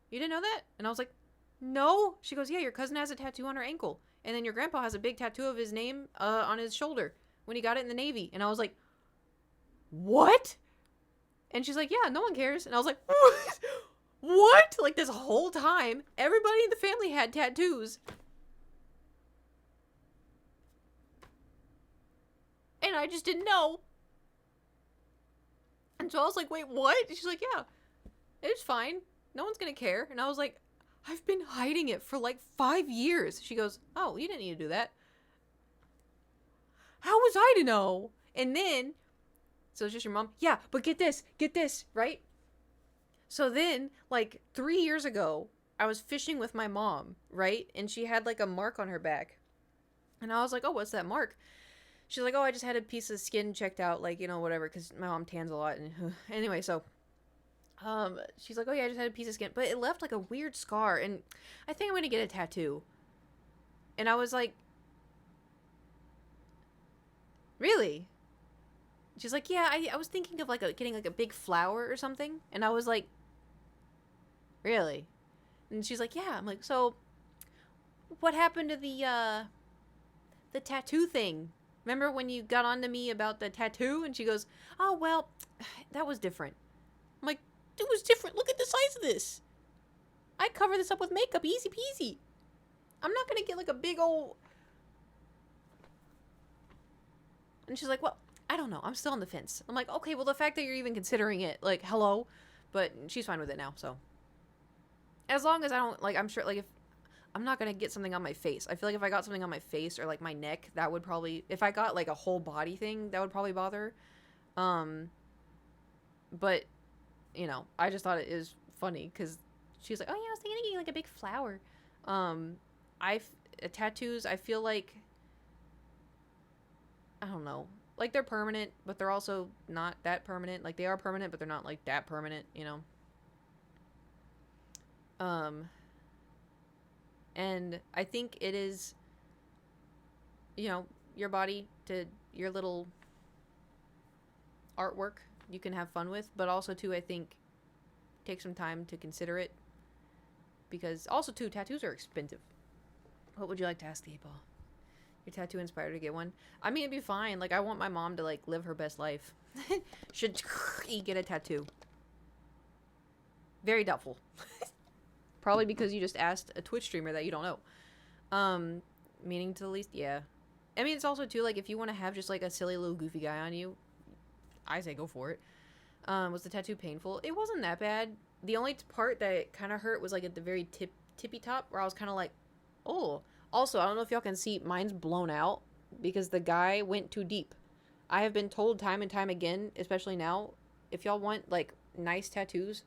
you didn't know that? And I was like, no. She goes, yeah, your cousin has a tattoo on her ankle. And then your grandpa has a big tattoo of his name on his shoulder when he got it in the Navy. And I was like, what? And she's like, yeah, no one cares. And I was like, what? What? Like, this whole time, everybody in the family had tattoos. And I just didn't know. And so I was like, wait, what? And she's like, yeah, it's fine. No one's gonna care. And I was like, I've been hiding it for like 5 years. She goes, oh, you didn't need to do that. How was I to know? And then, so it's just your mom? Yeah, but get this, right? So then, like 3 years ago, I was fishing with my mom, right? And she had like a mark on her back. And I was like, oh, what's that mark? She's like, oh, I just had a piece of skin checked out, like, whatever, because my mom tans a lot. And anyway, so she's like, oh, yeah, I just had a piece of skin. But it left like a weird scar. And I think I'm going to get a tattoo. And I was like, really? She's like, yeah, I was thinking of like getting like a big flower or something. And I was like, really? And she's like, yeah. I'm like, so what happened to the tattoo thing? Remember when you got on to me about the tattoo? And she goes, oh, well, that was different. I'm like, it was different. Look at the size of this. I cover this up with makeup. Easy peasy. I'm not going to get like a big old... And she's like, well, I don't know. I'm still on the fence. I'm like, okay, well, the fact that you're even considering it, like, hello. But she's fine with it now, so. As long as I don't, like, I'm sure, like, if I'm not going to get something on my face. I feel like if I got something on my face or, like, my neck, that would probably, if I got, like, a whole body thing, that would probably bother. But, I just thought it was funny because she's like, oh, yeah, I was thinking of getting, like, a big flower. Tattoos, I feel like, I don't know. like they're permanent, but they're also not that permanent. Like they are permanent, but they're not like that permanent, you know. And I think it is, you know, your body to your little artwork you can have fun with, but also too I think take some time to consider it, because also too tattoos are expensive. What would you like to ask the people? Your tattoo inspired to get one? I mean, it'd be fine. Like I want my mom to like live her best life. Should get a tattoo? Very doubtful. Probably because you just asked a Twitch streamer that you don't know. Meaning to the least, yeah. I mean, it's also too like if you want to have just like a silly little goofy guy on you, I say go for it. Was the tattoo painful? It wasn't that bad. The only part that kind of hurt was like at the very tippy top, where I was kind of like, oh. Also, I don't know if y'all can see, mine's blown out because the guy went too deep. I have been told time and time again, especially now, if y'all want like nice tattoos,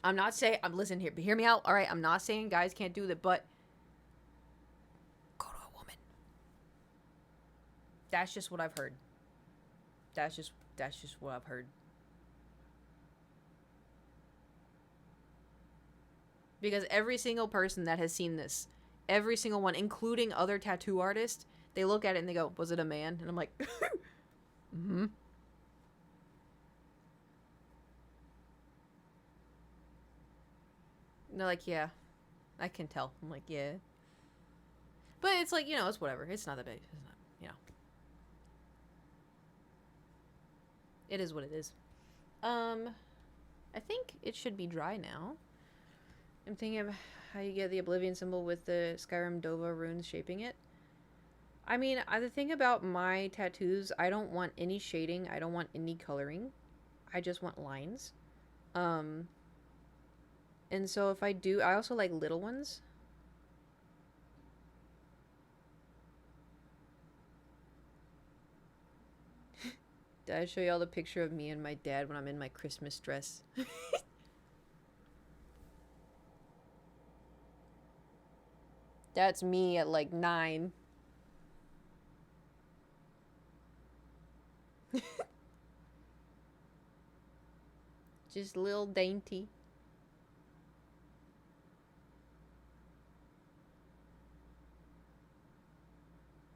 I'm not saying, listen here, hear me out. All right, I'm not saying guys can't do that, but go to a woman. That's just what I've heard. That's just what I've heard. Because every single person that has seen this, every single one, including other tattoo artists, they look at it and they go, was it a man? And I'm like, mm-hmm. And they're like, yeah, I can tell. I'm like, yeah. But it's like, you know, it's whatever. It's not that big. It's not, you know. It is what it is. I think it should be dry now. I'm thinking of how you get the Oblivion symbol with the Skyrim Dova runes shaping it. I mean, the thing about my tattoos, I don't want any shading. I don't want any coloring. I just want lines. And so if I do, I also like little ones. Did I show y'all the picture of me and my dad when I'm in my Christmas dress? That's me at like 9. Just little dainty.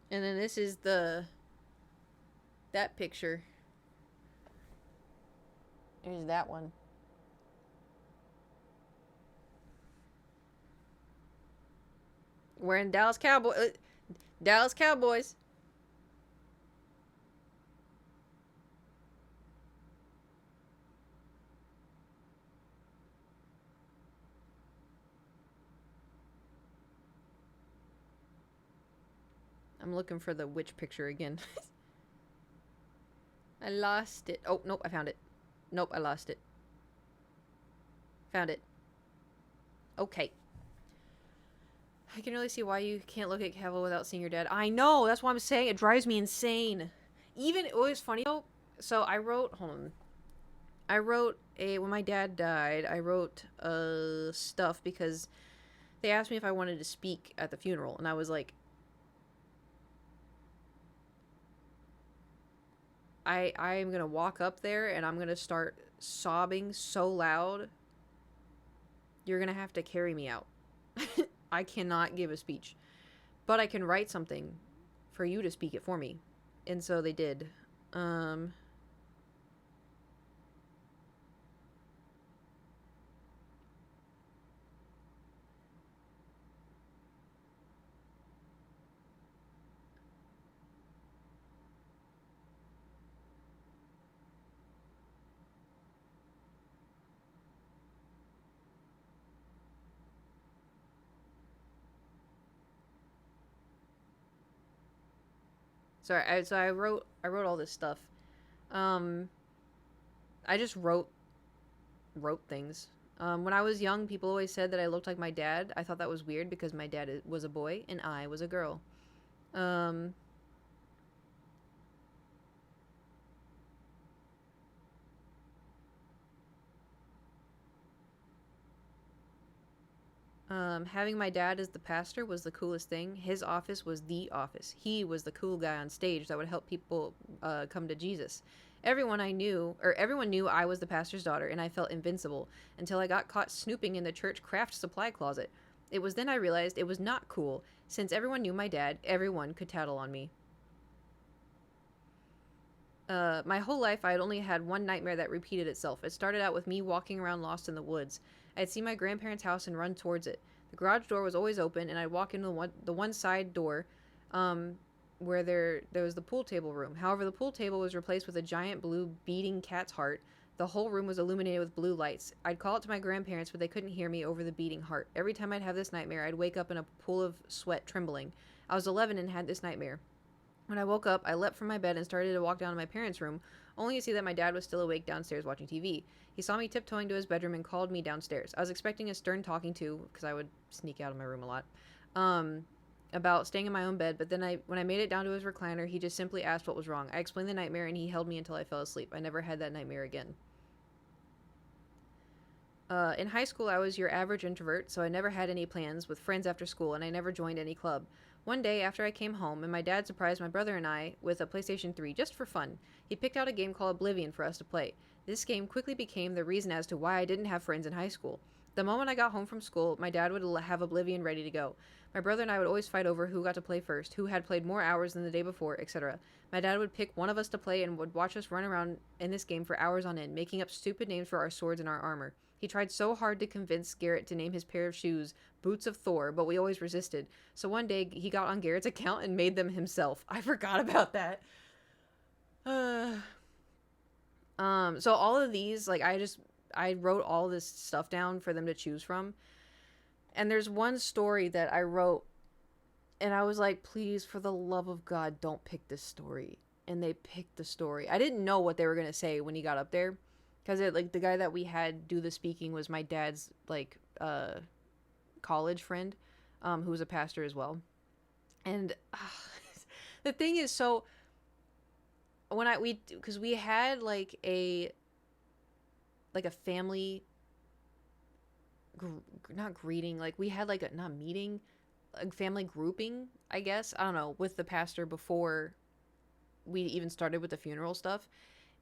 And then this is that picture. There's that one. Wearing Dallas Cowboys. I'm looking for the witch picture again. I lost it. Oh, nope, I found it. Nope, I lost it. Found it. Okay. I can really see why you can't look at Cavill without seeing your dad. I know, that's what I'm saying. It drives me insane. Even, it was funny though. So I wrote, hold on. I wrote when my dad died, I wrote stuff because they asked me if I wanted to speak at the funeral. And I was like, I am going to walk up there and I'm going to start sobbing so loud. You're going to have to carry me out. I cannot give a speech. But I can write something for you to speak it for me. And so they did. Sorry, I wrote all this stuff. I just wrote things. When I was young, people always said that I looked like my dad. I thought that was weird because my dad was a boy and I was a girl. Having my dad as the pastor was the coolest thing. His office was the office. He was the cool guy on stage that would help people come to Jesus. Everyone knew I was the pastor's daughter, and I felt invincible until I got caught snooping in the church craft supply closet. It was then I realized it was not cool. Since everyone knew my dad, everyone could tattle on me. My whole life, I had only had one nightmare that repeated itself. It started out with me walking around lost in the woods. I'd see my grandparents' house and run towards it. The garage door was always open, and I'd walk into the one side door, where there was the pool table room. However, the pool table was replaced with a giant blue beating cat's heart. The whole room was illuminated with blue lights. I'd call it to my grandparents, but they couldn't hear me over the beating heart. Every time I'd have this nightmare, I'd wake up in a pool of sweat, trembling. I was 11 and had this nightmare. When I woke up, I leapt from my bed and started to walk down to my parents' room, only to see that my dad was still awake downstairs watching TV. He saw me tiptoeing to his bedroom and called me downstairs. I was expecting a stern talking to, because I would sneak out of my room a lot, about staying in my own bed, but then when I made it down to his recliner, he just simply asked what was wrong. I explained the nightmare, and he held me until I fell asleep. I never had that nightmare again. In high school, I was your average introvert, so I never had any plans with friends after school, and I never joined any club. One day, after I came home, and my dad surprised my brother and I with a PlayStation 3 just for fun, he picked out a game called Oblivion for us to play. This game quickly became the reason as to why I didn't have friends in high school. The moment I got home from school, my dad would have Oblivion ready to go. My brother and I would always fight over who got to play first, who had played more hours than the day before, etc. My dad would pick one of us to play and would watch us run around in this game for hours on end, making up stupid names for our swords and our armor. He tried so hard to convince Garrett to name his pair of shoes Boots of Thor, but we always resisted. So one day, he got on Garrett's account and made them himself. I forgot about that. So all of these, like, I wrote all this stuff down for them to choose from. And there's one story that I wrote, and I was like, please, for the love of God, don't pick this story. And they picked the story. I didn't know what they were going to say when he got up there. Because, like, the guy that we had do the speaking was my dad's, like, college friend, who was a pastor as well. And the thing is, so, when because we had, like, a family, not greeting, like, we had, like, not meeting, a family grouping, I guess, I don't know, with the pastor before we even started with the funeral stuff.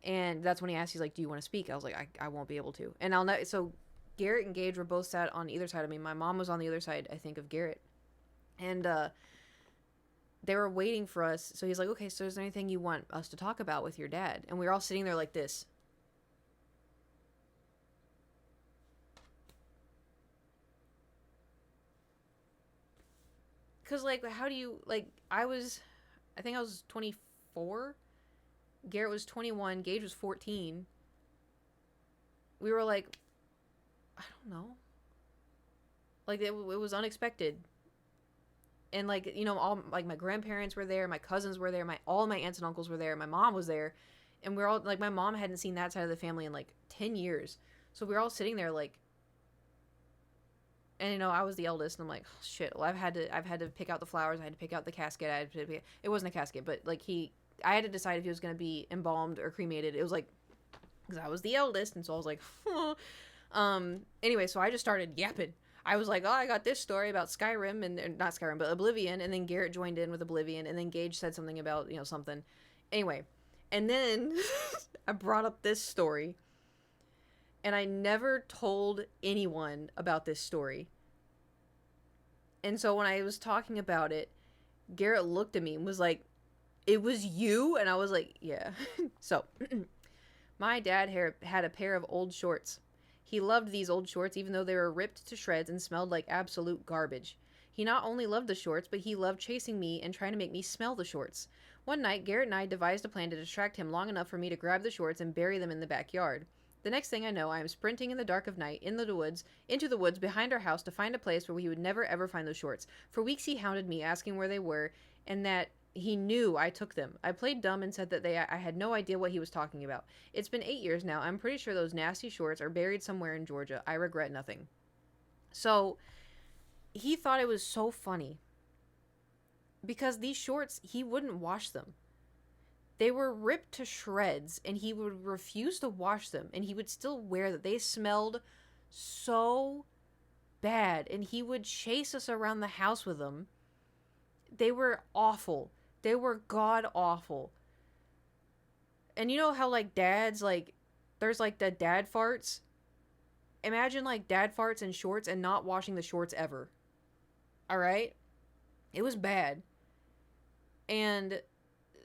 And that's when he asked, he's like, do you want to speak? I was like, I won't be able to. And I'll know. So Garrett and Gage were both sat on either side of me. My mom was on the other side, I think, of Garrett. And they were waiting for us. So he's like, okay, so is there anything you want us to talk about with your dad? And we were all sitting there like this. Because, like, how do you, like, I think I was 24. Garrett was 21. Gage was 14. We were like, I don't know. Like, it was unexpected. And, like, you know, all, like, my grandparents were there. My cousins were there. All my aunts and uncles were there. My mom was there. And we're all, like, my mom hadn't seen that side of the family in, like, 10 years. So we were all sitting there, like, and, you know, I was the eldest, and I'm like, oh, shit. Well, I've had to pick out the flowers. I had to pick out the casket. It wasn't a casket, but, like, I had to decide if he was going to be embalmed or cremated. It was like, because I was the eldest, and so I was like, anyway, so I just started yapping. I was like, oh, I got this story about Skyrim, and not Skyrim, but Oblivion, and then Garrett joined in with Oblivion, and then Gage said something about, you know, something. Anyway, and then I brought up this story, and I never told anyone about this story. And so when I was talking about it, Garrett looked at me and was like, it was you? And I was like, yeah. So, my dad had a pair of old shorts. He loved these old shorts even though they were ripped to shreds and smelled like absolute garbage. He not only loved the shorts, but he loved chasing me and trying to make me smell the shorts. One night, Garrett and I devised a plan to distract him long enough for me to grab the shorts and bury them in the backyard. The next thing I know, I am sprinting in the dark of night into the woods behind our house to find a place where he would never ever find those shorts. For weeks he hounded me, asking where they were, and that he knew I took them. I played dumb and said that I had no idea what he was talking about. It's been 8 years now. I'm pretty sure those nasty shorts are buried somewhere in Georgia. I regret nothing. So, he thought it was so funny. Because these shorts, he wouldn't wash them. They were ripped to shreds, and he would refuse to wash them, and he would still wear them. They smelled so bad, and he would chase us around the house with them. They were awful. They were god awful. And you know how, like, dads, like, there's, like, the dad farts? Imagine, like, dad farts in shorts and not washing the shorts ever. Alright? It was bad. And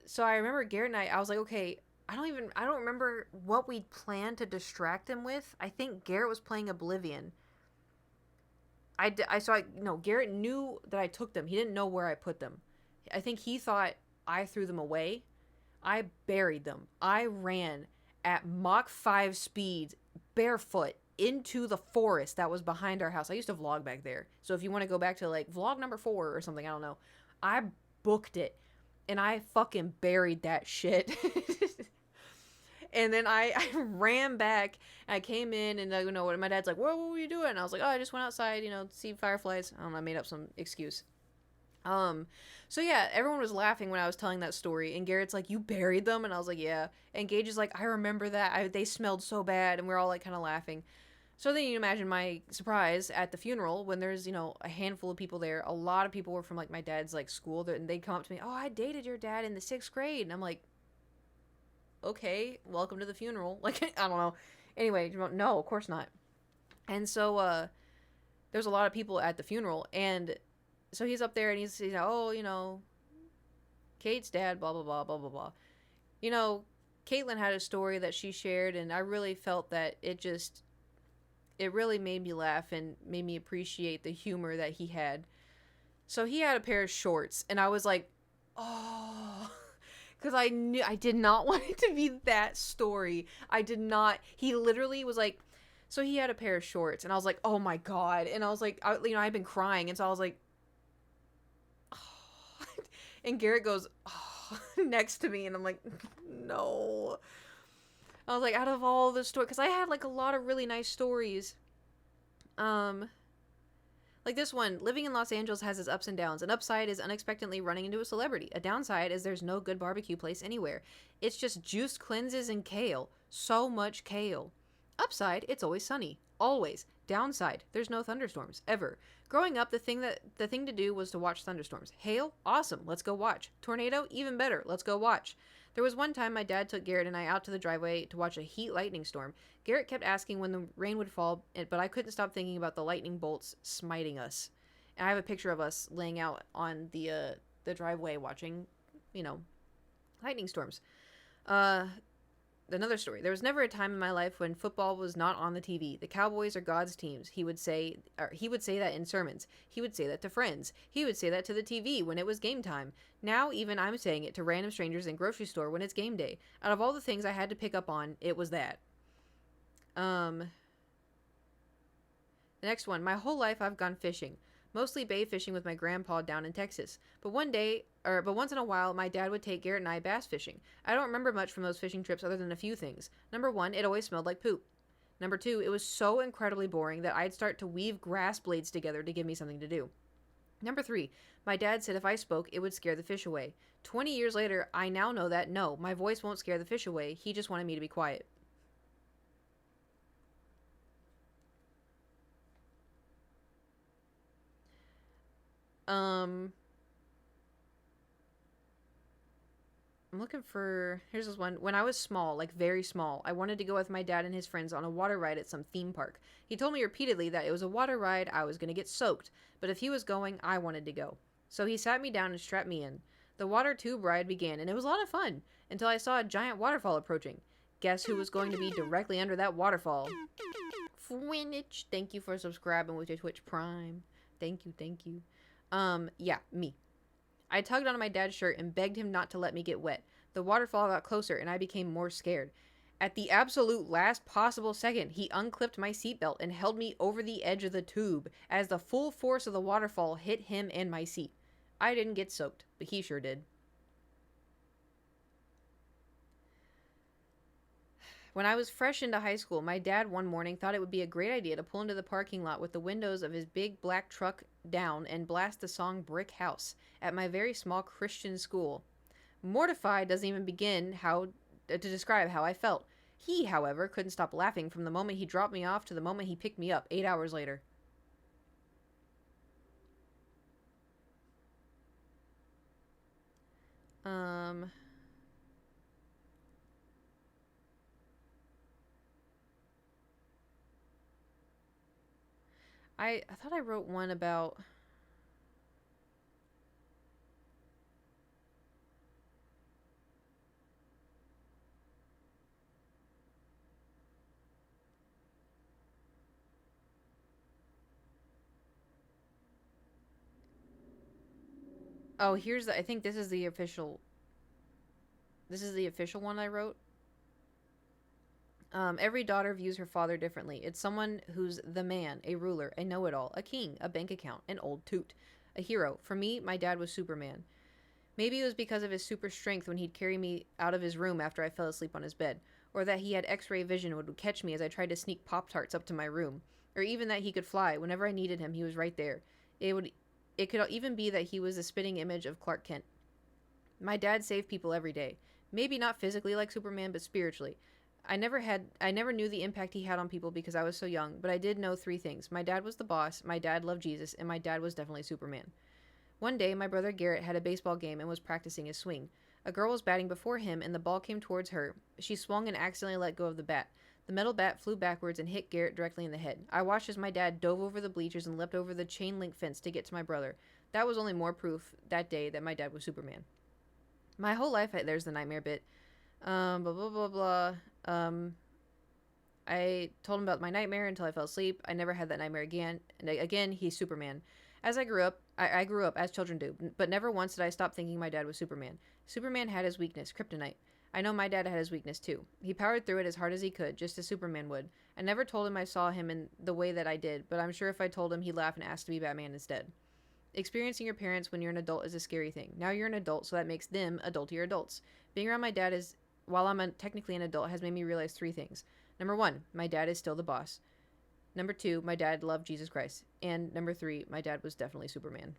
so I remember Garrett and I was like, okay, I don't remember what we planned to distract him with. I think Garrett was playing Oblivion. Garrett knew that I took them. He didn't know where I put them. I think he thought I threw them away. I buried them. I ran at Mach 5 speeds, barefoot, into the forest that was behind our house. I used to vlog back there. So if you want to go back to, like, vlog number 4 or something, I don't know. I booked it. And I fucking buried that shit. And then I ran back. And I came in and, you know, what, my dad's like, what were you doing? And I was like, oh, I just went outside, you know, to see fireflies. I don't know, I made up some excuse. So yeah, everyone was laughing when I was telling that story. And Garrett's like, you buried them? And I was like, yeah. And Gage is like, I remember that. They smelled so bad. And we're all, like, kind of laughing. So then you imagine my surprise at the funeral when there's, you know, a handful of people there. A lot of people were from, like, my dad's, like, school. And they'd come up to me, oh, I dated your dad in the 6th grade. And I'm like, okay, welcome to the funeral. Like, I don't know. Anyway, no, of course not. And so, there's a lot of people at the funeral. And so he's up there and he's oh, you know, Kate's dad, blah, blah, blah, blah, blah, blah. You know, Caitlin had a story that she shared. And I really felt that it really made me laugh and made me appreciate the humor that he had. So he had a pair of shorts, and I was like, oh, because I did not want it to be that story. I did not. He literally was like, so he had a pair of shorts, and I was like, oh my God. And I was like, I've been crying, and so I was like, oh. And Garrett goes, oh, next to me, and I'm like, no. I was like, out of all the stories, because I had, like, a lot of really nice stories. Like this one, living in Los Angeles has its ups and downs. An upside is unexpectedly running into a celebrity. A downside is there's no good barbecue place anywhere. It's just juice cleanses and kale. So much kale. Upside, it's always sunny. Always. Downside, there's no thunderstorms. Ever. Growing up, the thing to do was to watch thunderstorms. Hail? Awesome. Let's go watch. Tornado? Even better. Let's go watch. There was one time my dad took Garrett and I out to the driveway to watch a heat lightning storm. Garrett kept asking when the rain would fall, but I couldn't stop thinking about the lightning bolts smiting us. And I have a picture of us laying out on the driveway watching, you know, lightning storms. Another story. There was never a time in my life when football was not on the TV. The Cowboys are God's teams. He would say that in sermons. He would say that to friends. He would say that to the TV when it was game time. Now even I'm saying it to random strangers in grocery store when it's game day. Out of all the things I had to pick up on, it was that. The next one. My whole life I've gone fishing. Mostly bay fishing with my grandpa down in Texas. But once in a while, my dad would take Garrett and I bass fishing. I don't remember much from those fishing trips other than a few things. Number 1, it always smelled like poop. Number 2, it was so incredibly boring that I'd start to weave grass blades together to give me something to do. Number 3, my dad said if I spoke, it would scare the fish away. 20 years later, I now know that no, my voice won't scare the fish away. He just wanted me to be quiet. I'm looking for... Here's this one. When I was small, like very small, I wanted to go with my dad and his friends on a water ride at some theme park. He told me repeatedly that it was a water ride, I was going to get soaked, but if he was going, I wanted to go. So he sat me down and strapped me in. The water tube ride began, and it was a lot of fun, until I saw a giant waterfall approaching. Guess who was going to be directly under that waterfall? Fwinich. Thank you for subscribing with your Twitch Prime. Thank you. Yeah, me. I tugged on my dad's shirt and begged him not to let me get wet. The waterfall got closer and I became more scared. At the absolute last possible second, he unclipped my seatbelt and held me over the edge of the tube as the full force of the waterfall hit him and my seat. I didn't get soaked, but he sure did. When I was fresh into high school, my dad one morning thought it would be a great idea to pull into the parking lot with the windows of his big black truck down and blast the song Brick House at my very small Christian school. Mortified doesn't even begin to describe how I felt. He, however, couldn't stop laughing from the moment he dropped me off to the moment he picked me up 8 hours later. Um, I thought I wrote one about. Oh, here's the. I think this is the official. This is the official one I wrote. Every daughter views her father differently. It's someone who's the man, a ruler, a know-it-all, a king, a bank account, an old toot, a hero. For me, my dad was Superman. Maybe it was because of his super strength when he'd carry me out of his room after I fell asleep on his bed, or that he had x-ray vision and would catch me as I tried to sneak Pop-Tarts up to my room, or even that he could fly. Whenever I needed him, he was right there. It could even be that he was the spitting image of Clark Kent. My dad saved people every day. Maybe not physically like Superman, but spiritually. I never knew the impact he had on people because I was so young, but I did know three things. My dad was the boss, my dad loved Jesus, and my dad was definitely Superman. One day, my brother Garrett had a baseball game and was practicing his swing. A girl was batting before him, and the ball came towards her. She swung and accidentally let go of the bat. The metal bat flew backwards and hit Garrett directly in the head. I watched as my dad dove over the bleachers and leapt over the chain link fence to get to my brother. That was only more proof that day that my dad was Superman. My whole life, there's the nightmare bit. Blah, blah, blah, blah. I told him about my nightmare until I fell asleep. I never had that nightmare again. And again, he's Superman. As I grew up, I grew up, as children do, but never once did I stop thinking my dad was Superman. Superman had his weakness, kryptonite. I know my dad had his weakness too. He powered through it as hard as he could, just as Superman would. I never told him I saw him in the way that I did, but I'm sure if I told him, he'd laugh and ask to be Batman instead. Experiencing your parents when you're an adult is a scary thing. Now you're an adult, so that makes them adultier adults. Being around my dad while I'm technically an adult, has made me realize three things. Number one, my dad is still the boss. Number two, my dad loved Jesus Christ. And number three, my dad was definitely Superman.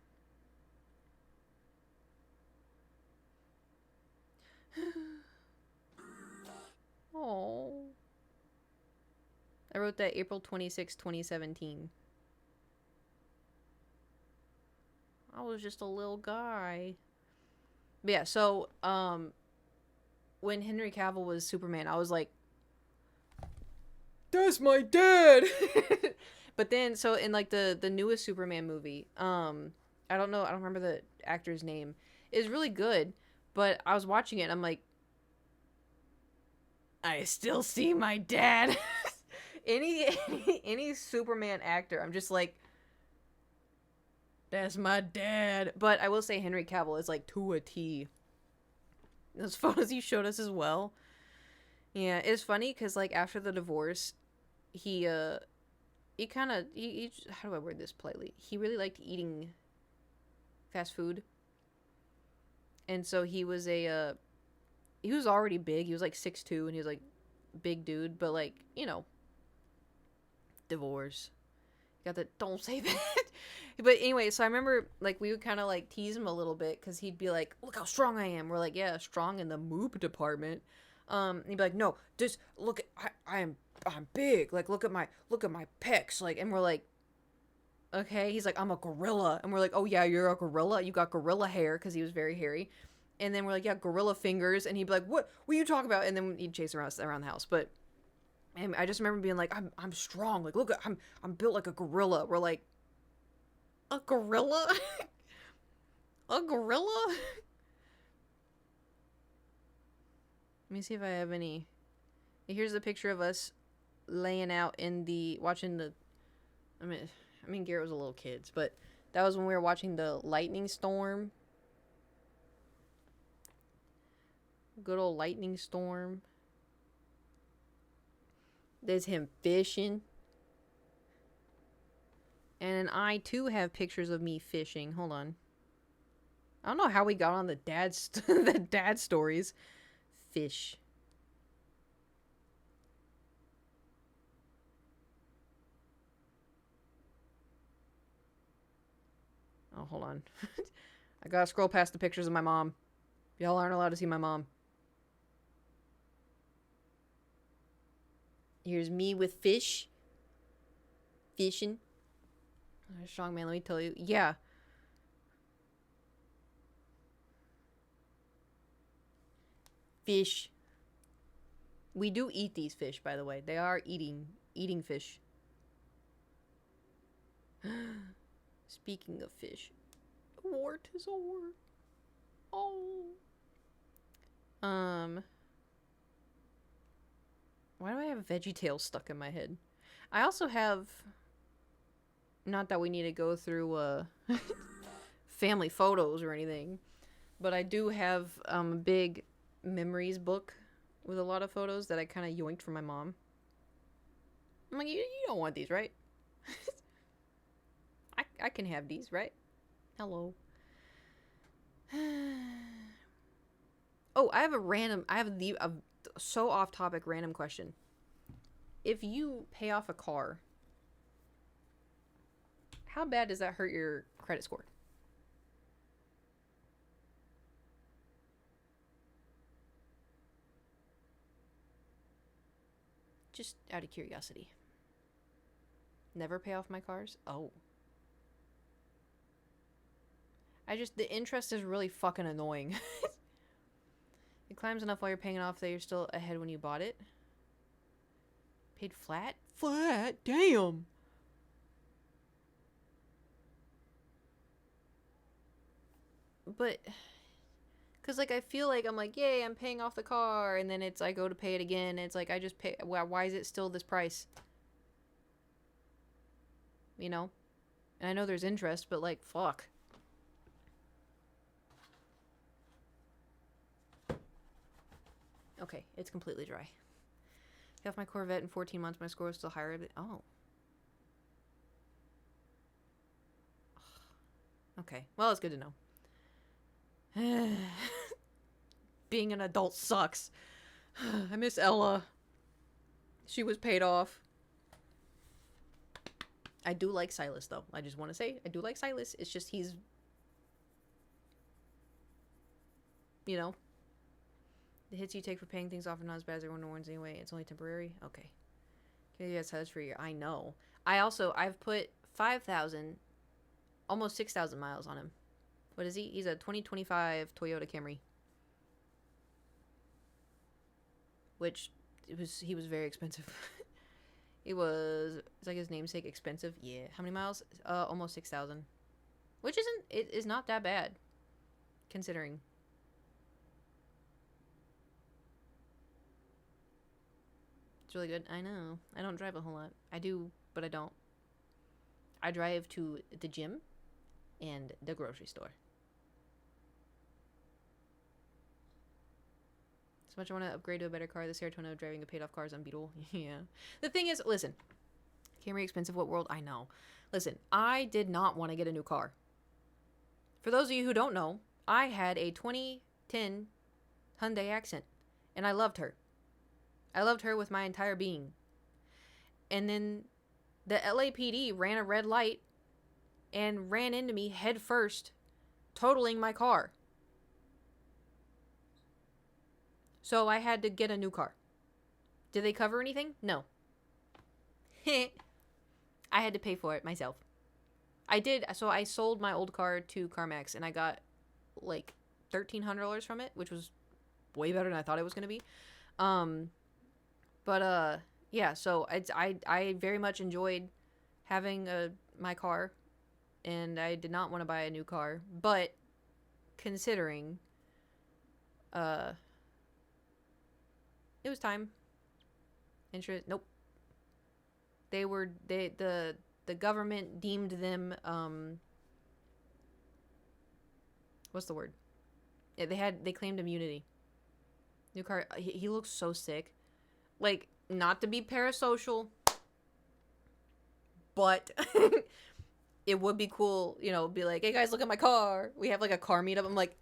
Oh. I wrote that April 26, 2017. I was just a little guy. But yeah, so, when Henry Cavill was Superman, I was like, that's my dad! But then, so in like the newest Superman movie, I don't remember the actor's name, is really good, but I was watching it and I'm like, I still see my dad. any Superman actor, I'm just like, that's my dad. But I will say Henry Cavill is like to a T. Those photos he showed us as well. Yeah, it's funny because like after the divorce, he kind of how do I word this politely? He really liked eating fast food, and so he was he was already big. He was like 6'2", and he was like big dude, but like divorce. Got the don't say that. But anyway, so I remember like we would kind of like tease him a little bit because he'd be like, "Look how strong I am." We're like, "Yeah, strong in the moop department." He'd be like, "No, just look at I'm big. Like look at my pecs." Like, and we're like, "Okay." He's like, "I'm a gorilla," and we're like, "Oh yeah, you're a gorilla. You got gorilla hair," because he was very hairy. And then we're like, "Yeah, gorilla fingers," and he'd be like, "What are you talking about?" And then he'd chase around the house, but. And I just remember being like, I'm strong. Like, look, I'm built like a gorilla. We're like, a gorilla? A gorilla? Let me see if I have any. Here's a picture of us laying out watching the. I mean, Garrett was a little kid, but that was when we were watching the lightning storm. Good old lightning storm. There's him fishing. And I too have pictures of me fishing. Hold on. I don't know how we got on the the dad stories. Fish. Oh, hold on. I gotta scroll past the pictures of my mom. Y'all aren't allowed to see my mom. Here's me with fish. Fishing. Strong man, let me tell you. Yeah. fish. We do eat these fish, by the way. They are eating fish. Speaking of fish, war tis a war. Oh. Why do I have VeggieTales stuck in my head? I also have, not that we need to go through family photos or anything, but I do have a big memories book with a lot of photos that I kind of yoinked from my mom. I'm like, you don't want these, right? I can have these, right? Hello. Oh, I have a so off topic random question. If you pay off a car, how bad does that hurt your credit score? Just out of curiosity. Never pay off my cars? Oh. The interest is really fucking annoying. It climbs enough while you're paying it off that you're still ahead when you bought it. Paid flat? Flat? Damn! But, cause like I feel like I'm like, yay, I'm paying off the car, and then I go to pay it again, and it's like I just pay. Why is it still this price? You know, and I know there's interest, but like, fuck. Okay, it's completely dry. Got my Corvette in 14 months. My score was still higher. Oh. Okay. Well, it's good to know. Being an adult sucks. I miss Ella. She was paid off. I do like Silas, though. I just want to say, I do like Silas. It's just he's... You know? The hits you take for paying things off are not as bad as everyone warns anyway. It's only temporary. Okay. Okay, that's Silas for a year. I know. I've put 5,000, almost 6,000 miles on him. What is he? He's a 2025 Toyota Camry. Which, he was very expensive. It's like his namesake, expensive. Yeah. How many miles? Almost 6,000. Which it is not that bad. Considering. It's really good. I know. I don't drive a whole lot. I do, but I don't. I drive to the gym and the grocery store. So much I want to upgrade to a better car. The serotonin of driving a paid-off car is unbeatable. Yeah. The thing is, listen. Camry expensive. What world? I know. Listen, I did not want to get a new car. For those of you who don't know, I had a 2010 Hyundai Accent, and I loved her. I loved her with my entire being. And then the LAPD ran a red light and ran into me head first, totaling my car. So I had to get a new car. Did they cover anything? No. I had to pay for it myself. I did. So I sold my old car to CarMax and I got like $1,300 from it, which was way better than I thought it was going to be. But yeah, so I very much enjoyed having my car, and I did not want to buy a new car, but considering it was time. Interest, nope. The government deemed them what's the word? Yeah, they claimed immunity. New car, he looks so sick. Like, not to be parasocial, but it would be cool, you know, be like, hey guys, look at my car. We have like a car meetup. I'm like,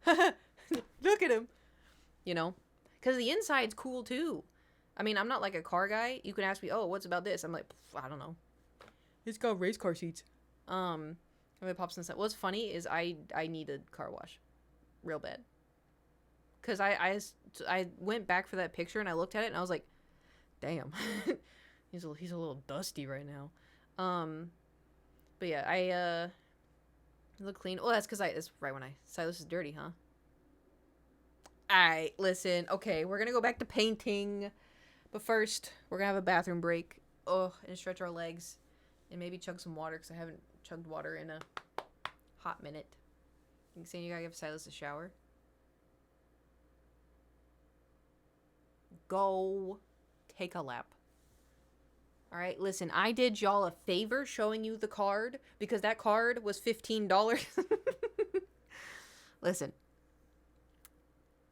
look at him, you know, because the inside's cool too. I mean, I'm not like a car guy. You can ask me, oh, what's about this? I'm like, I don't know. It's got race car seats. And it pops inside. What's funny is I need a car wash real bad. Because I went back for that picture and I looked at it and I was like, damn, he's a little dusty right now. But yeah, I look clean. Oh, that's because that's right when Silas is dirty, huh? Alright, listen. Okay, we're gonna go back to painting. But first, we're gonna have a bathroom break. Oh, and stretch our legs. And maybe chug some water, because I haven't chugged water in a hot minute. You saying you gotta give Silas a shower? Go take a lap. Alright, listen, I did y'all a favor showing you the card, because that card was $15. Listen.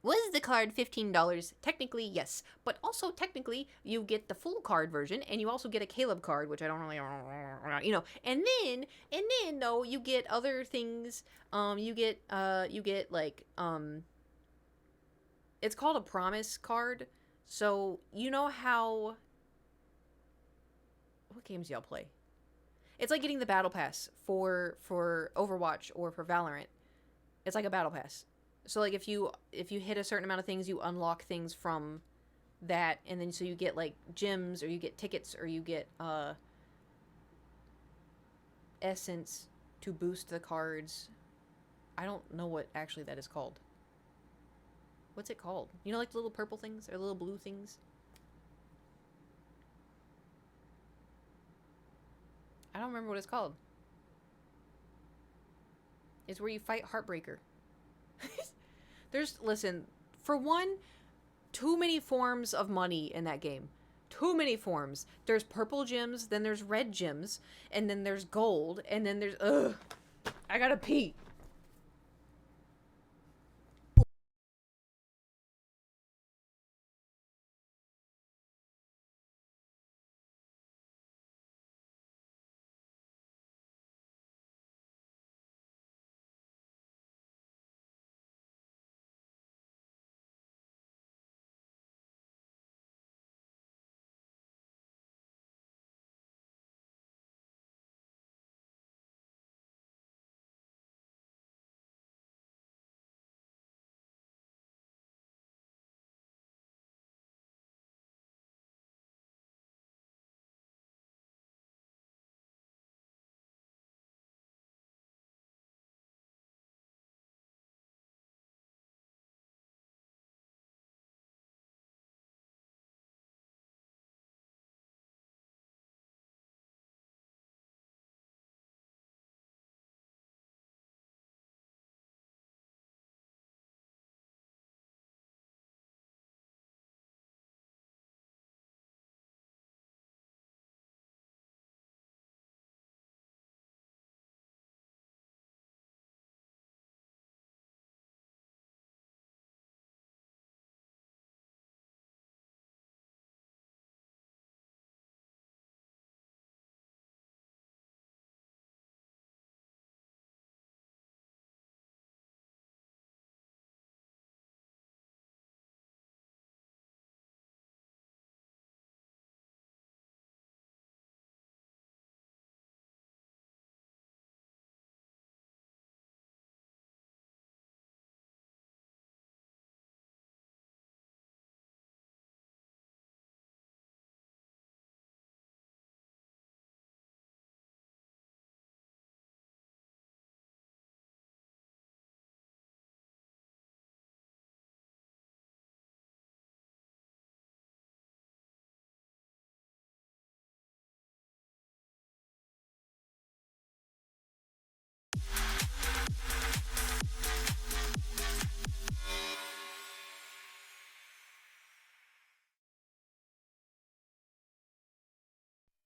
Was the card $15? Technically, yes. But also, technically, you get the full card version, and you also get a Caleb card, which I don't really, you know. And then, though, you get other things. You get, like, it's called a promise card. So, you know how, what games do y'all play? It's like getting the battle pass for Overwatch or for Valorant. It's like a battle pass. So like if you hit a certain amount of things, you unlock things from that, and then so you get like gems, or you get tickets, or you get essence to boost the cards. I don't know what actually that is called. What's it called? You know, like the little purple things or little blue things? I don't remember what it's called. It's where you fight Heartbreaker. Listen, for one, too many forms of money in that game. Too many forms. There's purple gems, then there's red gems, and then there's gold, and then there's, ugh. I gotta pee.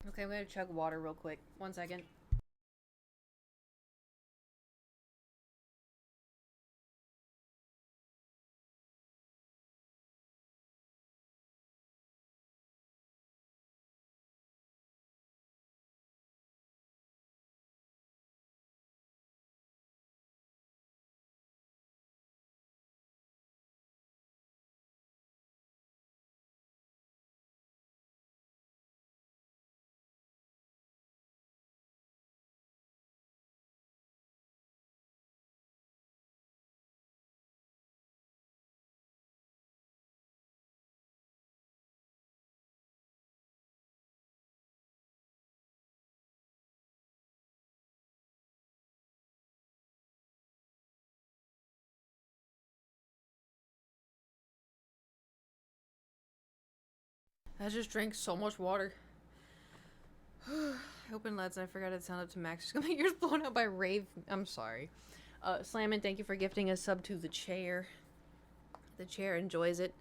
Okay, I'm gonna chug water real quick. 1 second. I just drank so much water. I opened LEDs and I forgot it sounded to max. Just got my ears blown out by rave. I'm sorry. Slammin', thank you for gifting a sub to the chair. The chair enjoys it.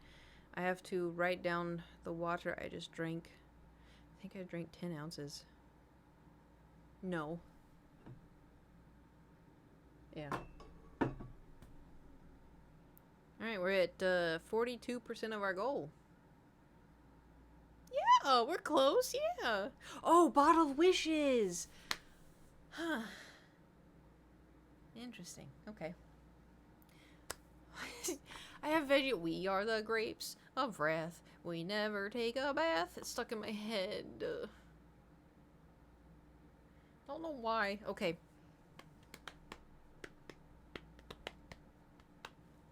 I have to write down the water I just drank. I think I drank 10 ounces. No. Yeah. Alright, we're at 42% of our goal. Yeah, we're close, yeah. Oh, Bottle of Wishes! Huh. Interesting. Okay. I have veggie. We are the grapes of wrath. We never take a bath. It's stuck in my head. Don't know why. Okay.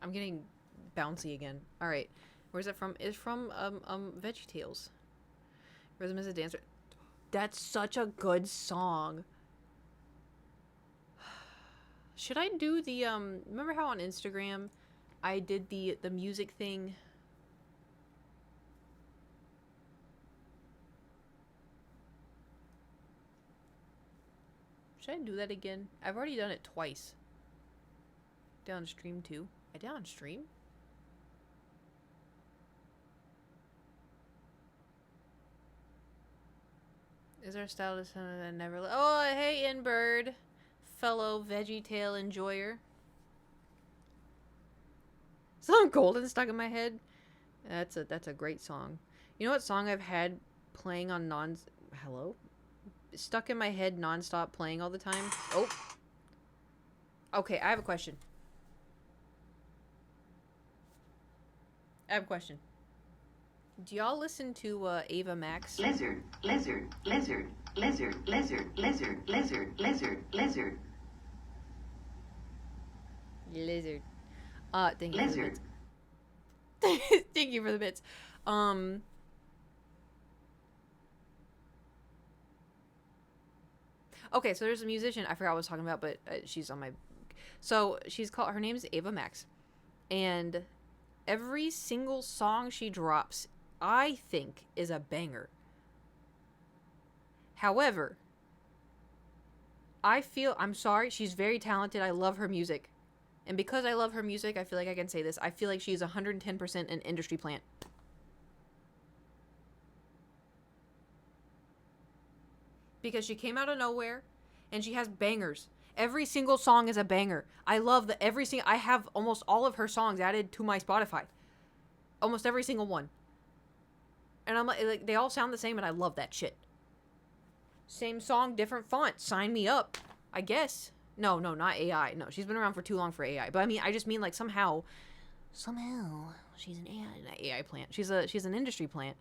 I'm getting bouncy again. Alright. Where's it from? It's from, VeggieTales. Rhythm is a Dancer. That's such a good song. Should I do the, remember how on Instagram I did the music thing? Should I do that again? I've already done it twice. Down stream too. I did on stream? Is our style to something that never... Oh, hey, Inbird. Fellow VeggieTale enjoyer. Some golden stuck in my head. That's a great song. You know what song I've had playing on Hello? Stuck in my head non-stop playing all the time? Oh. Okay, I have a question. Do y'all listen to Ava Max? Lizard, lizard, lizard, lizard, lizard, lizard, lizard, lizard, lizard. Lizard. Thank you Lizard. for the bits. Thank you for the bits. Okay, so there's a musician. I forgot what I was talking about, but she's on my... So, her name is Ava Max. And every single song she drops, I think, is a banger. However, I'm sorry, she's very talented. I love her music. And because I love her music, I feel like I can say this. I feel like she's 110% an industry plant. Because she came out of nowhere, and she has bangers. Every single song is a banger. I love I have almost all of her songs added to my Spotify. Almost every single one. And I'm like, they all sound the same, and I love that shit. Same song, different font. Sign me up, I guess. No, not AI. No, she's been around for too long for AI. But I mean, I just mean like somehow she's an AI plant. She's an industry plant.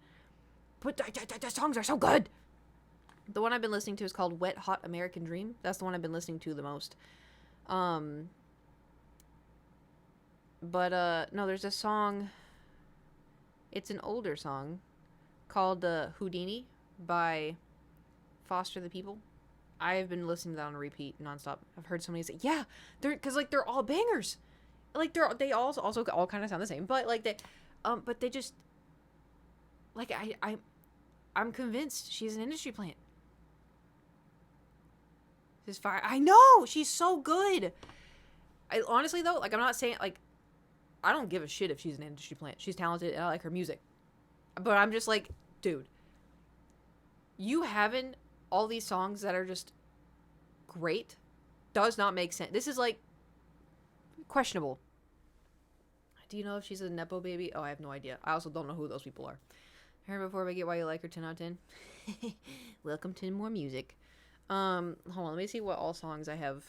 But the songs are so good. The one I've been listening to is called Wet Hot American Dream. That's the one I've been listening to the most. But no, there's a song. It's an older song called Houdini by Foster the People. I've been listening to that on repeat nonstop. I've heard somebody say, "Yeah, they're all bangers." Like they also all kind of sound the same, but like but they just like I'm convinced she's an industry plant. She's fire. I know she's so good. I honestly though, like I'm not saying like I don't give a shit if she's an industry plant. She's talented and I like her music, but I'm just like, dude, you having all these songs that are just great does not make sense. This is like questionable. Do you know if she's a Nepo baby? Oh, I have no idea. I also don't know who those people are. Heard before, but get why you like her. 10 out of 10. Welcome to more music. Hold on, let me see what all songs I have.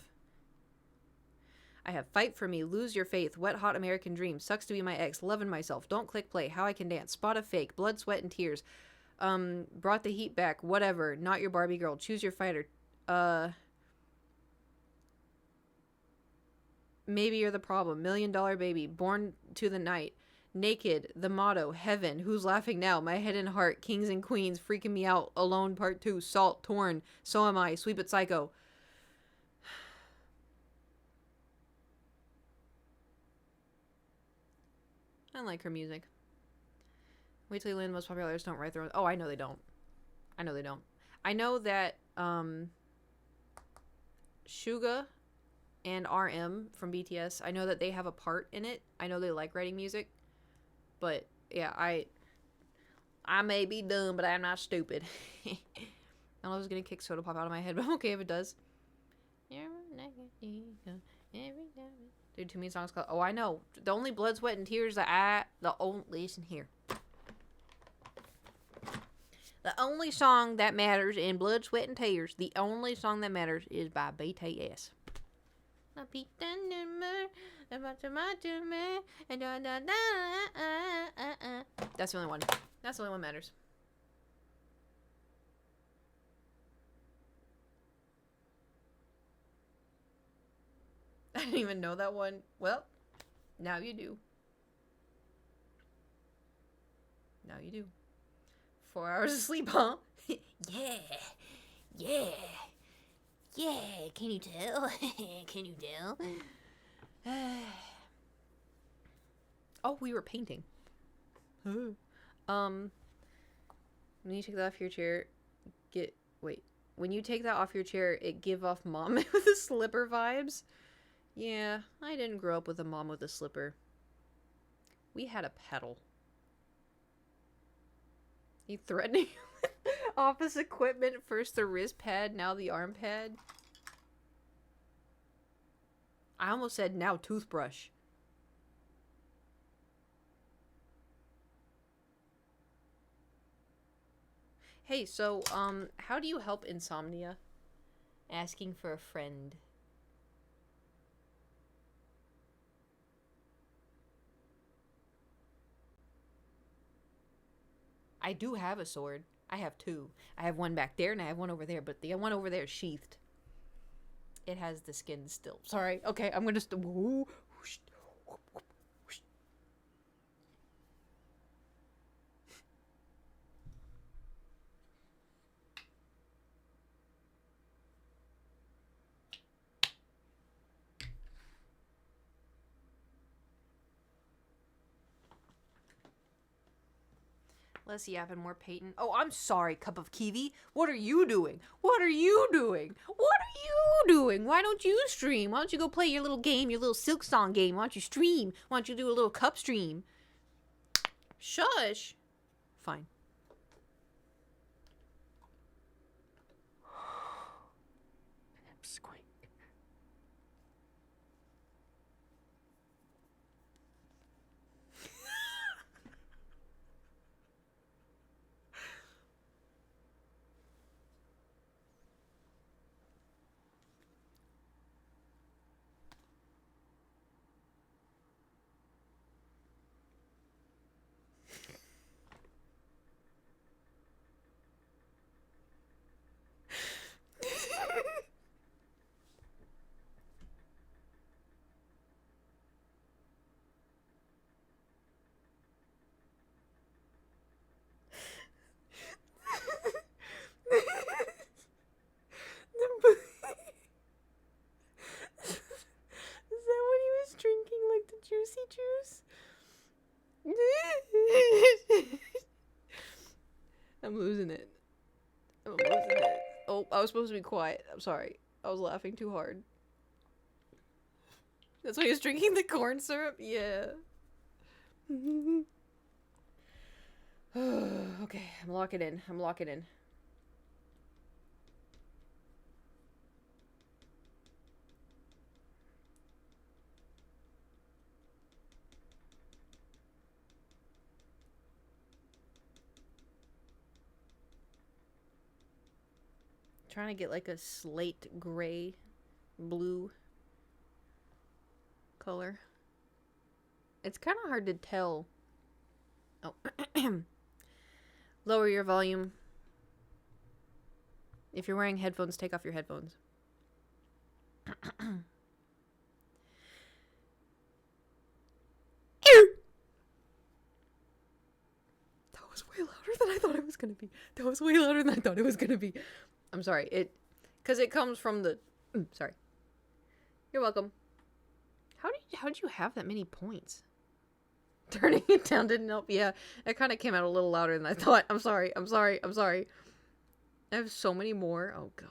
I have Fight For Me, Lose Your Faith, Wet Hot American Dream, Sucks to Be My Ex, Lovin' Myself, Don't Click Play, How I Can Dance, Spot of Fake, Blood, Sweat, and Tears, Brought the Heat Back, Whatever, Not Your Barbie Girl, Choose Your Fighter, Maybe You're the Problem, $1 Million Baby, Born to the Night, Naked, The Motto, Heaven, Who's Laughing Now, My Head and Heart, Kings and Queens, Freaking Me Out, Alone Part 2, Salt, Torn, So Am I, Sweet But Psycho. I like her music. Wait till you land the most popular artists don't write their own. Oh, I know they don't. I know they don't. I know that Suga and RM from BTS, I know that they have a part in it. I know they like writing music. But yeah, I may be dumb, but I'm not stupid. I was gonna kick Soda Pop out of my head, but I'm okay if it does. Dude, too many songs called. Oh, I know. The only blood, sweat, and tears that the only listen here. The only song that matters in Blood, Sweat, and Tears, the only song that matters is by BTS. That's the only one. That's the only one that matters. I didn't even know that one. Well, now you do. Now you do. 4 hours of sleep, huh? Yeah. Yeah. Yeah. Can you tell? Can you tell? Oh, we were painting. When you take that off your chair, when you take that off your chair, it give off mom with the slipper vibes. Yeah, I didn't grow up with a mom with a slipper. We had a pedal. You threatening with office equipment? First the wrist pad, now the arm pad. I almost said now toothbrush. Hey, so, how do you help insomnia? Asking for a friend. I do have a sword. I have two. I have one back there and I have one over there, but the one over there is sheathed. It has the skin still. Sorry. Okay, I'm gonna less yapping, more Peyton. Oh, I'm sorry, Cup of Kiwi. What are you doing? What are you doing? What are you doing? Why don't you stream? Why don't you go play your little game, your little Silk Song game? Why don't you stream? Why don't you do a little cup stream? Shush. Fine. Squeak. Is that what he was drinking, like the juicy juice? I'm losing it. I'm losing it. Oh, I was supposed to be quiet. I'm sorry. I was laughing too hard. That's why he was drinking the corn syrup? Yeah. Okay, I'm locking in. I'm locking in. Trying to get like a slate gray blue color. It's kind of hard to tell. Oh. Lower your volume. If you're wearing headphones, take off your headphones. That was way louder than I thought it was gonna be. That was way louder than I thought it was gonna be. I'm sorry. Because it comes from the... sorry. You're welcome. How did you have that many points? Turning it down didn't help. Yeah, it kind of came out a little louder than I thought. I'm sorry. I'm sorry. I'm sorry. I have so many more. Oh, God.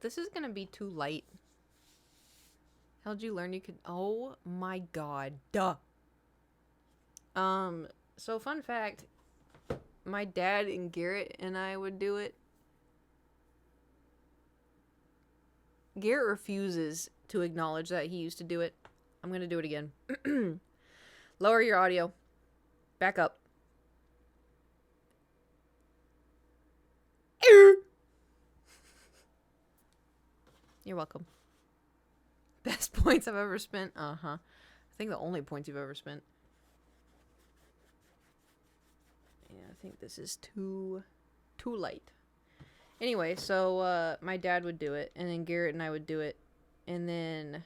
This is gonna be too light. How'd you learn you could... Oh, my God. Duh. So fun fact. My dad and Garrett and I would do it. Garrett refuses to acknowledge that he used to do it. I'm gonna do it again. Lower your audio. Back up. You're welcome. Best points I've ever spent. I think the only points you've ever spent. Yeah, I think this is too light. Anyway, so my dad would do it, and then Garrett and I would do it, and then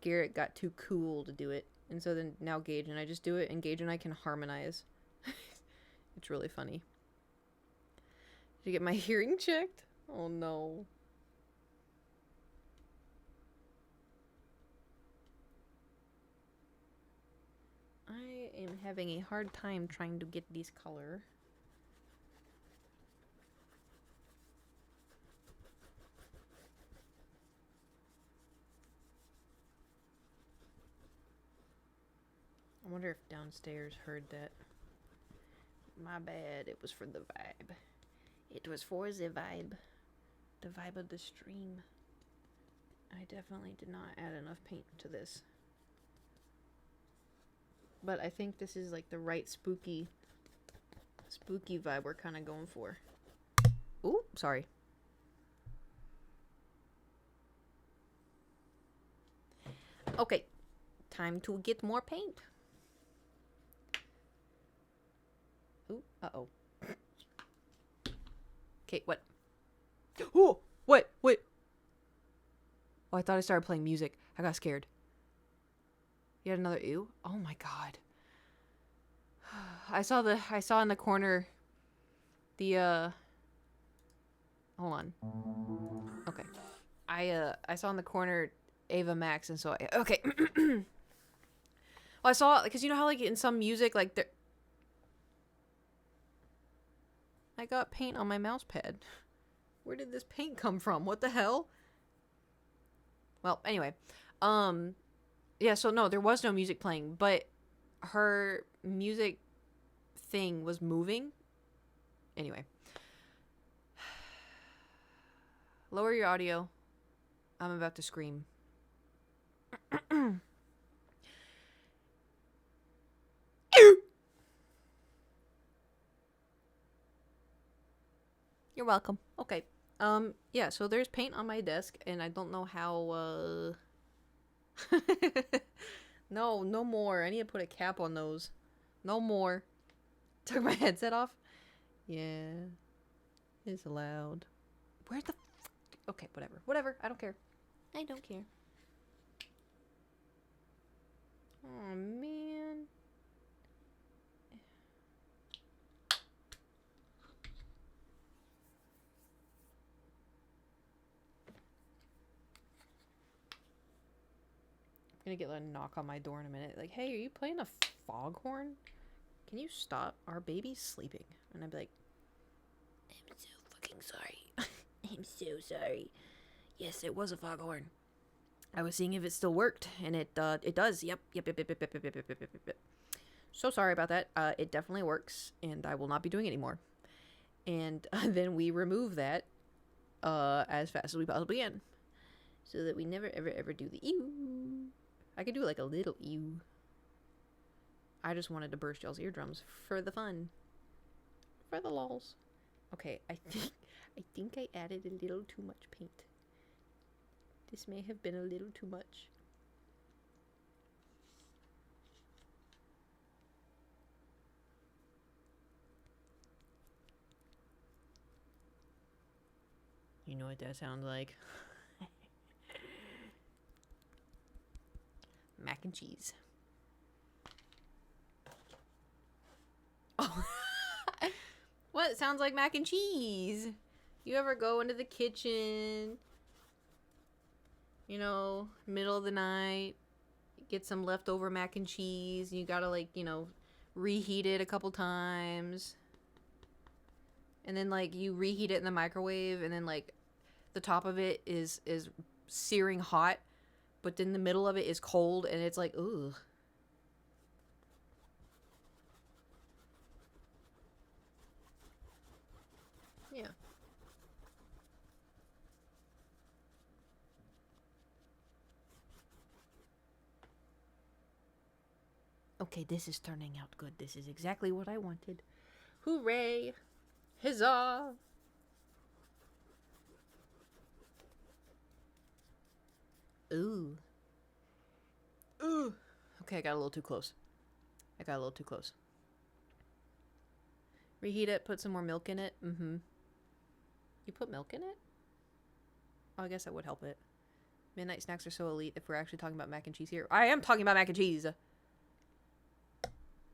Garrett got too cool to do it, and so then now Gage and I just do it, and Gage and I can harmonize. It's really funny. Did you get my hearing checked? Oh no. I am having a hard time trying to get this color. I wonder if downstairs heard that. My bad, it was for the vibe. It was for the vibe. The vibe of the stream. I definitely did not add enough paint to this. But I think this is like the right spooky vibe we're kind of going for. Ooh, sorry. Okay, time to get more paint. Ooh, uh-oh. Okay, what? Oh, what? Wait. Oh, I thought I started playing music. I got scared. You had another ew? Oh my god. I saw in the corner the hold on. Okay. I saw in the corner Ava Max, and so okay. Well, I saw, because you know how like in some music like there, I got paint on my mouse pad. Where did this paint come from? What the hell? Well, anyway. Yeah, so no, there was no music playing, but her music thing was moving. Anyway. Lower your audio. I'm about to scream. You're welcome. Okay. Yeah, so there's paint on my desk, and I don't know how, No more. I need to put a cap on those. No more. Took my headset off? Yeah. It's allowed. Where the okay, whatever. Whatever. I don't care. I don't care. Oh, man. I'm gonna get a knock on my door in a minute. Like, hey, are you playing a foghorn? Can you stop? Our baby's sleeping. And I'd be like, I'm so fucking sorry. I'm so sorry. Yes, it was a foghorn. I was seeing if it still worked, and it does. Yep. So sorry about that. It definitely works, and I will not be doing it anymore. And then we remove that as fast as we possibly can, so that we never ever do the ew. I could do like a little ew. I just wanted to burst y'all's eardrums for the fun, for the lols. Okay, I think I added a little too much paint. This may have been a little too much. You know what that sounds like? Mac and cheese. Oh. What? It sounds like mac and cheese. You ever go into the kitchen You know, middle of the night, get some leftover mac and cheese, and you gotta, like, you know, reheat it a couple times. And then, like, you reheat it in the microwave, and then, like, the top of it is searing hot, but then the middle of it is cold, and it's like, ugh. Yeah. Okay, this is turning out good. This is exactly what I wanted. Hooray! Huzzah! Ooh. Ooh. Okay, I got a little too close. Reheat it, put some more milk in it. Mm-hmm. You put milk in it? Oh, I guess that would help it. Midnight snacks are so elite if we're actually talking about mac and cheese here. I am talking about mac and cheese!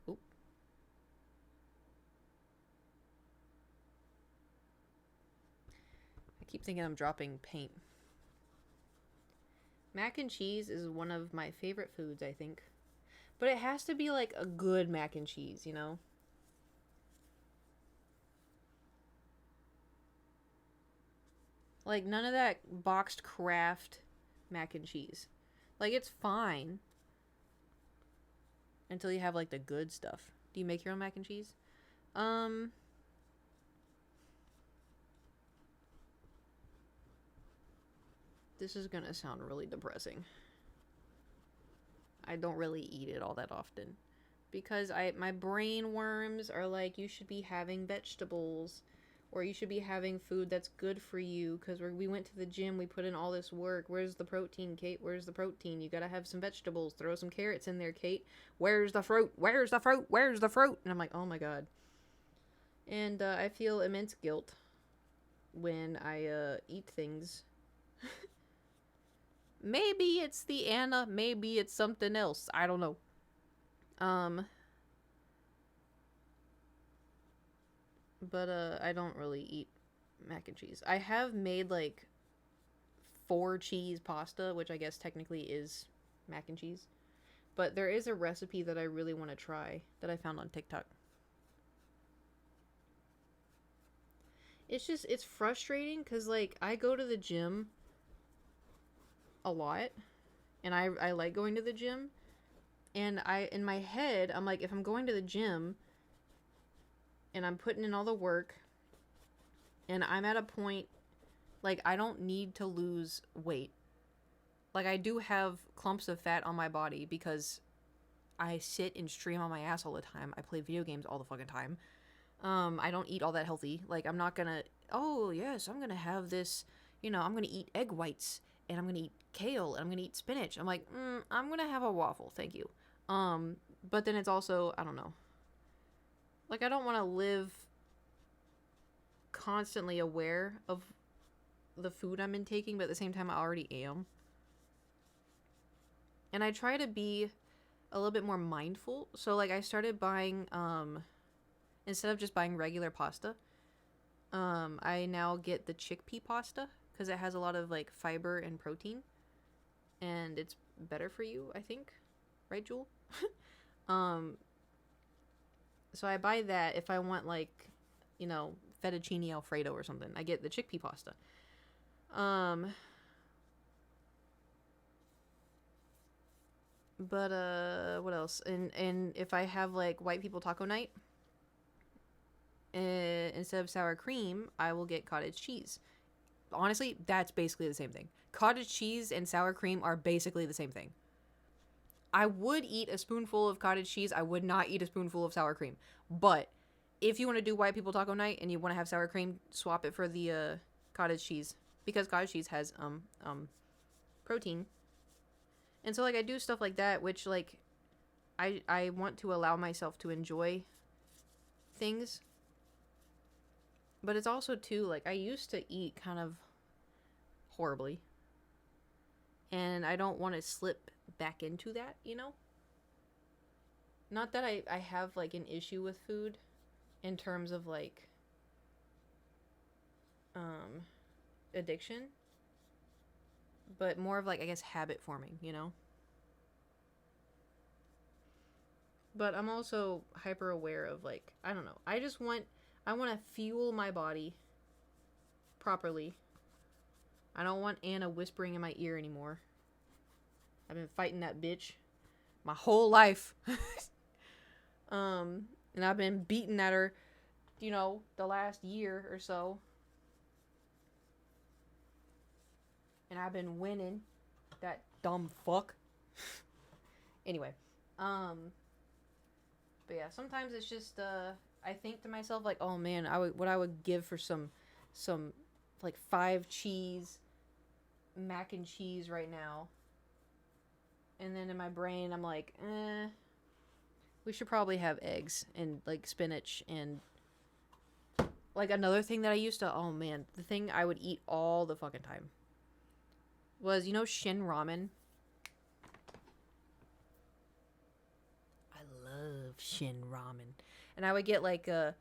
Oop. I keep thinking I'm dropping paint. Mac and cheese is one of my favorite foods, I think. But it has to be like a good mac and cheese, you know? Like none of that boxed Kraft mac and cheese. Like it's fine until you have like the good stuff. Do you make your own mac and cheese? This is gonna sound really depressing. I don't really eat it all that often because my brain worms are like, you should be having vegetables, or you should be having food that's good for you, because we went to the gym, we put in all this work. Where's the protein, Kate? Where's the protein? You gotta have some vegetables. Throw some carrots in there, Kate. Where's the fruit? Where's the fruit? Where's the fruit? And I'm like, oh my god. And I feel immense guilt when I eat things. Maybe it's the Anna, maybe it's something else. I don't know. But I don't really eat mac and cheese. I have made like 4 cheese pasta, which I guess technically is mac and cheese. But there is a recipe that I really want to try that I found on TikTok. It's frustrating because, like, I go to the gym a lot, and I like going to the gym, and in my head, I'm like, if I'm going to the gym and I'm putting in all the work and I'm at a point, like, I don't need to lose weight. Like, I do have clumps of fat on my body because I sit and stream on my ass all the time. I play video games all the fucking time. I don't eat all that healthy. Like, I'm not gonna, oh, yes, I'm gonna have this, you know, I'm gonna eat egg whites, and I'm gonna eat kale, and I'm gonna eat spinach. I'm like, I'm gonna have a waffle, thank you. But then it's also, I don't know. Like, I don't want to live constantly aware of the food I'm intaking, but at the same time, I already am. And I try to be a little bit more mindful. So, like, I started buying, instead of just buying regular pasta, I now get the chickpea pasta because it has a lot of, like, fiber and protein. And it's better for you, I think. Right, Jewel? So I buy that if I want, like, you know, fettuccine alfredo or something. I get the chickpea pasta. But what else? And if I have, like, white people taco night, instead of sour cream, I will get cottage cheese. Honestly, that's basically the same thing. Cottage cheese and sour cream are basically the same thing. I would eat a spoonful of cottage cheese. I would not eat a spoonful of sour cream. But if you want to do white people taco night and you want to have sour cream, swap it for the cottage cheese, because cottage cheese has protein. And so, like, I do stuff like that, which, like, I want to allow myself to enjoy things. But it's also, too, like, I used to eat kind of horribly. And I don't want to slip back into that, you know? Not that I have, like, an issue with food in terms of, like, addiction. but more of like, I guess, habit forming, you know? But I'm also hyper aware of like, I don't know. I want to fuel my body properly. I don't want Anna whispering in my ear anymore. I've been fighting that bitch my whole life. And I've been beating at her, you know, the last year or so. And I've been winning. That dumb fuck. Anyway, but yeah, sometimes it's just I think to myself like, oh man, what I would give for some like 5 cheese mac and cheese right now. And then in my brain I'm like, we should probably have eggs and like spinach and like another thing that I used to, oh man, the thing I would eat all the fucking time was, you know, Shin ramen. I love Shin ramen. And I would get like a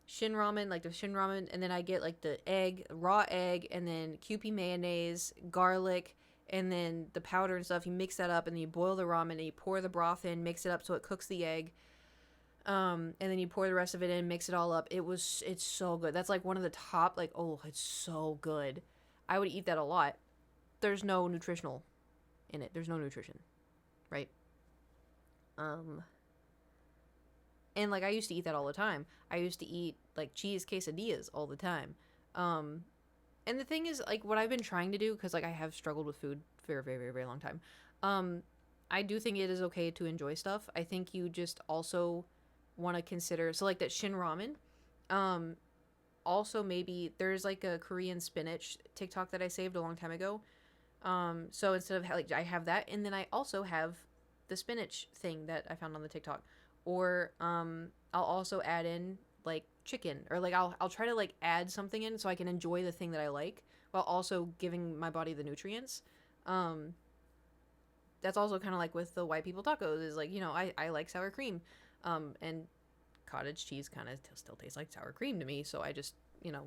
Shin ramen, like the Shin ramen, and then I get like the egg, raw egg, and then Kewpie mayonnaise, garlic, and then the powder and stuff. You mix that up, and then you boil the ramen, and you pour the broth in, mix it up so it cooks the egg. And then you pour the rest of it in, mix it all up. It's so good. That's like one of the top, like, oh, it's so good. I would eat that a lot. There's no nutritional in it. There's no nutrition, right? And like I used to eat that all the time. I used to eat like cheese quesadillas all the time. And the thing is, like, what I've been trying to do, because like I have struggled with food for a very, very, very long time. I do think it is okay to enjoy stuff. I think you just also want to consider, so like that Shin ramen. Also maybe there's like a Korean spinach TikTok that I saved a long time ago. So instead of like I have that, and then I also have the spinach thing that I found on the TikTok. Or I'll also add in like chicken, or like I'll try to like add something in so I can enjoy the thing that I like while also giving my body the nutrients. That's also kind of like with the white people tacos, is like, you know, I like sour cream, and cottage cheese kind of still tastes like sour cream to me, so I just, you know,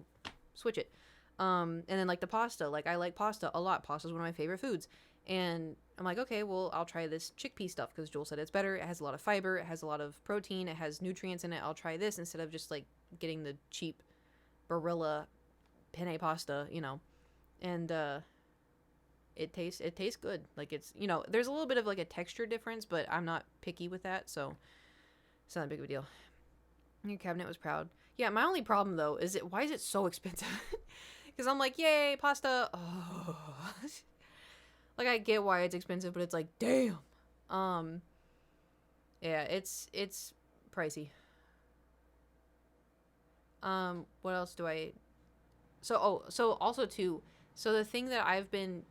switch it. And then like the pasta, like I like pasta a lot. Pasta is one of my favorite foods. And I'm like, okay, well, I'll try this chickpea stuff because Joel said it's better. It has a lot of fiber. It has a lot of protein. It has nutrients in it. I'll try this instead of just like getting the cheap Barilla penne pasta, you know. And it tastes good. Like, it's, you know, there's a little bit of like a texture difference, but I'm not picky with that, so it's not a big of a deal. Your cabinet was proud. Yeah, my only problem though is why is it so expensive? Because I'm like, yay, pasta. Oh. Like, I get why it's expensive, but it's like, damn. Yeah, it's pricey. What else do I... So also too, so the thing that I've been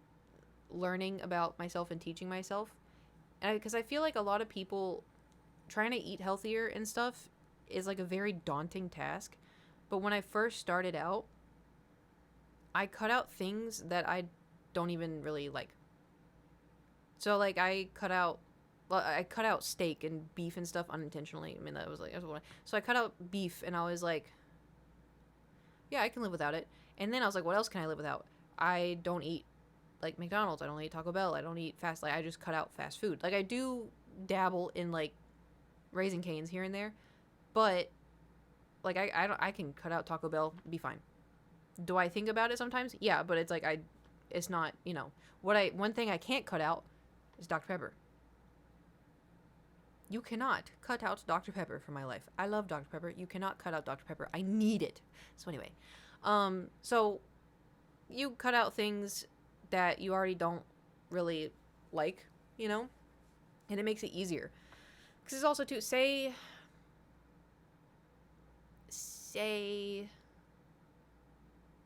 learning about myself and teaching myself, because I feel like a lot of people trying to eat healthier and stuff is like a very daunting task. But when I first started out, I cut out things that I don't even really like. So like I cut out steak and beef and stuff unintentionally. I mean, so I cut out beef, and I was like, yeah, I can live without it. And then I was like, what else can I live without? I don't eat like McDonald's. I don't eat Taco Bell. I don't eat fast. Like, I just cut out fast food. Like, I do dabble in like Raising Cane's here and there, but like I can cut out Taco Bell, be fine. Do I think about it sometimes? Yeah, but it's like it's not, you know, one thing I can't cut out is Dr. Pepper. You cannot cut out Dr. Pepper from my life. I love Dr. Pepper. You cannot cut out Dr. Pepper. I need it. So anyway, so you cut out things that you already don't really like, you know, and it makes it easier. Because it's also too, say,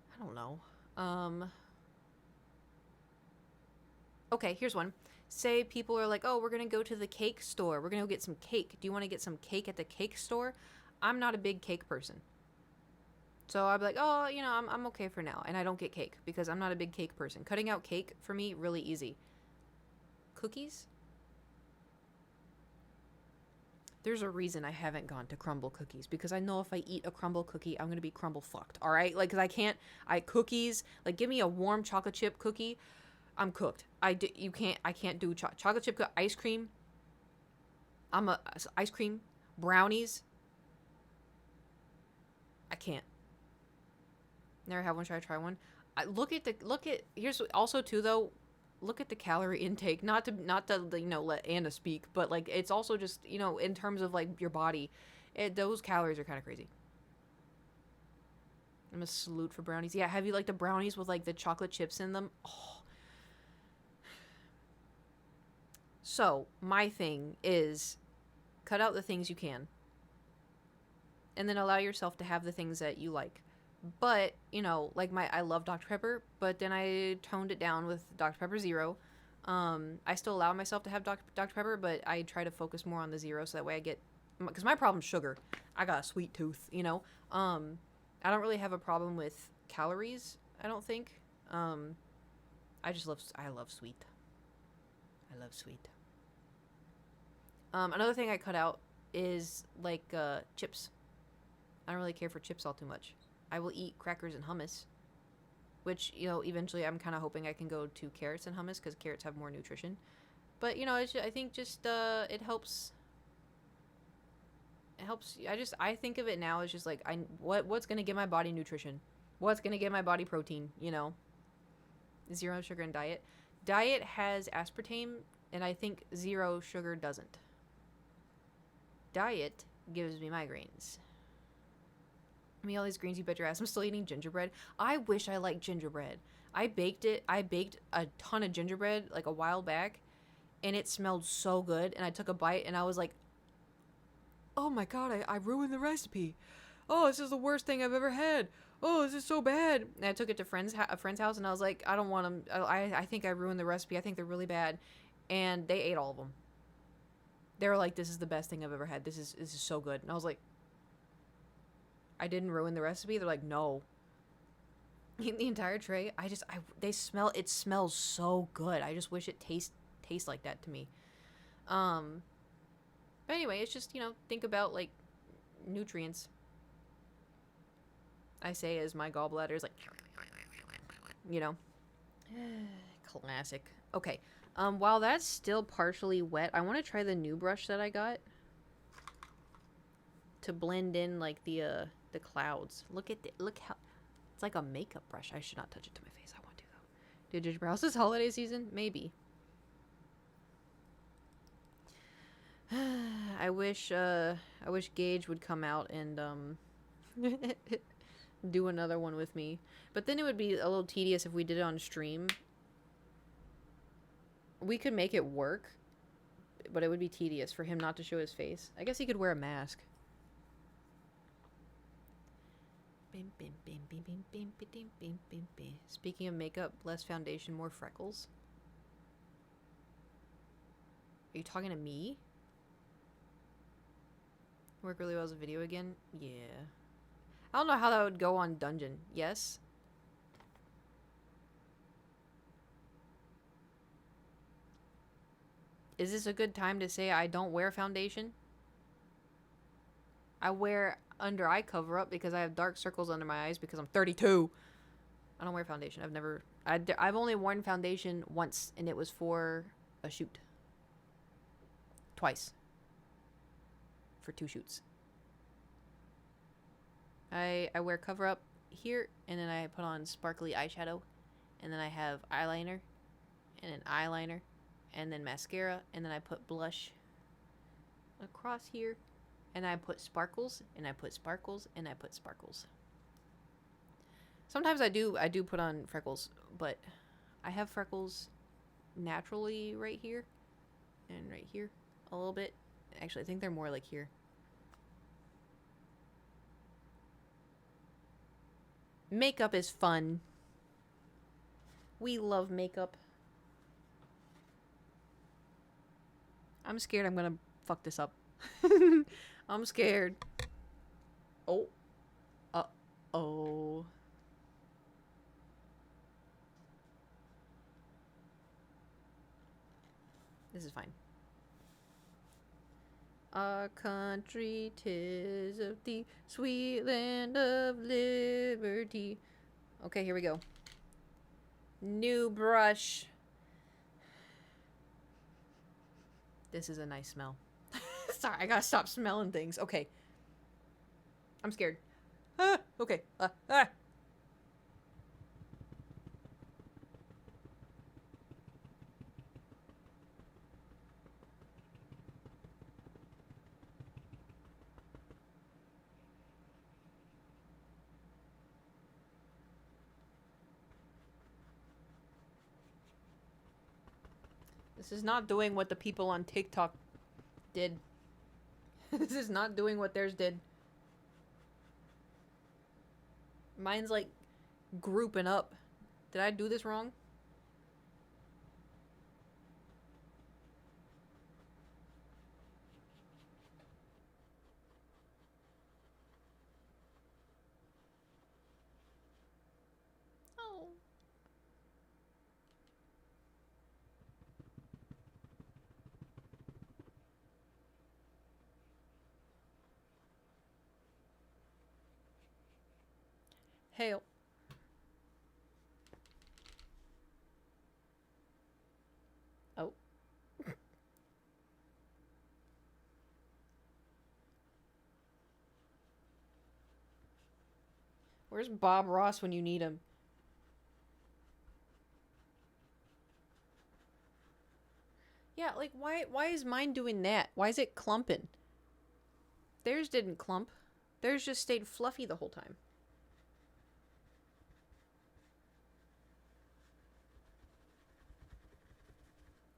I don't know. Okay, here's one. Say people are like, oh, we're going to go to the cake store. We're going to go get some cake. Do you want to get some cake at the cake store? I'm not a big cake person. So I'll be like, oh, you know, I'm okay for now. And I don't get cake because I'm not a big cake person. Cutting out cake, for me, really easy. Cookies? There's a reason I haven't gone to crumble cookies, because I know if I eat a crumble cookie, I'm going to be crumble fucked. All right? Like, because cookies, like, give me a warm chocolate chip cookie. I'm cooked. I can't do chocolate chip ice cream. Ice cream, brownies. I can't. Never had one. Should I try one? Here's also too though. Look at the calorie intake. Not to let Anna speak, but like it's also just in terms of like your body, those calories are kind of crazy. I'm a salute for brownies. Yeah, have you like the brownies with like the chocolate chips in them? Oh. So my thing is, cut out the things you can, and then allow yourself to have the things that you like. But, like I love Dr. Pepper, but then I toned it down with Dr. Pepper Zero. I still allow myself to have Dr. Pepper, but I try to focus more on the zero so that way I get, because my problem's sugar. I got a sweet tooth, I don't really have a problem with calories, I don't think. I love sweet. I love sweet. Another thing I cut out is like chips. I don't really care for chips all too much. I will eat crackers and hummus, which, eventually I'm kind of hoping I can go to carrots and hummus because carrots have more nutrition. But, I think just, it helps. It helps. I think of it now as just like, what's going to give my body nutrition? What's going to give my body protein, Zero sugar and diet. Diet has aspartame, and I think zero sugar doesn't. Diet gives me migraines. I mean, all these greens, you bet your ass. I'm still eating gingerbread. I wish I liked gingerbread. I baked a ton of gingerbread like a while back, and it smelled so good. And I took a bite, and I was like, oh my god, I ruined the recipe. Oh, this is the worst thing I've ever had. Oh, this is so bad. And I took it to a friend's house, and I was like, I don't want them. I think I ruined the recipe. I think they're really bad. And they ate all of them. They were like, this is the best thing I've ever had. This is so good. And I was like, I didn't ruin the recipe. They're like, no. Eating the entire tray. It smells so good. I just wish it tastes like that to me. But anyway, it's just, think about like nutrients. I say as my gallbladder is like, classic. Okay. While that's still partially wet, I want to try the new brush that I got to blend in like the clouds. Look how it's like a makeup brush. I should not touch it to my face. I want to though. Did your brows this holiday season? Maybe. I wish Gage would come out and do another one with me. But then it would be a little tedious if we did it on stream. We could make it work, but it would be tedious for him not to show his face. I guess he could wear a mask. Speaking of makeup, less foundation, more freckles. Are you talking to me? Work really well as a video again? Yeah. I don't know how that would go on Dungeon. Yes? Is this a good time to say I don't wear foundation? I wear under eye cover up because I have dark circles under my eyes because I'm 32. I don't wear foundation. I've only worn foundation once, and it was for a shoot. Twice. For 2 shoots. I wear cover up here, and then I put on sparkly eyeshadow, and then I have eyeliner, and an eyeliner, and then mascara, and then I put blush across here, and I put sparkles, and I put sparkles, and I put sparkles. Sometimes I do put on freckles, but I have freckles naturally right here, and right here a little bit. Actually, I think they're more like here. Makeup is fun. We love makeup. I'm scared I'm gonna fuck this up. I'm scared. Oh. Uh-oh. This is fine. Our country, 'tis of the sweet land of liberty. Okay, here we go. New brush. This is a nice smell. Sorry, I gotta stop smelling things. Okay. I'm scared. Ah, okay. Ah. This is not doing what the people on TikTok did. This is not doing what theirs did. Mine's like grouping up. Did I do this wrong? Oh. Hail. Oh. Where's Bob Ross when you need him? Yeah, like why is mine doing that? Why is it clumping? Theirs didn't clump. Theirs just stayed fluffy the whole time.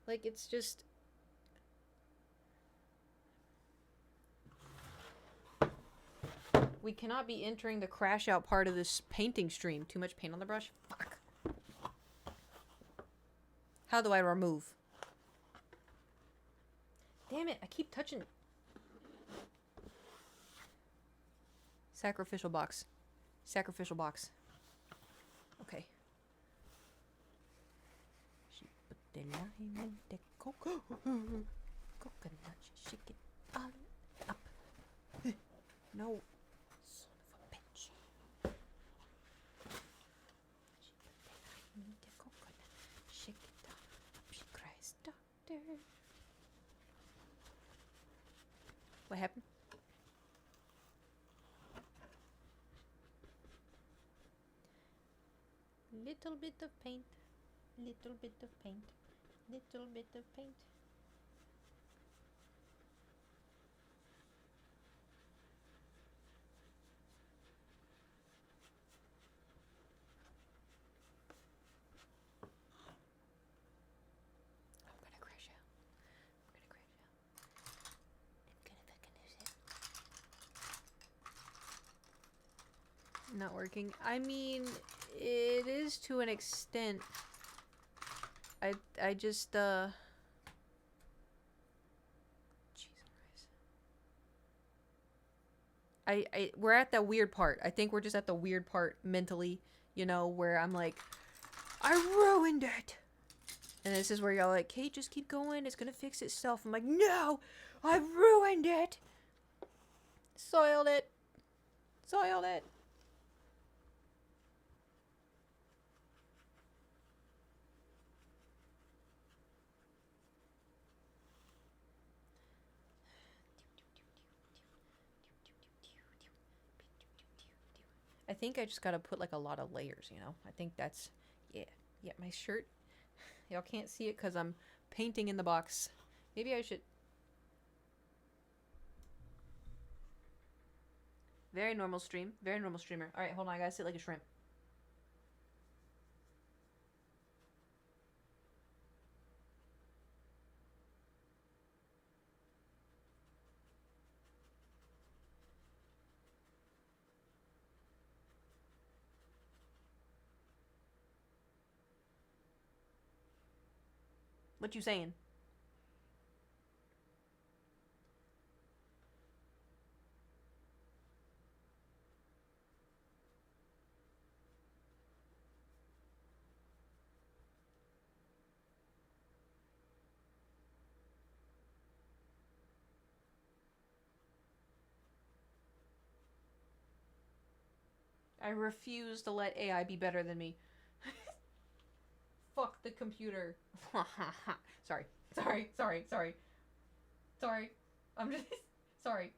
Like it's just we cannot be entering the crash out part of this painting stream. Too much paint on the brush? Fuck. How do I remove? Damn it, I keep touching. Sacrificial box. Sacrificial box. Okay. She put the lime in the coconut. She shake it all up. No. Son of a bitch. She put the lime in the coconut. Shake it all up. She cries, doctor. What happened? Little bit of paint. Little bit of paint. Little bit of paint. I'm gonna crash out. I'm gonna crash out. I'm gonna fucking lose it. Not working. I mean, it is to an extent. I just Jesus Christ. We're at that weird part. I think we're just at the weird part mentally, you know, where I'm like, I ruined it. And this is where y'all like, Kate, just keep going. It's gonna fix itself. I'm like, no, I ruined it. Soiled it. Soiled it. I think I just gotta put like a lot of layers, you know? I think that's, yeah, my shirt. Y'all can't see it because I'm painting in the box. Maybe I should. Very normal stream. Very normal streamer. Alright, hold on. I gotta sit like a shrimp. What you saying? I refuse to let AI be better than me. Fuck the computer. Sorry. Sorry. I'm just sorry.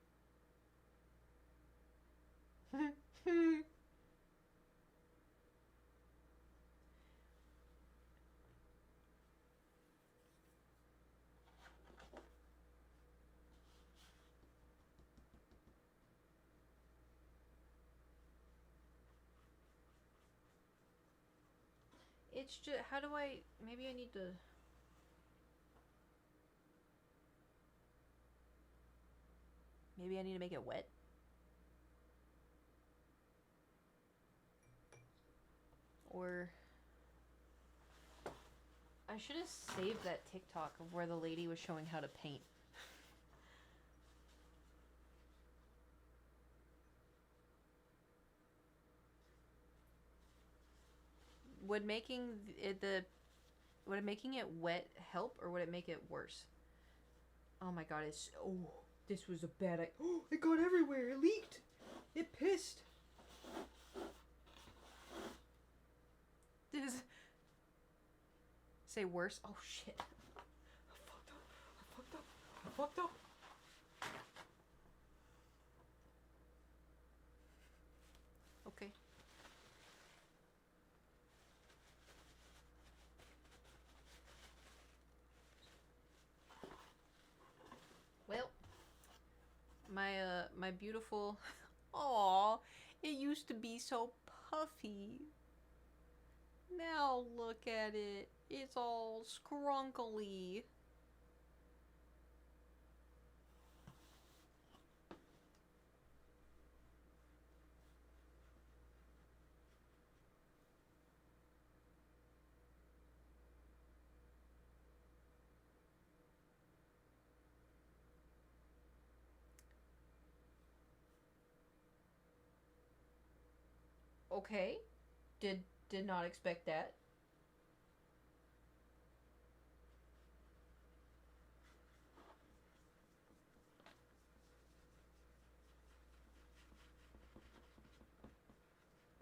It's just, how do I, maybe I need to, maybe I need to make it wet. Or, I should have saved that TikTok of where the lady was showing how to paint. Would making would making it wet help, or would it make it worse? Oh my god, it's, oh, this was a bad idea. Oh, it got everywhere. It leaked. It pissed. This, say worse. Oh shit. I fucked up. I fucked up. I fucked up. Okay. Well, my beautiful, aw, it used to be so puffy. Now look at it. It's all scrunkly. Okay. Did not expect that.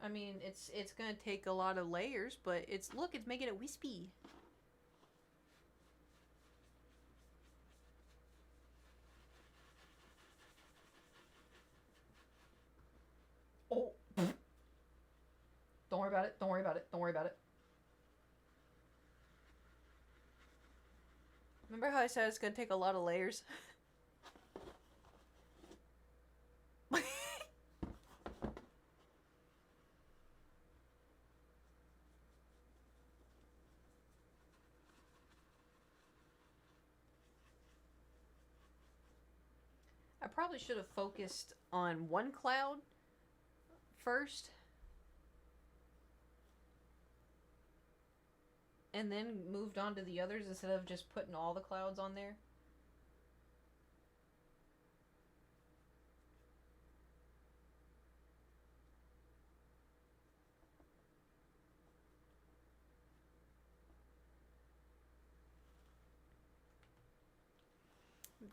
I mean, it's gonna take a lot of layers, but it's, look, it's making it wispy. Oh. Don't worry about it. Don't worry about it. Don't worry about it. Remember how I said it's gonna take a lot of layers? I probably should have focused on one cloud first. And then moved on to the others instead of just putting all the clouds on there.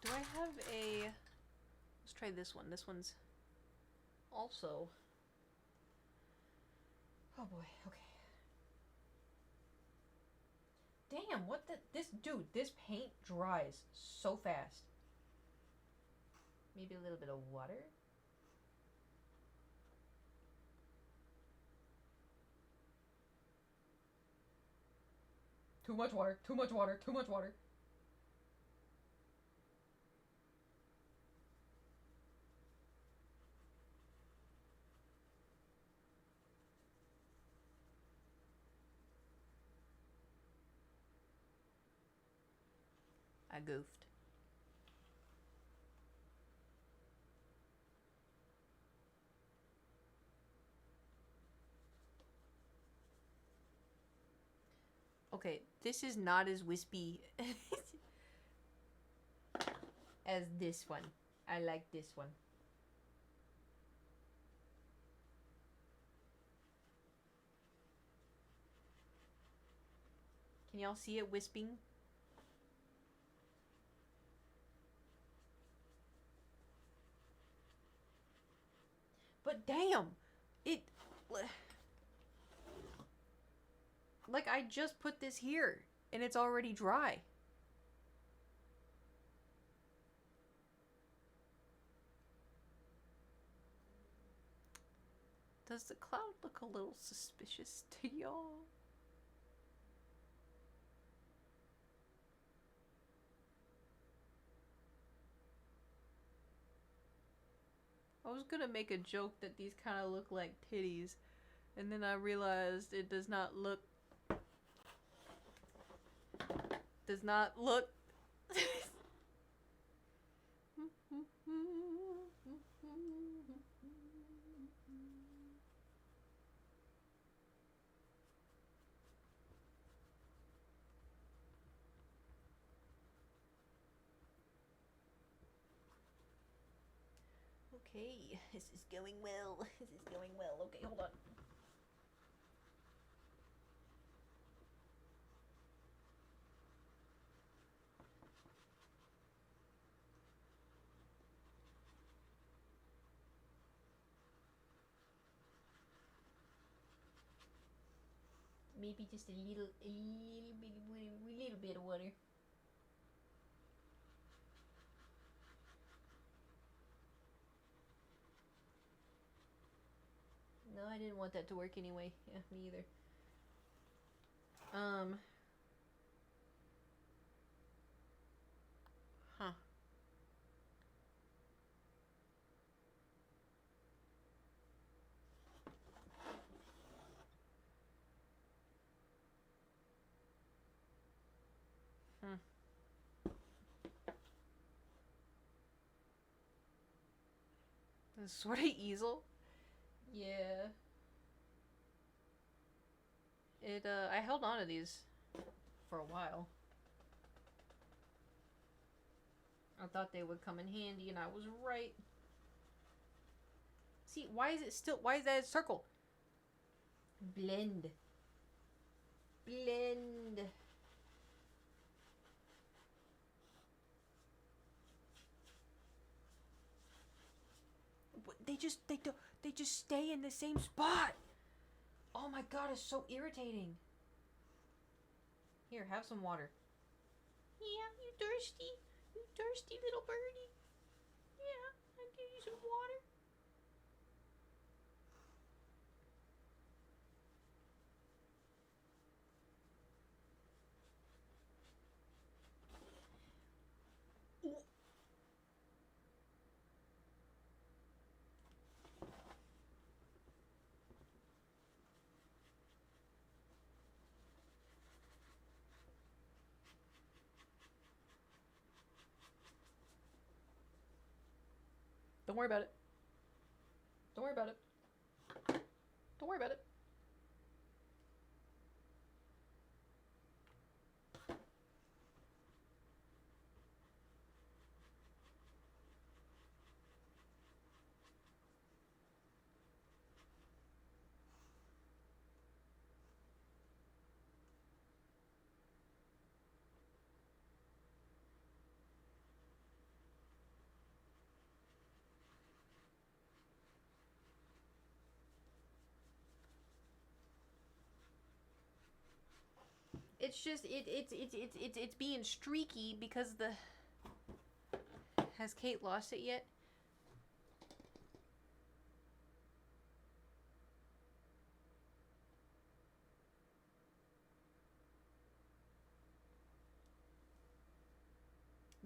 Do I have a... Let's try this one. This one's also... Oh boy, okay. Damn, what the... This, dude, this paint dries so fast. Maybe a little bit of water? Too much water, too much water, too much water. I goofed. Okay, this is not as wispy as this one. I like this one. Can y'all see it wisping? But damn, it... Like, I just put this here, and it's already dry. Does the cloud look a little suspicious to y'all? I was gonna make a joke that these kind of look like titties, and then I realized it does not look. Does not look. Okay, this is going well. This is going well. Okay, hold on. Maybe just a little bit of water. No, I didn't want that to work anyway. Yeah, me either. Huh. The sweaty easel? Yeah. I held on to these for a while. I thought they would come in handy, and I was right. See, why is that a circle? Blend. Blend. They just stay in the same spot. Oh my god, it's so irritating. Here, have some water. Yeah, you thirsty? You thirsty little birdie? Yeah, I'll give you some water. Don't worry about it. Don't worry about it. Don't worry about it. It's just it's being streaky because the. Has Kate lost it yet?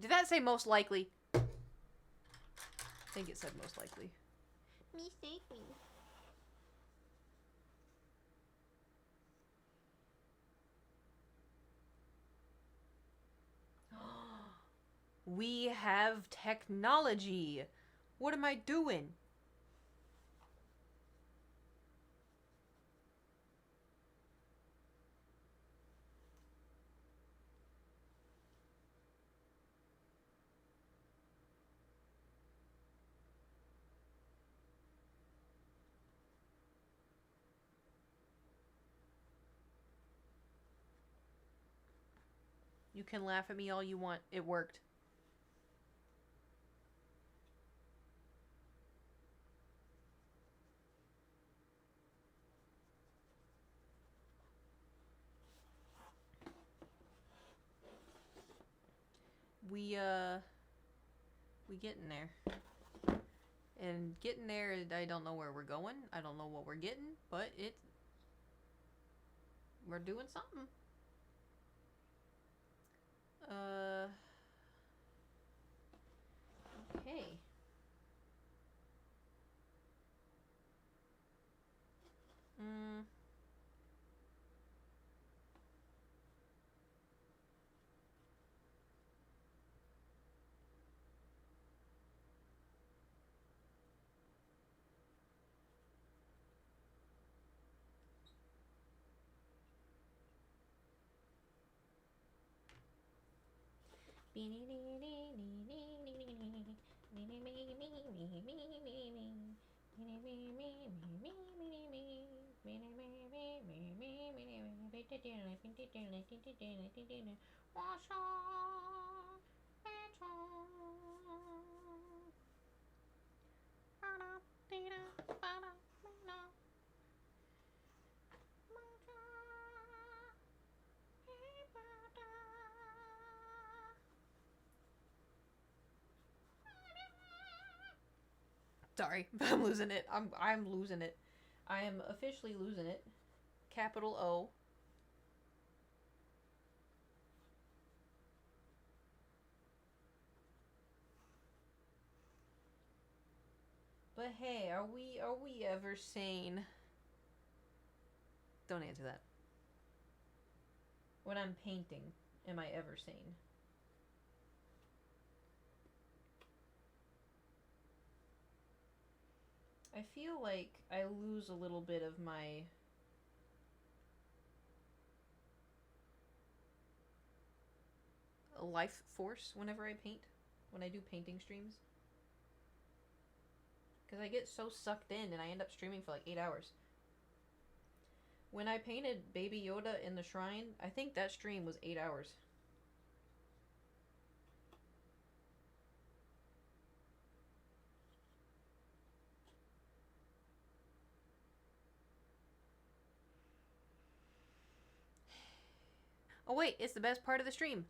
Did that say most likely? I think it said most likely. Mistake me. We have technology. What am I doing? You can laugh at me all you want. It worked. We getting there. And getting there, I don't know where we're going. I don't know what we're getting, but we're doing something. Okay. Mm. Sorry, I'm losing it. I'm losing it. I am officially losing it. Capital O. But hey, are we ever sane? Don't answer that. When I'm painting, am I ever sane? I feel like I lose a little bit of my life force whenever I paint, when I do painting streams. Because I get so sucked in and I end up streaming for like 8 hours. When I painted Baby Yoda in the shrine, I think that stream was 8 hours. Oh wait, it's the best part of the stream.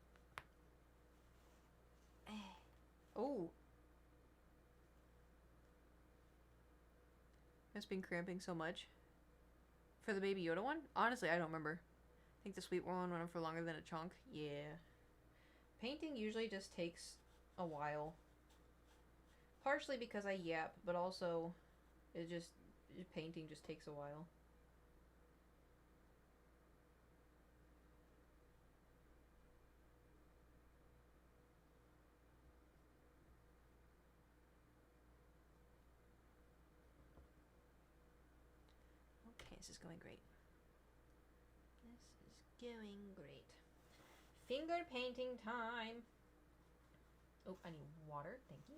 Oh. It's been cramping so much. For the Baby Yoda one? Honestly, I don't remember. I think the sweet one went on for longer than a chunk. Yeah. Painting usually just takes a while. Partially because I yap, but also painting just takes a while. Okay, this is going great. This is going great. Finger painting time. Oh, I need water. Thank you.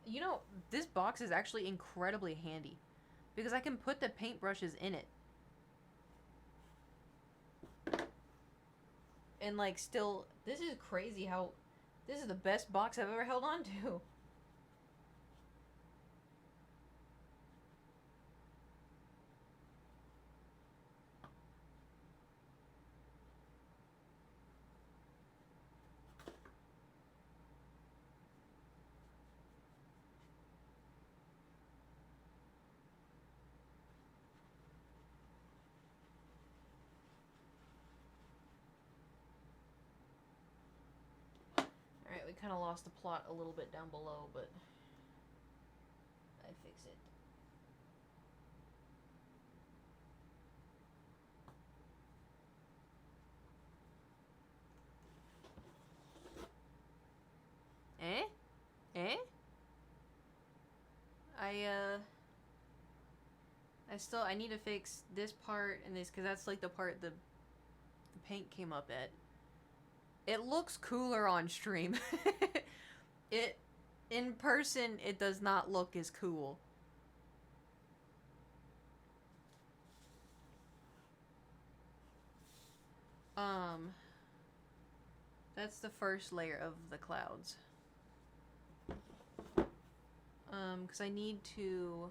You know, this box is actually incredibly handy because I can put the paintbrushes in it. And like still, this is crazy how this is the best box I've ever held on to. Alright, we kind of lost the plot a little bit down below, but I fix it. I need to fix this part and this, because that's like the part the paint came up at. It looks cooler on stream. It, in person, it does not look as cool. That's the first layer of the clouds. Because I need to,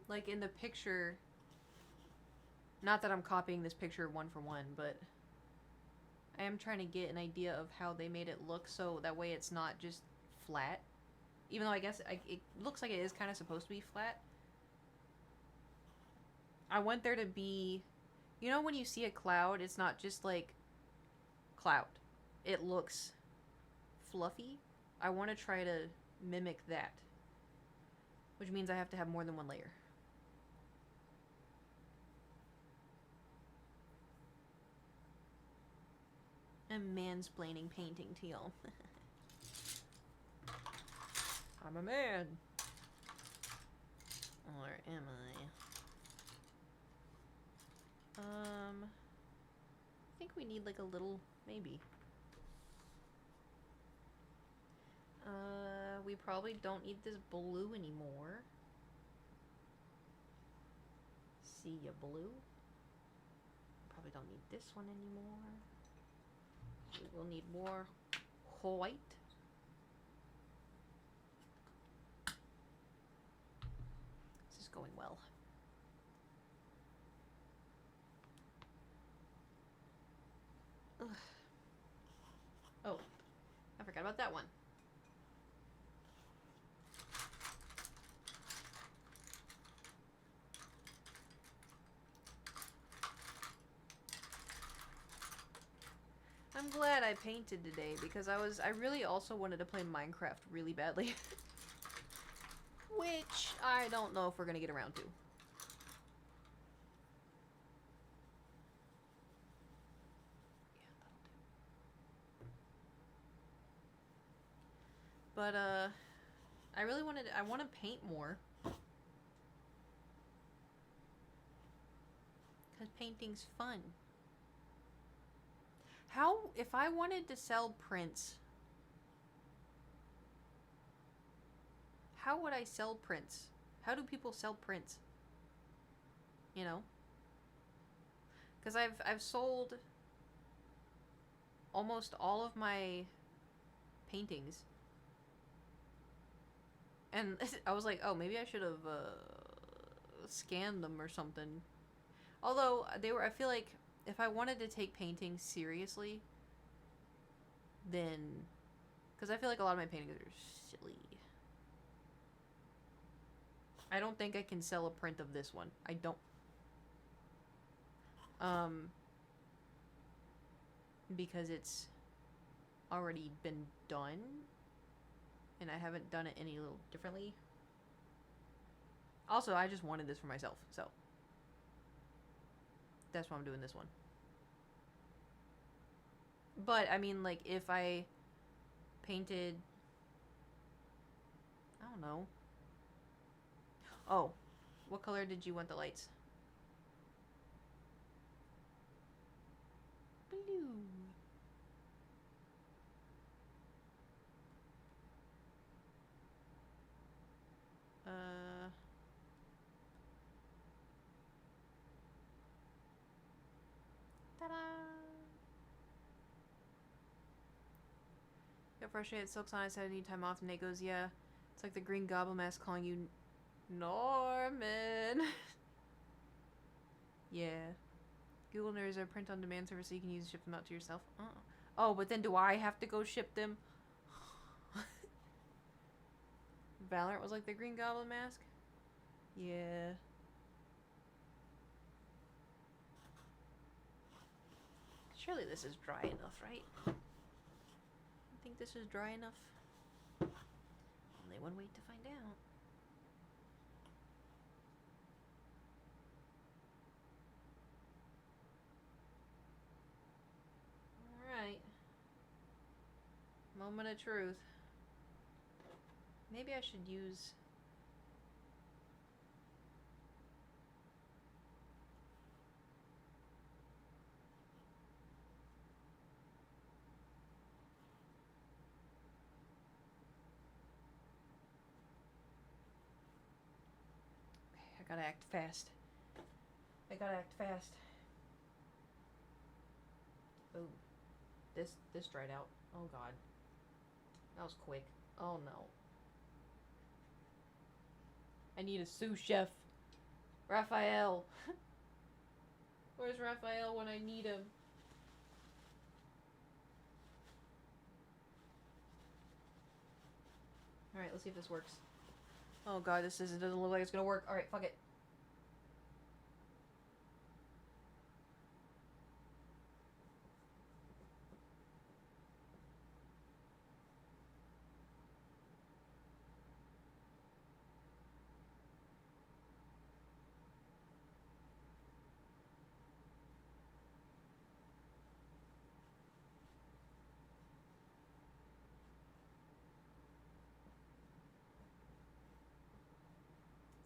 like, in the picture, not that I'm copying this picture one for one, but I am trying to get an idea of how they made it look, so that way it's not just flat. Even though I guess it looks like it is kind of supposed to be flat. I want there to be, you know, when you see a cloud, it's not just like cloud. It looks fluffy. I want to try to mimic that, which means I have to have more than one layer. I'm mansplaining painting to y'all. I'm a man. Or am I? I think we need like a little, maybe. We probably don't need this blue anymore. See ya, blue. Probably don't need this one anymore. We will need more white. This is going well. Ugh. Oh, I forgot about that one. I'm glad I painted today because I really also wanted to play Minecraft really badly. Which I don't know if we're gonna get around to. But I really I want to paint more. Cause painting's fun. How, if I wanted to sell prints, how would I sell prints? How do people sell prints? You know? Because I've sold almost all of my paintings. And I was like, oh, maybe I should have scanned them or something. Although, I feel like, if I wanted to take painting seriously, then, because I feel like a lot of my paintings are silly. I don't think I can sell a print of this one. I don't. Because it's already been done, and I haven't done it any little differently. Also, I just wanted this for myself, so that's why I'm doing this one. But, I mean, like, if I painted, I don't know. Oh, what color did you want the lights? Blue. Ta-da! Get frustrated. Silk's on. I said I need time off. And Nate goes, yeah. It's like the Green Goblin mask calling you Norman. Yeah. Google Nerds are print on demand service so you can use ship them out to yourself. Oh, but then do I have to go ship them? Valorant was like the Green Goblin mask? Yeah. Surely this is dry enough, right? I think this is dry enough. Only one way to find out. Alright. Moment of truth. Maybe I should use... I gotta act fast. I gotta act fast. Ooh. This dried out. Oh god. That was quick. Oh no. I need a sous chef. Raphael. Where's Raphael when I need him? Alright, let's see if this works. Oh god, this doesn't look like it's gonna work. Alright, fuck it.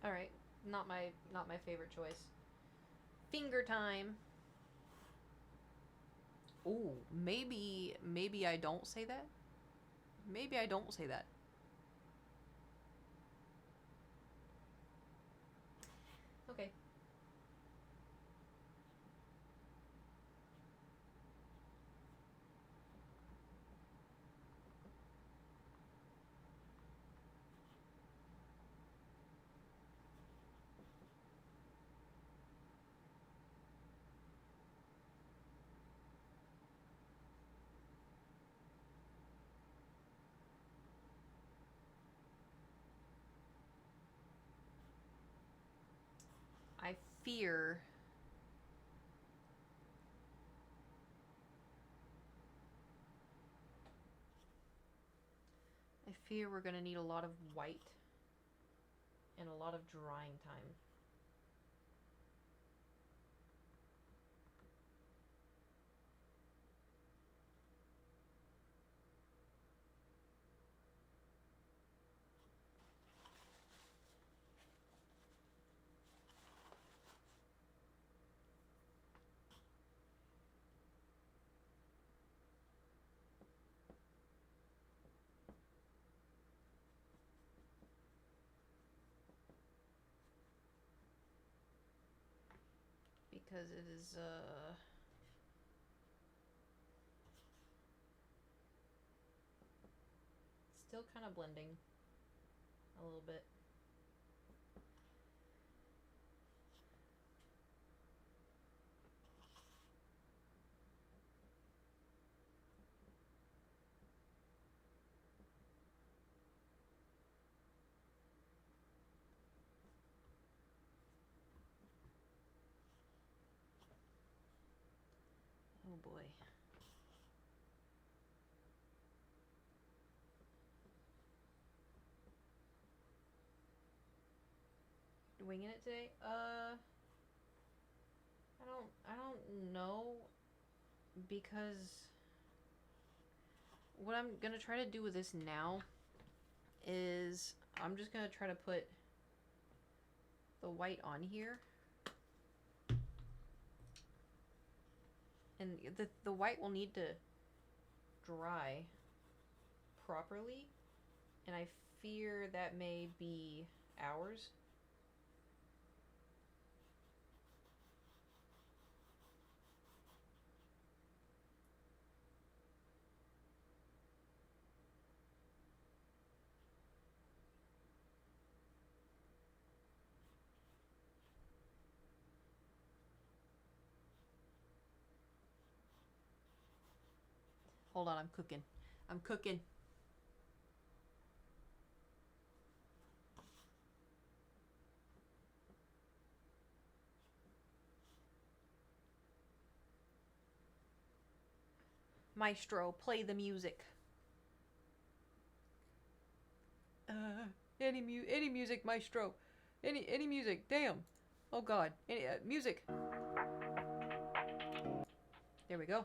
Alright, not my favorite choice. Finger time. Ooh, maybe I don't say that. Maybe I don't say that. Okay. I fear we're gonna need a lot of white and a lot of drying time. Because it is still kind of blending a little bit. Oh boy. Winging it today? I don't know, because what I'm gonna try to do with this now is I'm just gonna try to put the white on here, and the white will need to dry properly, and I fear that may be hours. Hold on, I'm cooking. I'm cooking. Maestro, play the music. Any music, Maestro. Any music. Damn. Oh God. Any music. There we go.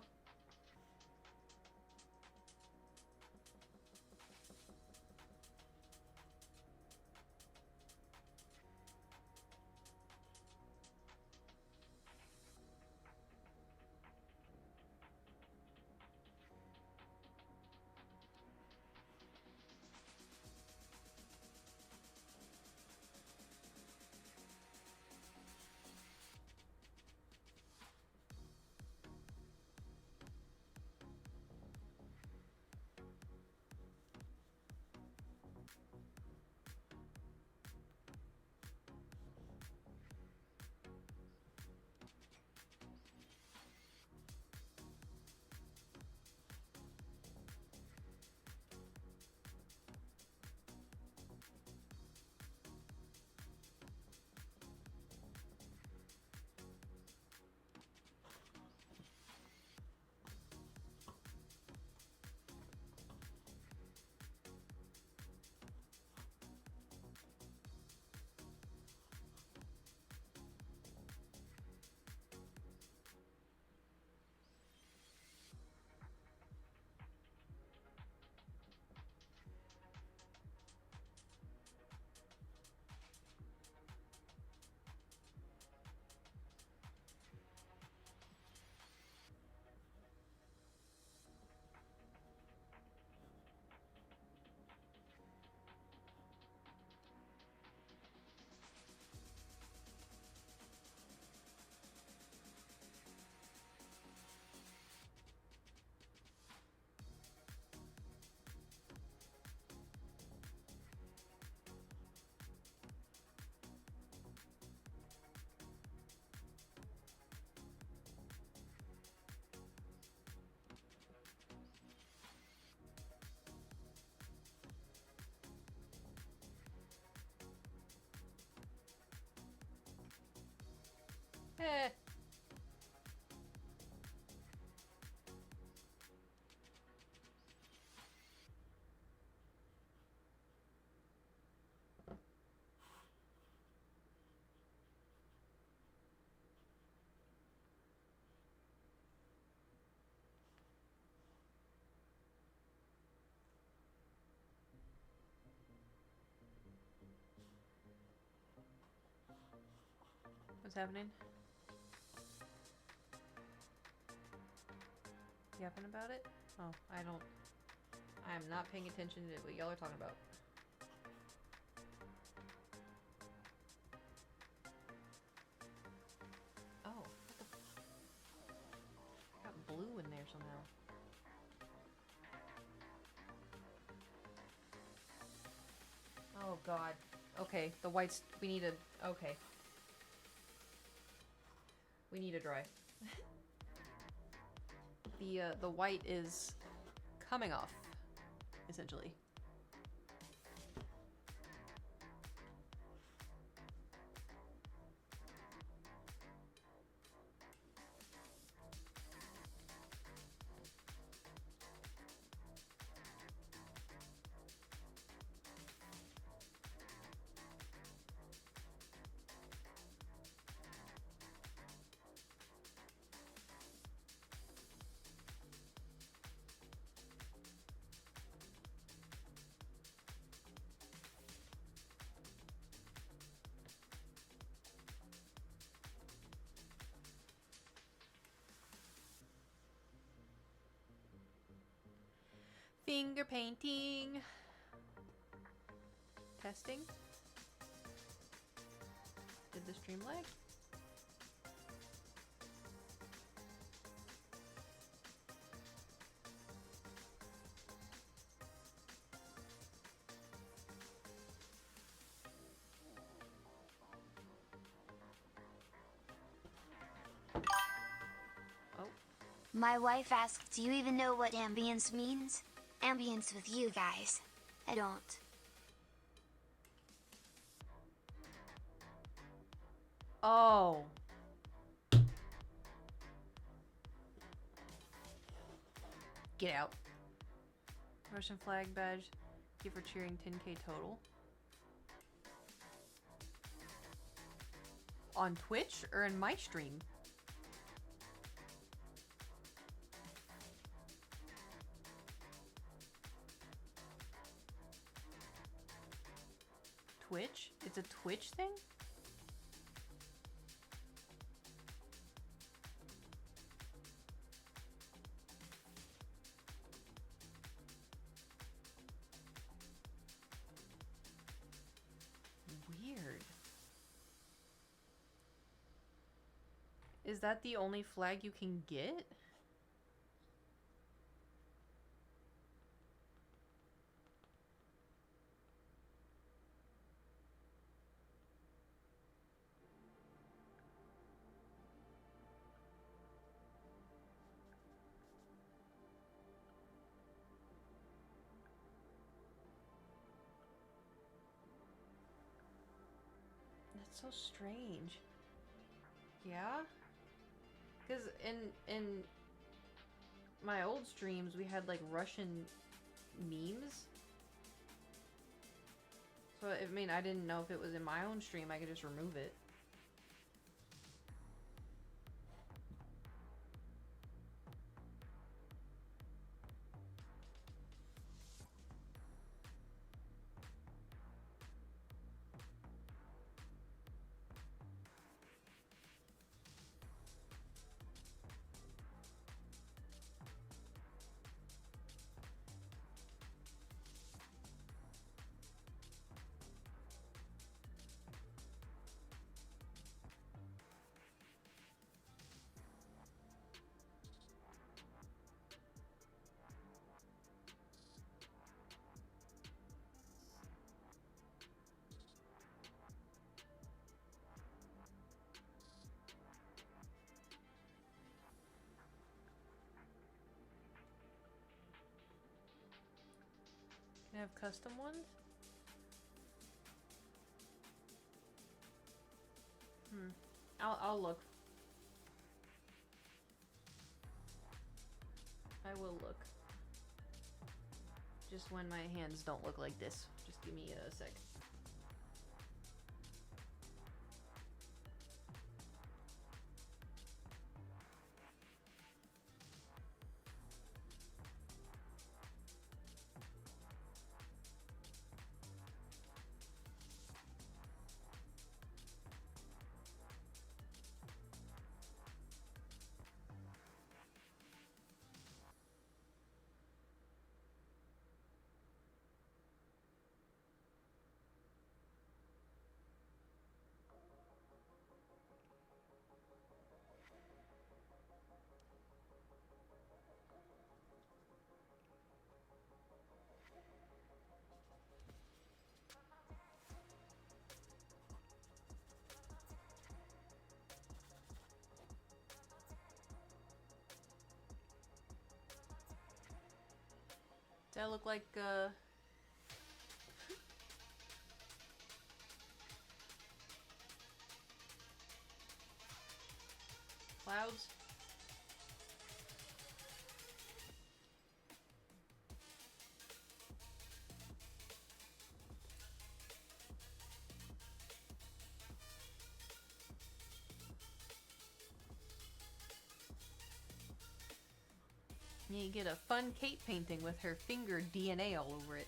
What's happening? Yapping about it? Oh, I'm not paying attention to what y'all are talking about. Oh, what the got blue in there somehow. Oh god. Okay, the whites, we need a, okay. We need a dry. The white is coming off, essentially. Finger painting. Testing. Did the stream lag? Oh. My wife asked, do you even know what ambience means? Ambience with you guys. I don't. Oh. Get out. Russian flag badge. Thank you for cheering 10k total. On Twitch or in my stream? Twitch? It's a Twitch thing? Weird. Is that the only flag you can get? That's so strange. Yeah? Because in my old streams, we had like Russian memes. So, I mean, I didn't know if it was in my own stream, I could just remove it. Can I have custom ones? I'll look. I will look. Just when my hands don't look like this. Just give me a sec. Does that look like, clouds? You get a fun Kate painting with her finger DNA all over it.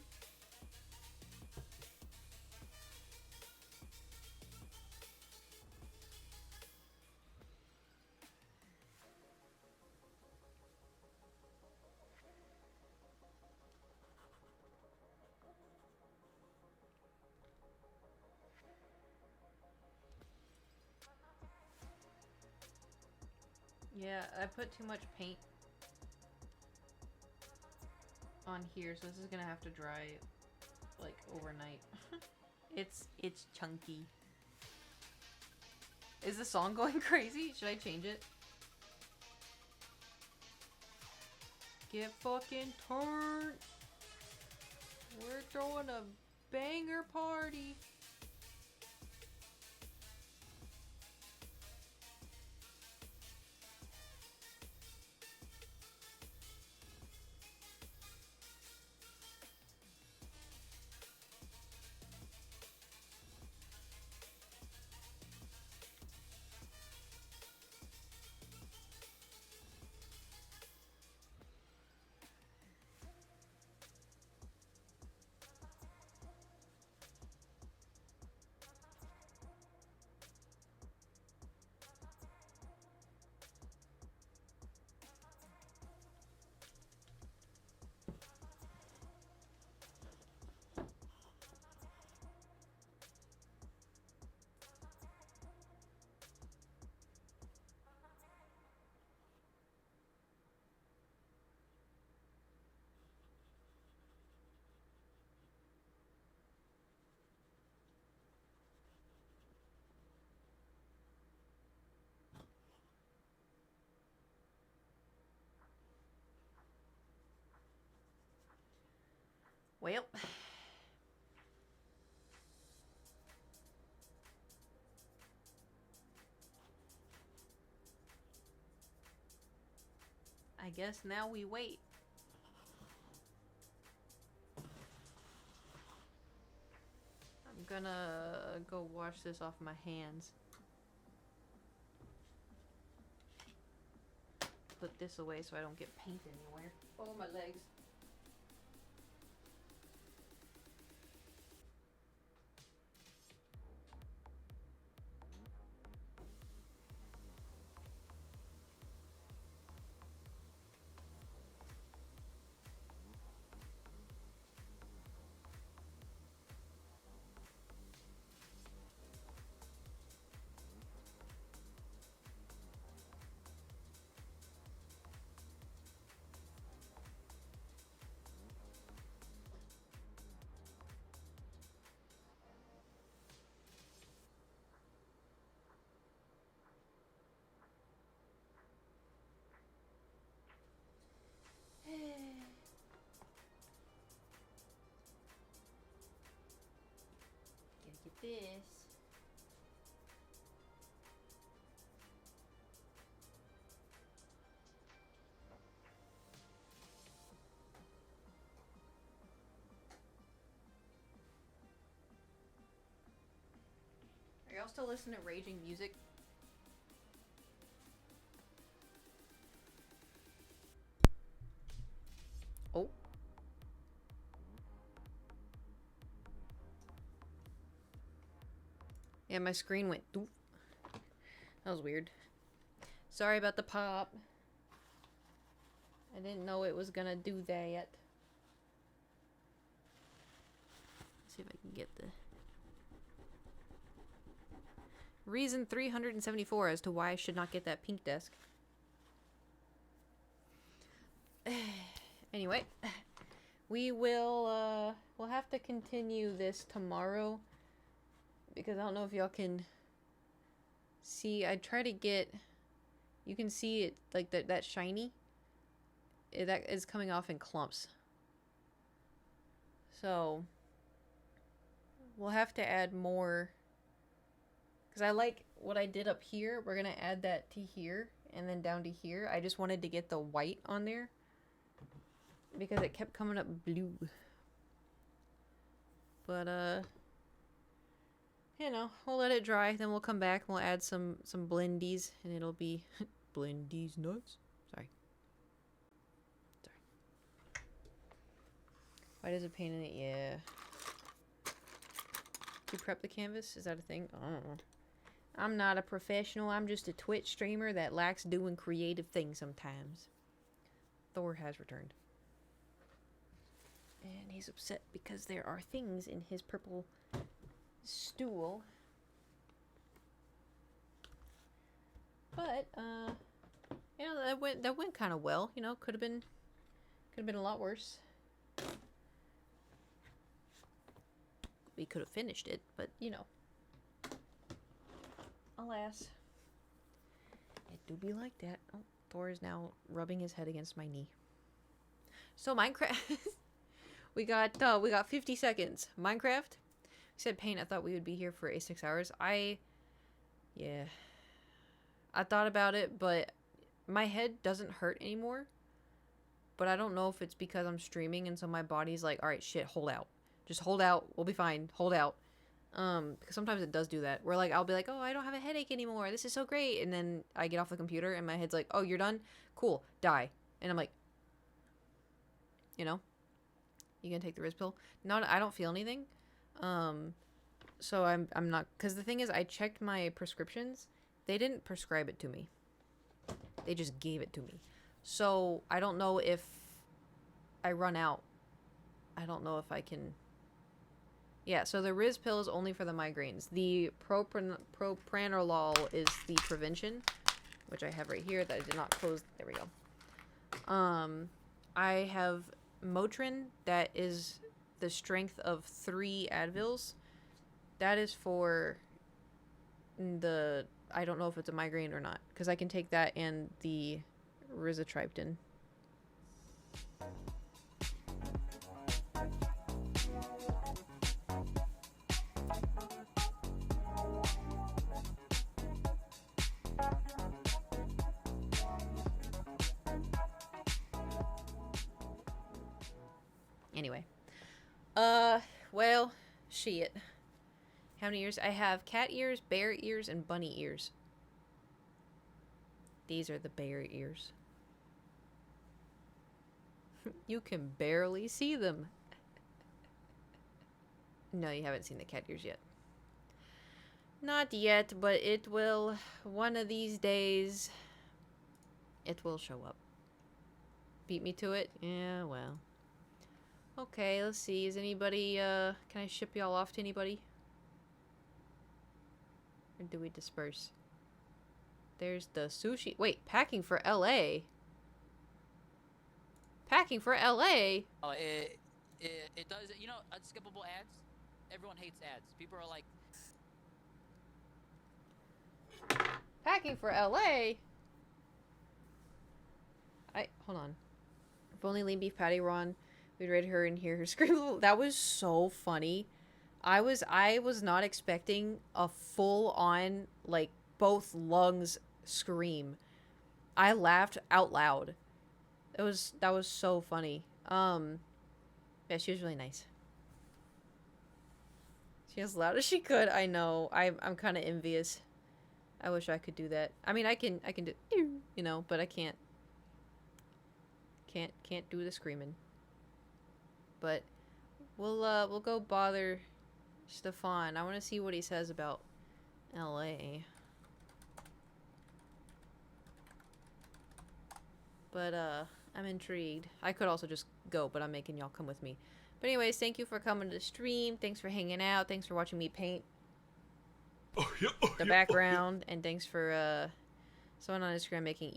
Yeah, I put too much paint on here, so this is gonna have to dry like overnight. It's chunky. Is the song going crazy? Should I change it? Get fucking turned. We're throwing a banger party. Well, I guess now we wait. I'm gonna go wash this off my hands. Put this away so I don't get paint anywhere. Oh, my legs. Gotta get this. Are y'all still listening to raging music? Oh. Yeah, my screen went doof. That was weird. Sorry about the pop. I didn't know it was gonna do that. Let's see if I can get the reason 374 as to why I should not get that pink desk. Anyway, we will we'll have to continue this tomorrow because I don't know if y'all can see. I try to get, you can see it like that shiny. That is coming off in clumps. So we'll have to add more, because I like what I did up here. We're gonna add that to here and then down to here. I just wanted to get the white on there because it kept coming up blue. But you know, we'll let it dry, then we'll come back and we'll add some blendies, and it'll be blendies nuts. Sorry. Why does it paint in it? Yeah. Do you prep the canvas? Is that a thing? I don't know. I'm not a professional. I'm just a Twitch streamer that likes doing creative things sometimes. Thor has returned. And he's upset because there are things in his purple stool. But, you know, that went kind of well. You know, could have been a lot worse. We could have finished it, but, you know. Alas. It do be like that. Oh, Thor is now rubbing his head against my knee. So, Minecraft. we got 50 seconds. Minecraft. We said paint. I thought we would be here for 6 hours. Yeah. I thought about it, but my head doesn't hurt anymore. But I don't know if it's because I'm streaming and so my body's like, alright, shit, hold out. Just hold out. We'll be fine. Hold out. Because sometimes it does do that. Where, like, I'll be like, oh, I don't have a headache anymore. This is so great. And then I get off the computer and my head's like, oh, you're done? Cool. Die. And I'm like, you know? You gonna take the Riz pill? No, I don't feel anything. So I'm not... Because the thing is, I checked my prescriptions. They didn't prescribe it to me. They just gave it to me. So I don't know if I run out. I don't know if I can... Yeah, so the Riz pill is only for the migraines. The propranolol is the prevention, which I have right here that I did not close. There we go. I have Motrin, that is the strength of 3 Advils. That is for the... I don't know if it's a migraine or not, because I can take that and the rizatriptan. Anyway. Well, shit. How many ears? I have cat ears, bear ears, and bunny ears. These are the bear ears. You can barely see them. No, you haven't seen the cat ears yet. Not yet, but it will. One of these days, it will show up. Beat me to it? Yeah, well. Okay, let's see. Is anybody, can I ship y'all off to anybody? Or do we disperse? There's the sushi. Wait, packing for LA? Packing for LA? Oh, it does, you know, unskippable ads? Everyone hates ads. People are like... Packing for LA? Hold on. If only lean beef patty were on, we'd rate her and hear her scream. That was so funny. I was not expecting a full-on, like, both lungs scream. I laughed out loud. That was so funny. Yeah, she was really nice. She as loud as she could. I know. I'm kind of envious. I wish I could do that. I mean, I can do, you know, but I can't do the screaming. But we'll go bother Stefan. I want to see what he says about LA. But I'm intrigued. I could also just go, but I'm making y'all come with me. But anyways, thank you for coming to the stream. Thanks for hanging out. Thanks for watching me paint the background. And thanks for someone on Instagram making...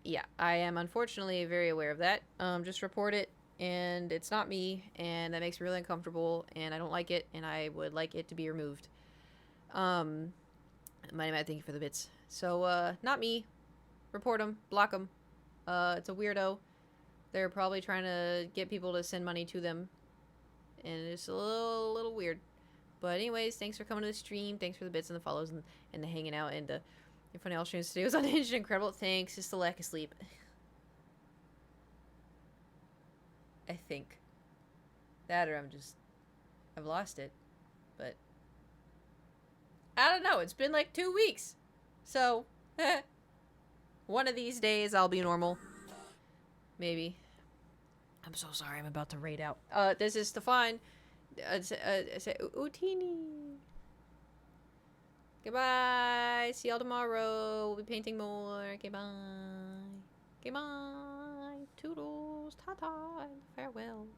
Yeah, I am unfortunately very aware of that. Just report it. And it's not me. And that makes me really uncomfortable. And I don't like it. And I would like it to be removed. Mighty Matt, thank you for the bits. So, not me. Report him. Block him. It's a weirdo They're probably trying to get people to send money to them. And it's a little weird. But anyways, thanks for coming to the stream. Thanks for the bits and the follows and the hanging out. And your funny all streams today was unhinged and incredible. Thanks. Just the lack of sleep. I think. That or I've lost it. But I don't know. It's been like 2 weeks. So, one of these days I'll be normal. Maybe. I'm so sorry. I'm about to raid out. This is Stefan. Utini. Goodbye. See y'all tomorrow. We'll be painting more. Okay, bye. Okay, bye. Toodles. Ta-ta. And farewell.